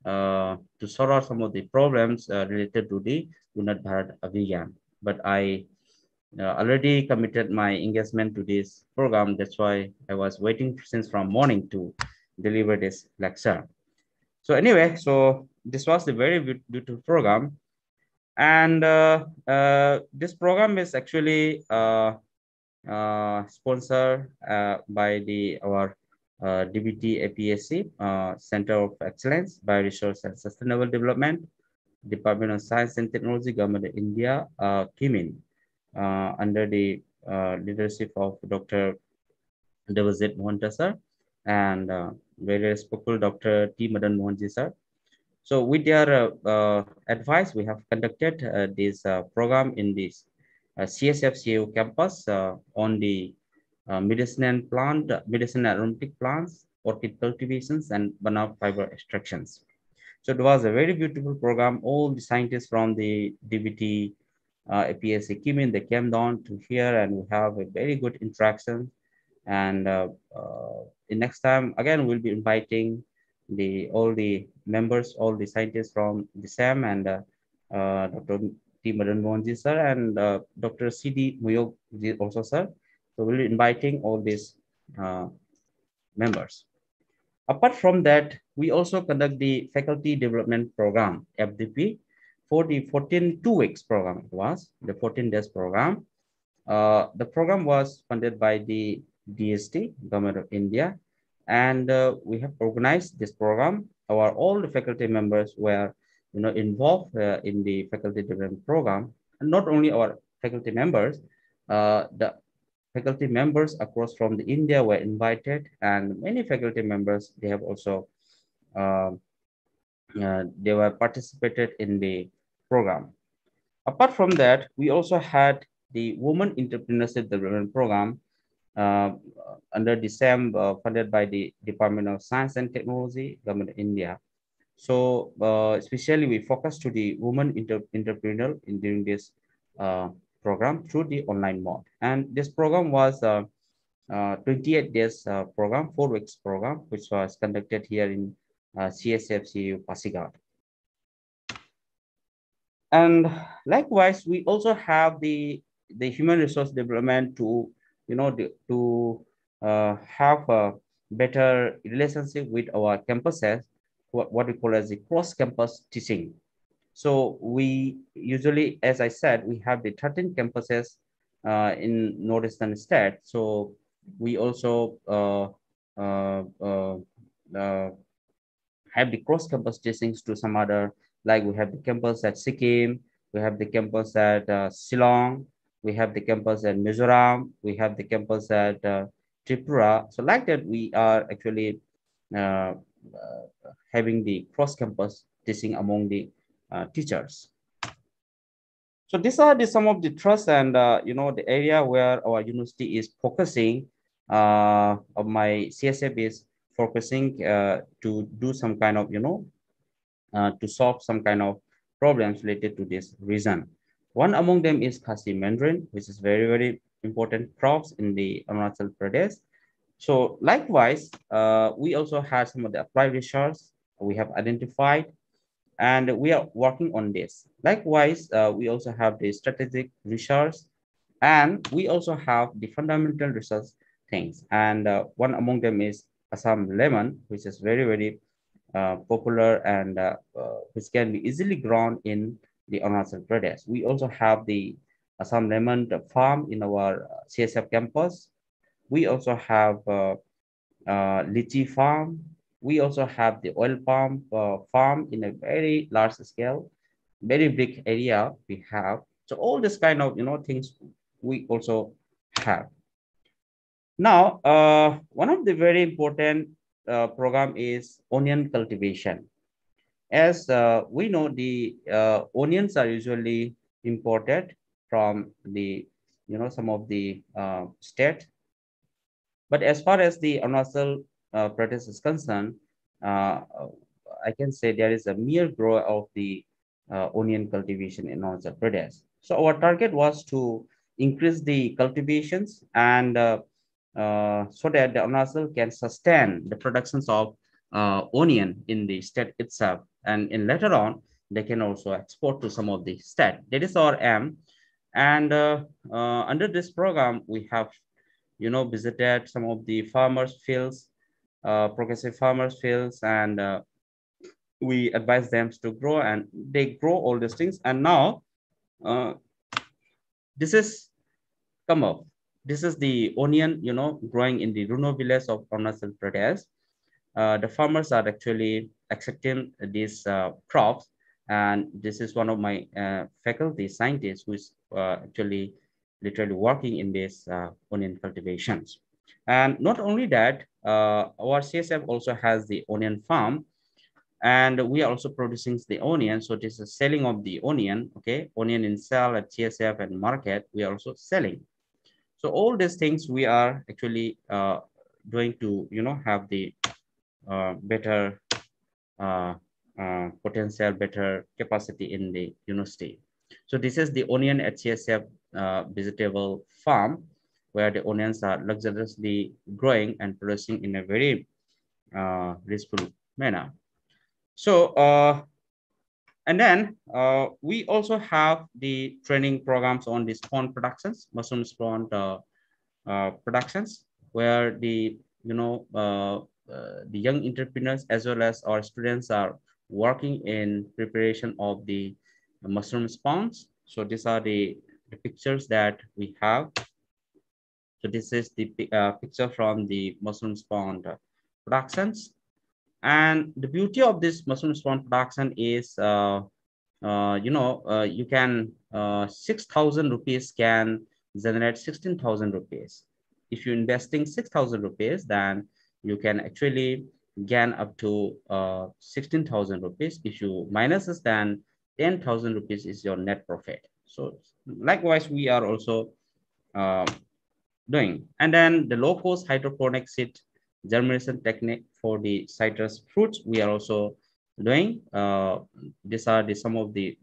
sort out some of the problems related to the Unnat Bharat Vigyan. But I already committed my engagement to this program. That's why I was waiting since from morning to deliver this lecture. So anyway, so this was a very beautiful program. And this program is actually sponsored by our DBT APSC, Center of Excellence, Bioresource and Sustainable Development, Department of Science and Technology, Government of India, KIMIN, under the leadership of Dr. Devazit Mohanta sir, and very respectful Dr. T. Madan Mohanji sir. So with their advice, we have conducted this program in this CSF-CAU campus on the medicinal aromatic plants, orchid cultivations, and banana fiber extractions. So it was a very beautiful program. All the scientists from the DBT APSC KIMIN, they came down to here, and we have a very good interaction. And the next time, again, we'll be inviting all the members, all the scientists from the SAM, and Dr. T. Madan Mohanji sir, and Dr. C.D. Muyog also sir. So we'll be inviting all these members. Apart from that, we also conduct the Faculty Development Program, FDP, for the 2 weeks program. It was the 14 days program. The program was funded by the DST, Government of India, and we have organized this program. All the faculty members were, involved in the faculty development program, and not only our faculty members, the faculty members across from the India were invited, and many faculty members, they have also they were participated in the program. Apart from that, we also had the Women Entrepreneurship Development Program under the SAM, funded by the Department of Science and Technology, Government of India. So especially we focus to the women entrepreneur during this program through the online mode. And this program was 28 days program, 4 weeks program, which was conducted here in CSFCU Pasigat. And likewise, we also have the human resource development to, have a better relationship with our campuses, what we call as the cross-campus teaching. So we usually, as I said, we have the 13 campuses in Northeastern state. So we also have the cross-campus teachings to some other, like we have the campus at Sikkim, we have the campus at Shillong, we have the campus at Mizoram, we have the campus at Tripura. So like that, we are actually having the cross-campus teaching among the teachers. So these are some of the trusts and the area where our university is focusing. Of my CSF is focusing to do some kind of to solve some kind of problems related to this region. One among them is Khasi Mandarin, which is very important crops in the Arunachal Pradesh. So likewise, we also have some of the applied research we have identified, and we are working on this. Likewise, we also have the strategic research, and we also have the fundamental research things. And one among them is Assam lemon, which is very popular and which can be easily grown in the Arunachal Pradesh. We also have the Assam lemon farm in our CSF campus. We also have lychee farm. We also have the oil palm farm in a very large scale, very big area we have. So all this kind of things we also have. Now, one of the very important program is onion cultivation. As we know, the onions are usually imported from the some of the states. But as far as the Arunachal Pradesh is concerned, I can say there is a mere growth of the onion cultivation in Arunachal Pradesh. So our target was to increase the cultivations and so that the Arunachal can sustain the productions of onion in the state itself, and in later on they can also export to some of the state. That is our aim. And under this program, we have visited some of the farmers' fields, progressive farmers' fields, and we advise them to grow, and they grow all these things. And now this is come up. This is the onion, growing in the Runo village of Arunachal Pradesh. The farmers are actually accepting these crops, and this is one of my faculty scientists who is actually literally working in this onion cultivations. And not only that, our CSF also has the onion farm, and we are also producing the onion. So this is selling of the onion, okay? Onion in sale at CSF and market, we are also selling. So all these things we are actually going to, have the better potential, better capacity in the university. So this is the onion at CSF vegetable farm, where the onions are luxuriously growing and producing in a very graceful manner. So, and then we also have the training programs on the spawn productions, mushroom spawn productions, where the young entrepreneurs as well as our students are working in preparation of the mushroom spawns. So these are the pictures that we have. So this is the picture from the mushroom spawn productions. And the beauty of this mushroom spawn production is, you can 6,000 rupees can generate 16,000 rupees. If you're investing 6,000 rupees, then you can actually gain up to 16,000 rupees. If you minus this, then 10,000 rupees is your net profit. So likewise, we are also doing. And then the low cost hydroponic seed germination technique for the citrus fruits, we are also doing. These are some of the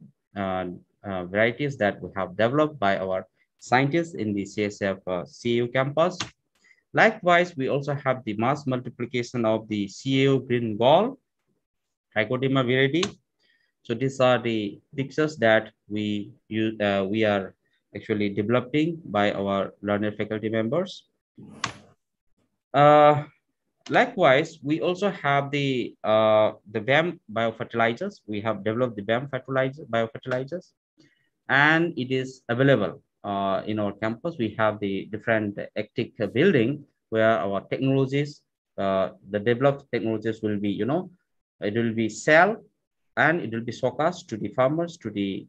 varieties that we have developed by our scientists in the CSF CAU campus. Likewise, we also have the mass multiplication of the CAU green gall, Trichoderma viride. So these are the pictures that we are actually developing by our learner faculty members. Likewise, we also have the BAM biofertilizers. We have developed the BAM biofertilizers, and it is available in our campus. We have the different ACTIC building where our technologies, the developed technologies will be, it will be sell and it will be showcased to the farmers, to the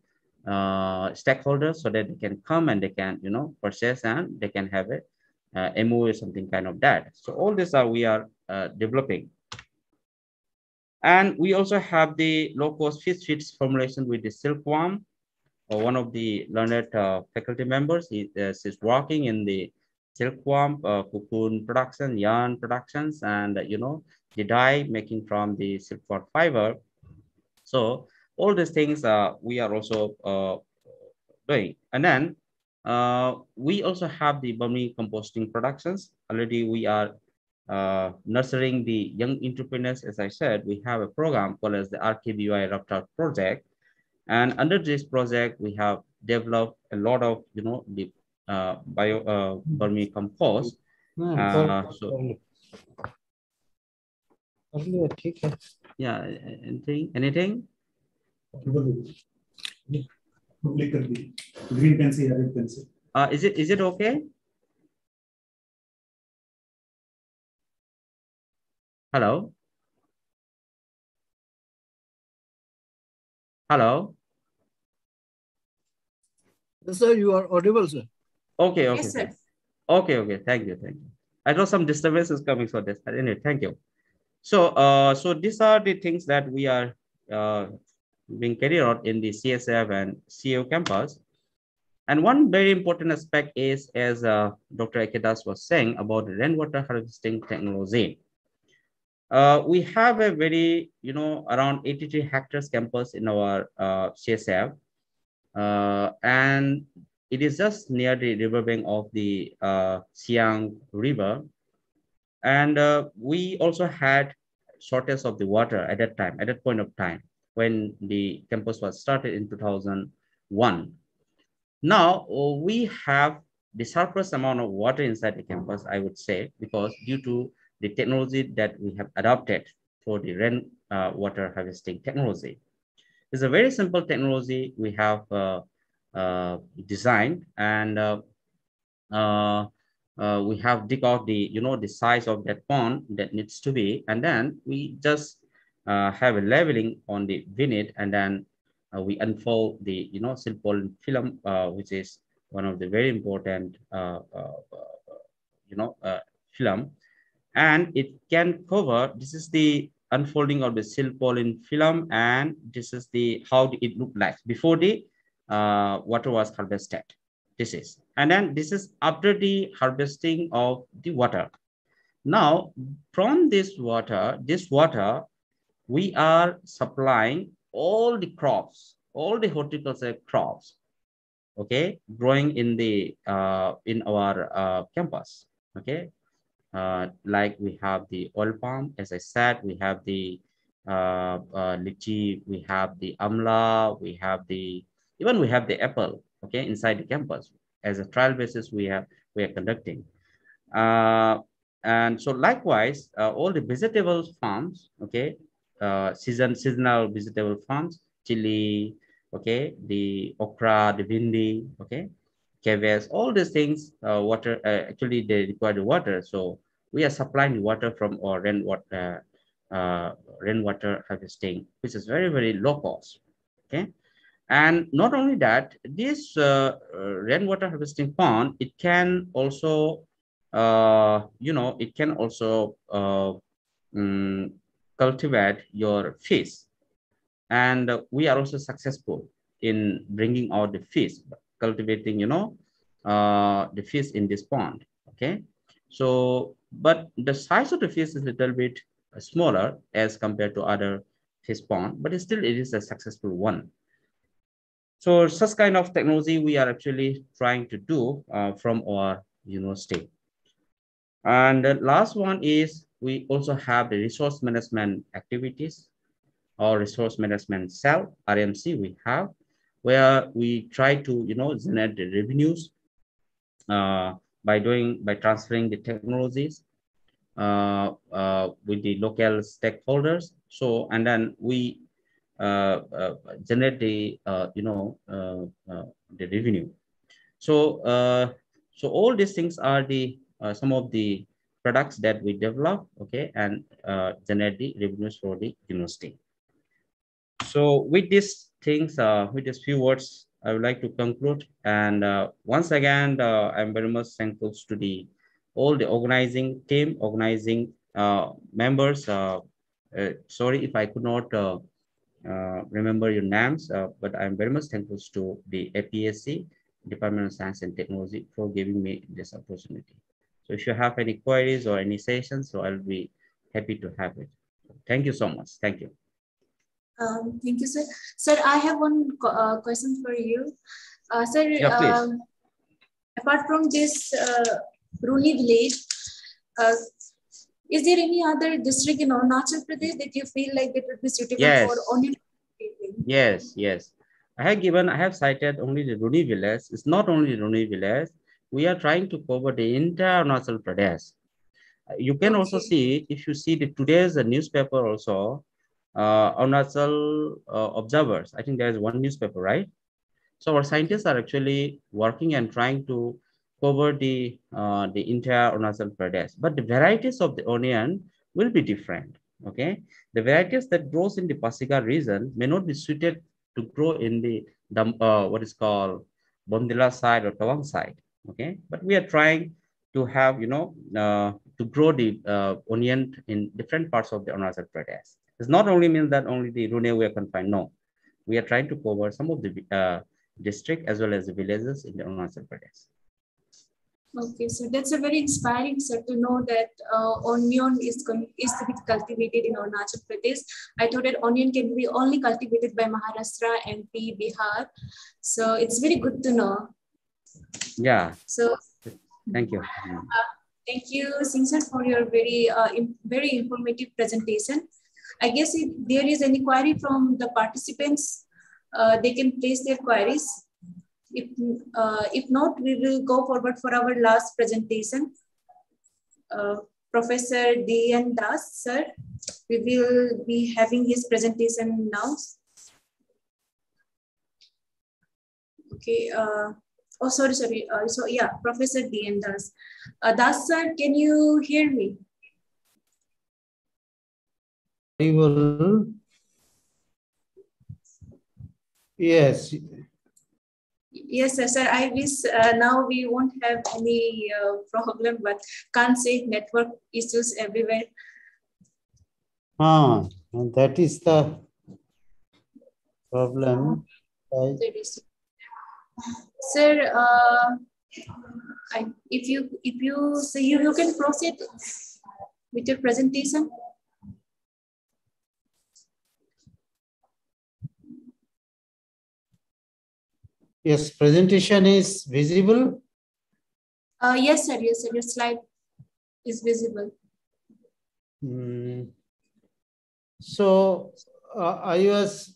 stakeholders, so that they can come and they can, purchase and they can have it. MOA, something kind of that. So all this we are developing. And we also have the low-cost fish feeds formulation with the silkworm. One of the learned faculty members is working in the silkworm cocoon production, yarn productions, and the dye making from the silkworm fiber. So all these things we are also doing. And then we also have the vermicomposting productions. Already we are nurturing the young entrepreneurs. As I said, we have a program called as the RKBY Raptor project. And under this project, we have developed a lot of, the vermicompost. Yeah, anything? Green pencil, red pencil. Is it okay? Hello? Hello? Yes, sir, you are audible, sir. Okay. Yes, sir. Okay. Thank you. I know some disturbances coming, so this. Anyway, thank you. So, so these are the things that we are being carried out in the CSF and CAU campus. And one very important aspect is, as Dr. Ekedas was saying, about the rainwater harvesting technology. We have a very, around 83 hectares campus in our CSF. And it is just near the riverbank of the Siang River. And we also had shortage of the water at that point of time, when the campus was started in 2001. Now we have the surplus amount of water inside the campus, I would say, because due to the technology that we have adopted for the rain water harvesting technology. It's a very simple technology we have designed, and we have dig out the, the size of that pond that needs to be, and then we just have a leveling on the beneath, and then we unfold the, silk film, which is one of the very important, film, and it can cover. This is the unfolding of the silk film, and this is the how it looked like before the water was harvested. This is, and then this is after the harvesting of the water. Now, from this water, we are supplying all the crops, all the horticultural crops, okay, growing in the in our campus, okay. Like we have the oil palm, as I said, we have the lychee, we have the amla, we have the apple, okay, inside the campus. As a trial basis, we are conducting. And so likewise, all the vegetable farms, okay, seasonal vegetable farms, chili, okay, the okra, the bindi, okay, cabbage, all these things, water, actually they require the water. So we are supplying water from our rainwater harvesting, which is very, very low cost, okay. And not only that, this rainwater harvesting pond, it can also, it can also cultivate your fish. And we are also successful in bringing out the fish, cultivating, the fish in this pond, okay. So, but the size of the fish is a little bit smaller as compared to other fish pond, but still it is a successful one. So such kind of technology we are actually trying to do from our university. And the last one is we also have the resource management activities or resource management cell, RMC we have, where we try to generate the revenues by transferring the technologies with the local stakeholders. So, and then we generate the the revenue. So so all these things are the some of the products that we develop, okay, and generate the revenues for the university. So with these things, with these few words, I would like to conclude. And once again, I'm very much thankful to the all the organizing team, organizing members. Sorry if I could not remember your names, but I'm very much thankful to the APSC, Department of Science and Technology, for giving me this opportunity. So if you have any queries or any sessions, so I'll be happy to have it. Thank you so much. Thank you. Thank you, sir. Sir, I have one question for you. Sir, yeah, please. Apart from this Runi village, is there any other district in Arunachal Pradesh that you feel like it would be suitable for onion? Yes, yes. I have cited only the Runi village. It's not only Runi village. We are trying to cover the entire Arunachal Pradesh. You can also see, if you see today's newspaper also, Arunachal Observers. I think there is one newspaper, right? So our scientists are actually working and trying to cover the entire Arunachal Pradesh. But the varieties of the onion will be different. Okay, the varieties that grows in the Pasika region may not be suited to grow in the what is called Bondila side or Tawang side. Okay, but we are trying to have to grow the onion in different parts of the Arunachal Pradesh. It's not only means that only the Rune we are confined. No, we are trying to cover some of the district as well as the villages in the Arunachal Pradesh. Okay, so that's a very inspiring, sir, to know that onion is to be cultivated in Arunachal Pradesh. I thought that onion can be only cultivated by Maharashtra, MP, Bihar. So it's very good to know. Yeah. So thank you. Thank you, Singh sir, for your very informative presentation. I guess if there is any query from the participants, they can place their queries. If not, we will go forward for our last presentation. Professor D.N. Das, sir, we will be having his presentation now. Okay. Oh, sorry. So yeah, Professor D.N. Das. Das, sir, can you hear me? Yes. Yes, sir. I wish now we won't have any problem, but can't say network issues everywhere. That is the problem. Sir, if you say you can proceed with your presentation. Yes, presentation is visible. Yes, sir. Yes, sir. Your slide is visible. So I was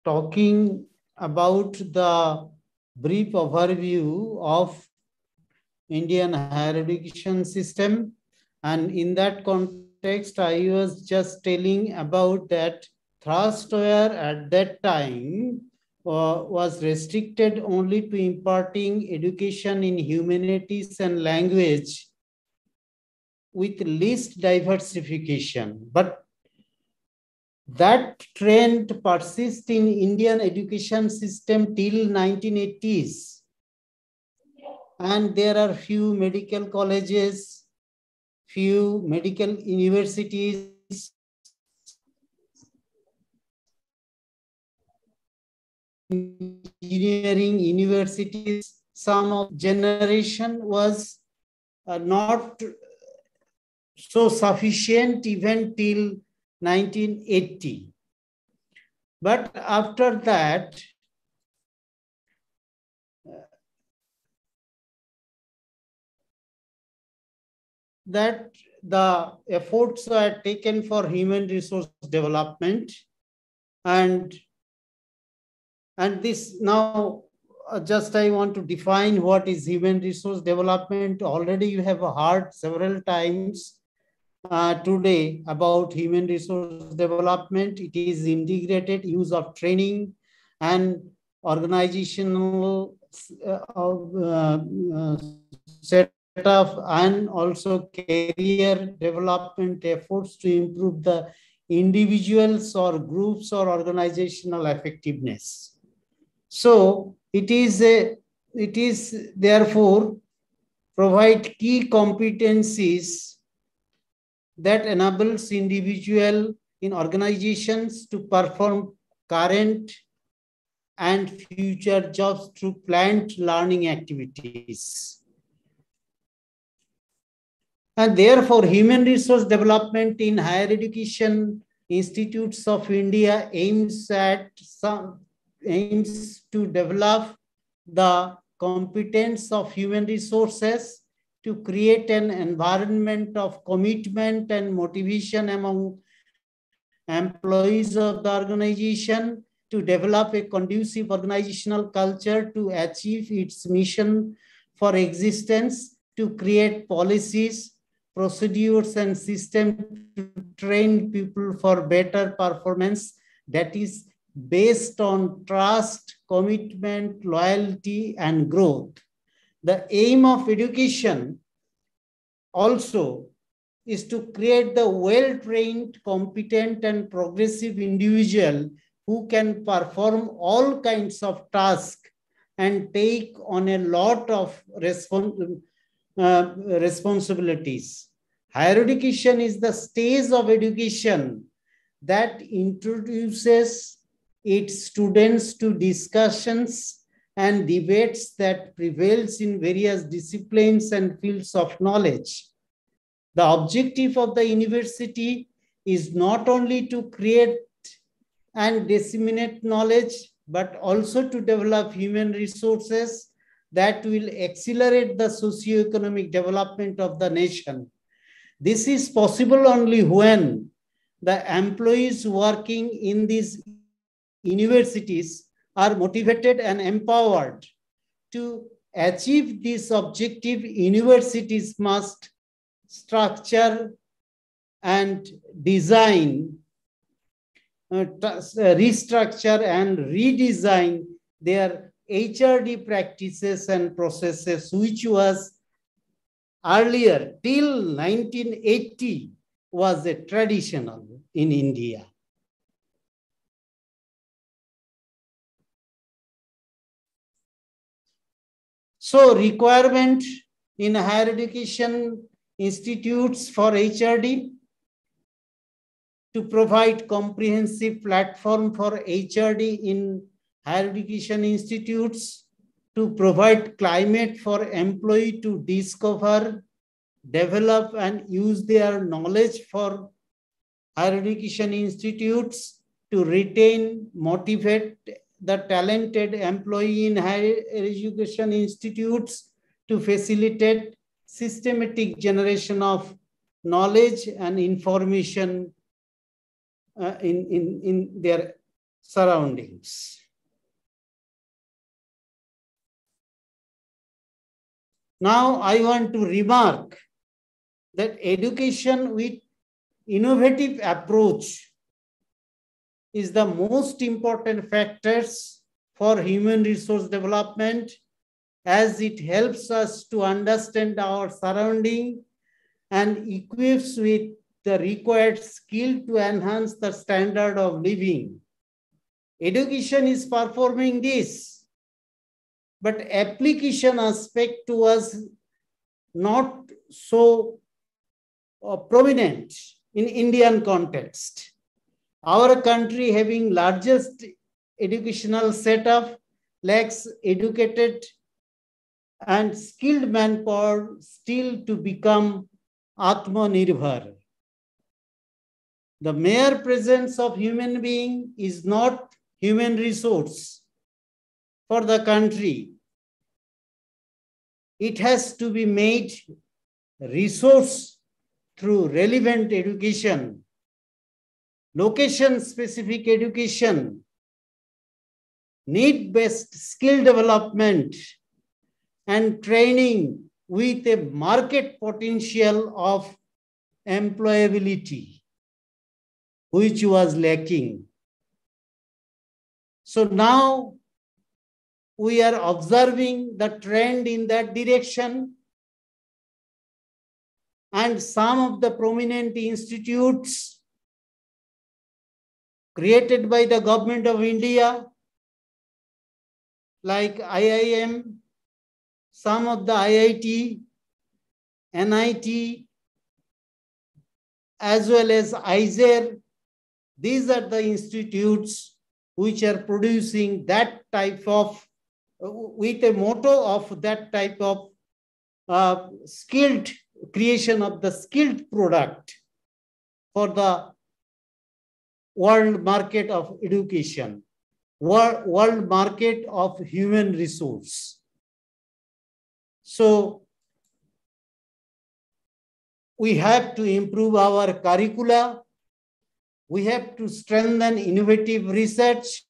talking about the brief overview of Indian higher education system, and in that context, I was just telling about that thrustware at that time was restricted only to imparting education in humanities and language with least diversification. But that trend persists in Indian education system till 1980s. And there are few medical colleges, few medical universities, engineering universities. Some of generation was not so sufficient even till 1980. But after that, that the efforts are taken for human resource development, and this now just I want to define what is human resource development. Already you have heard several times today about human resource development. It is integrated use of training and organizational setup, and also career development efforts to improve the individuals or groups or organizational effectiveness. So it is therefore provide key competencies that enables individual in organizations to perform current and future jobs through planned learning activities. And therefore, human resource development in higher education institutes of India aims to develop the competence of human resources to create an environment of commitment and motivation among employees of the organization, to develop a conducive organizational culture to achieve its mission for existence, to create policies, procedures, and systems to train people for better performance that is based on trust, commitment, loyalty, and growth. The aim of education also is to create the well-trained, competent, and progressive individual who can perform all kinds of tasks and take on a lot of responsibilities. Higher education is the stage of education that introduces its students to discussions and debates that prevails in various disciplines and fields of knowledge. The objective of the university is not only to create and disseminate knowledge, but also to develop human resources that will accelerate the socio-economic development of the nation. This is possible only when the employees working in these universities are motivated and empowered. To achieve this objective, universities must structure and design, restructure and redesign their HRD practices and processes, which was earlier till 1980 was a traditional in India. So requirement in higher education institutes for HRD to provide comprehensive platform for HRD in higher education institutes, to provide climate for employee to discover, develop and use their knowledge for higher education institutes, to retain, motivate the talented employee in higher education institutes, to facilitate systematic generation of knowledge and information in their surroundings. Now I want to remark that education with innovative approach is the most important factors for human resource development, as it helps us to understand our surrounding and equips with the required skill to enhance the standard of living. Education is performing this, but application aspect was not so prominent in Indian context. Our country, having largest educational setup, lacks educated and skilled manpower still to become Atmanirbhar. The mere presence of human being is not human resource for the country. It has to be made resource through relevant education, location-specific education, need-based skill development, and training with a market potential of employability, which was lacking. So now we are observing the trend in that direction, and some of the prominent institutes created by the government of India, like IIM, some of the IIT, NIT, as well as IZER, these are the institutes which are producing that type of, with a motto of that type of skilled creation of the skilled product for the world market of education, world market of human resource. So we have to improve our curricula. We have to strengthen innovative research,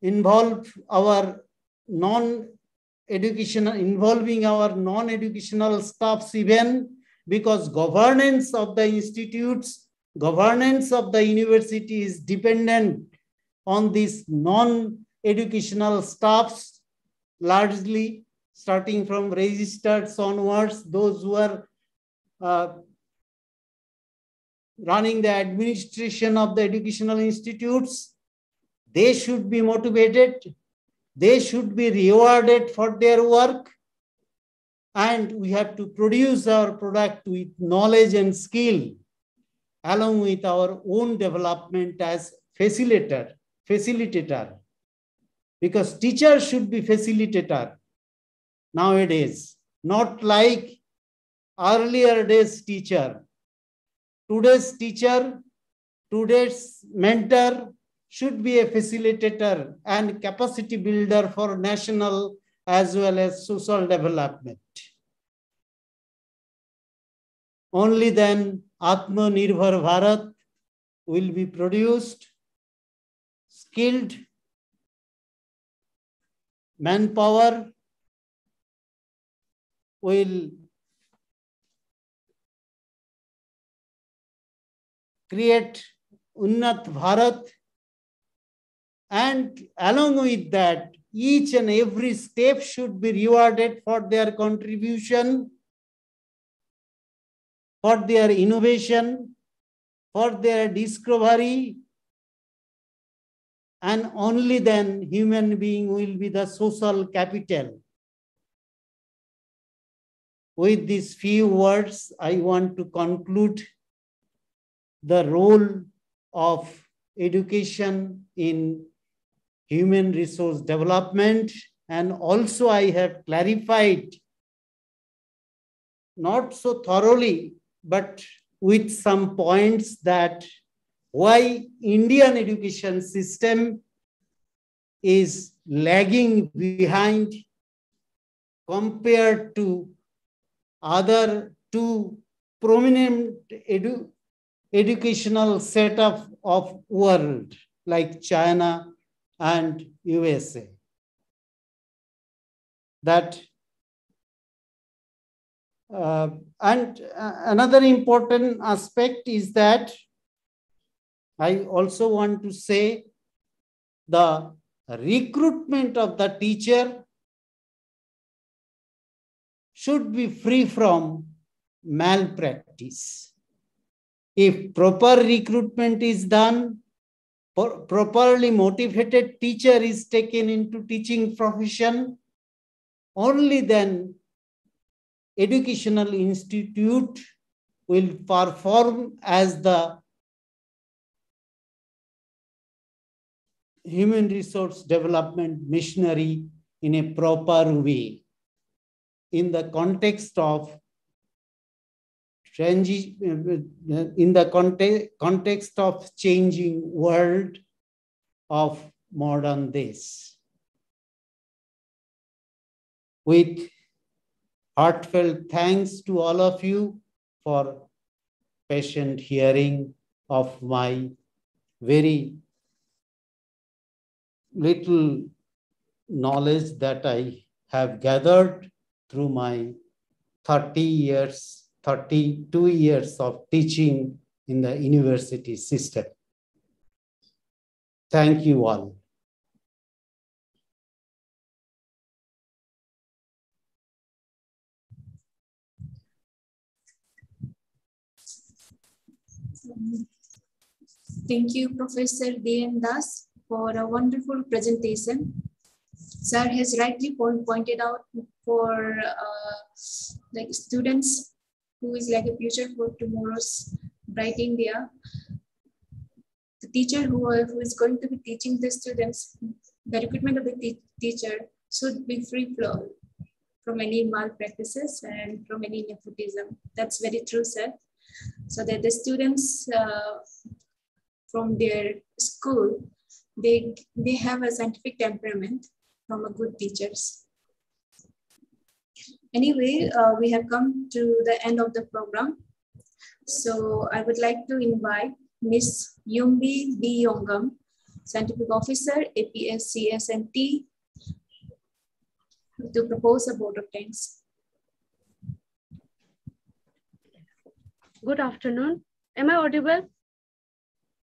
involving our non-educational staffs even, because governance of the institutes, governance of the university is dependent on these non-educational staffs, largely starting from registrars onwards, those who are running the administration of the educational institutes. They should be motivated. They should be rewarded for their work. And we have to produce our product with knowledge and skill, along with our own development as facilitator. Because teachers should be facilitator nowadays, not like earlier days teacher. Today's teacher, today's mentor should be a facilitator and capacity builder for national as well as social development. Only then Atmanirbhar Bharat will be produced. Skilled manpower will create Unnat Bharat, and along with that, each and every step should be rewarded for their contribution, for their innovation, for their discovery, and only then human being will be the social capital. With these few words, I want to conclude the role of education in human resource development. And also I have clarified, not so thoroughly, but with some points, that why Indian education system is lagging behind compared to other two prominent educational setup of world like China and USA. That and another important aspect is that I also want to say the recruitment of the teacher should be free from malpractice. If proper recruitment is done, properly motivated teacher is taken into teaching profession, only then educational institute will perform as the human resource development missionary in a proper way, in the context of changing world of modern days. With heartfelt thanks to all of you for patient hearing of my very little knowledge that I have gathered through my 32 years of teaching in the university system. Thank you all. Thank you, Professor D.M. Das, for a wonderful presentation. Sir has rightly pointed out for like students who is like a future for tomorrow's bright India. The teacher who is going to be teaching the students, the recruitment of the teacher should be free flow from any malpractices and from any nepotism. That's very true, sir. So that the students from their school, they have a scientific temperament from a good teachers. Anyway, we have come to the end of the program. So I would like to invite Ms. Yumbi B. Yongam, Scientific Officer, APSCSNT, to propose a vote of thanks. Good afternoon. Am I audible?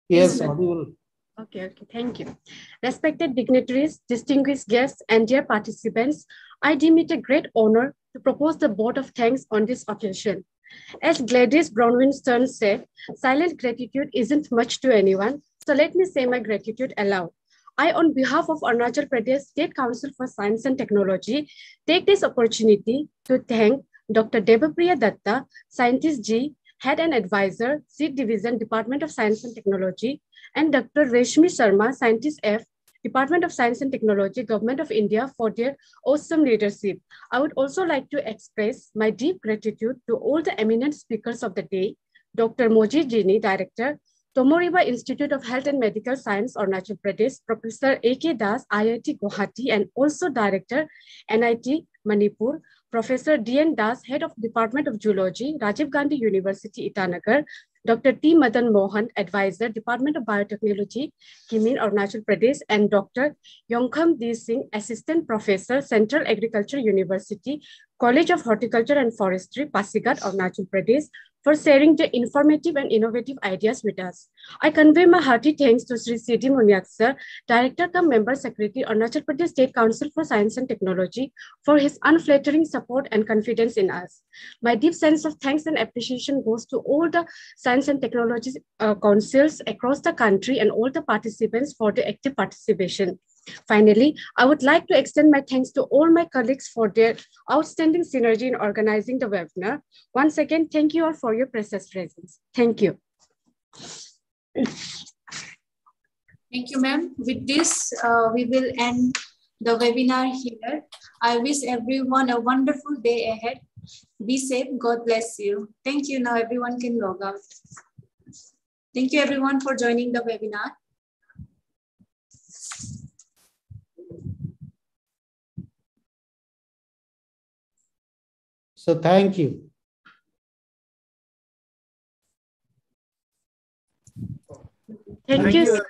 Yes, audible. Okay, thank you. Respected dignitaries, distinguished guests, and dear participants, I deem it a great honor to propose the vote of thanks on this occasion. As Gladys Bronwyn-Stern said, silent gratitude isn't much to anyone, so let me say my gratitude aloud. I, on behalf of Arunachal Pradesh State Council for Science and Technology, take this opportunity to thank Dr. Debapriya Datta, Scientist G, Head and Advisor, Seed Division, Department of Science and Technology, and Dr. Reshmi Sharma, Scientist F, Department of Science and Technology, Government of India, for their awesome leadership. I would also like to express my deep gratitude to all the eminent speakers of the day, Dr. Moji Jini, Director, Tomoriba Institute of Health and Medical Science, Arunachal Pradesh, Professor A.K. Das, IIT Guwahati, and also Director, NIT Manipur, Professor D.N. Das, Head of Department of Zoology, Rajiv Gandhi University, Itanagar, Dr. T. Madan Mohan, Advisor, Department of Biotechnology, Kimin, Arunachal Pradesh, and Dr. Yongkham D. Singh, Assistant Professor, Central Agriculture University, College of Horticulture and Forestry, Pasigat, Arunachal Pradesh, for sharing the informative and innovative ideas with us. I convey my hearty thanks to Sri C.D. Muniak Sir, Director cum Member Secretary, Arunachal Pradesh State Council for Science and Technology, for his unflattering support and confidence in us. My deep sense of thanks and appreciation goes to all the Science and Technology councils across the country and all the participants for their active participation. Finally, I would like to extend my thanks to all my colleagues for their outstanding synergy in organizing the webinar. Once again, thank you all for your precious presence. Thank you. Thank you, ma'am. With this, we will end the webinar here. I wish everyone a wonderful day ahead. Be safe. God bless you. Thank you. Now everyone can log out. Thank you, everyone, for joining the webinar. So thank you. Thank you.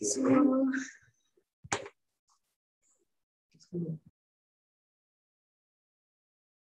So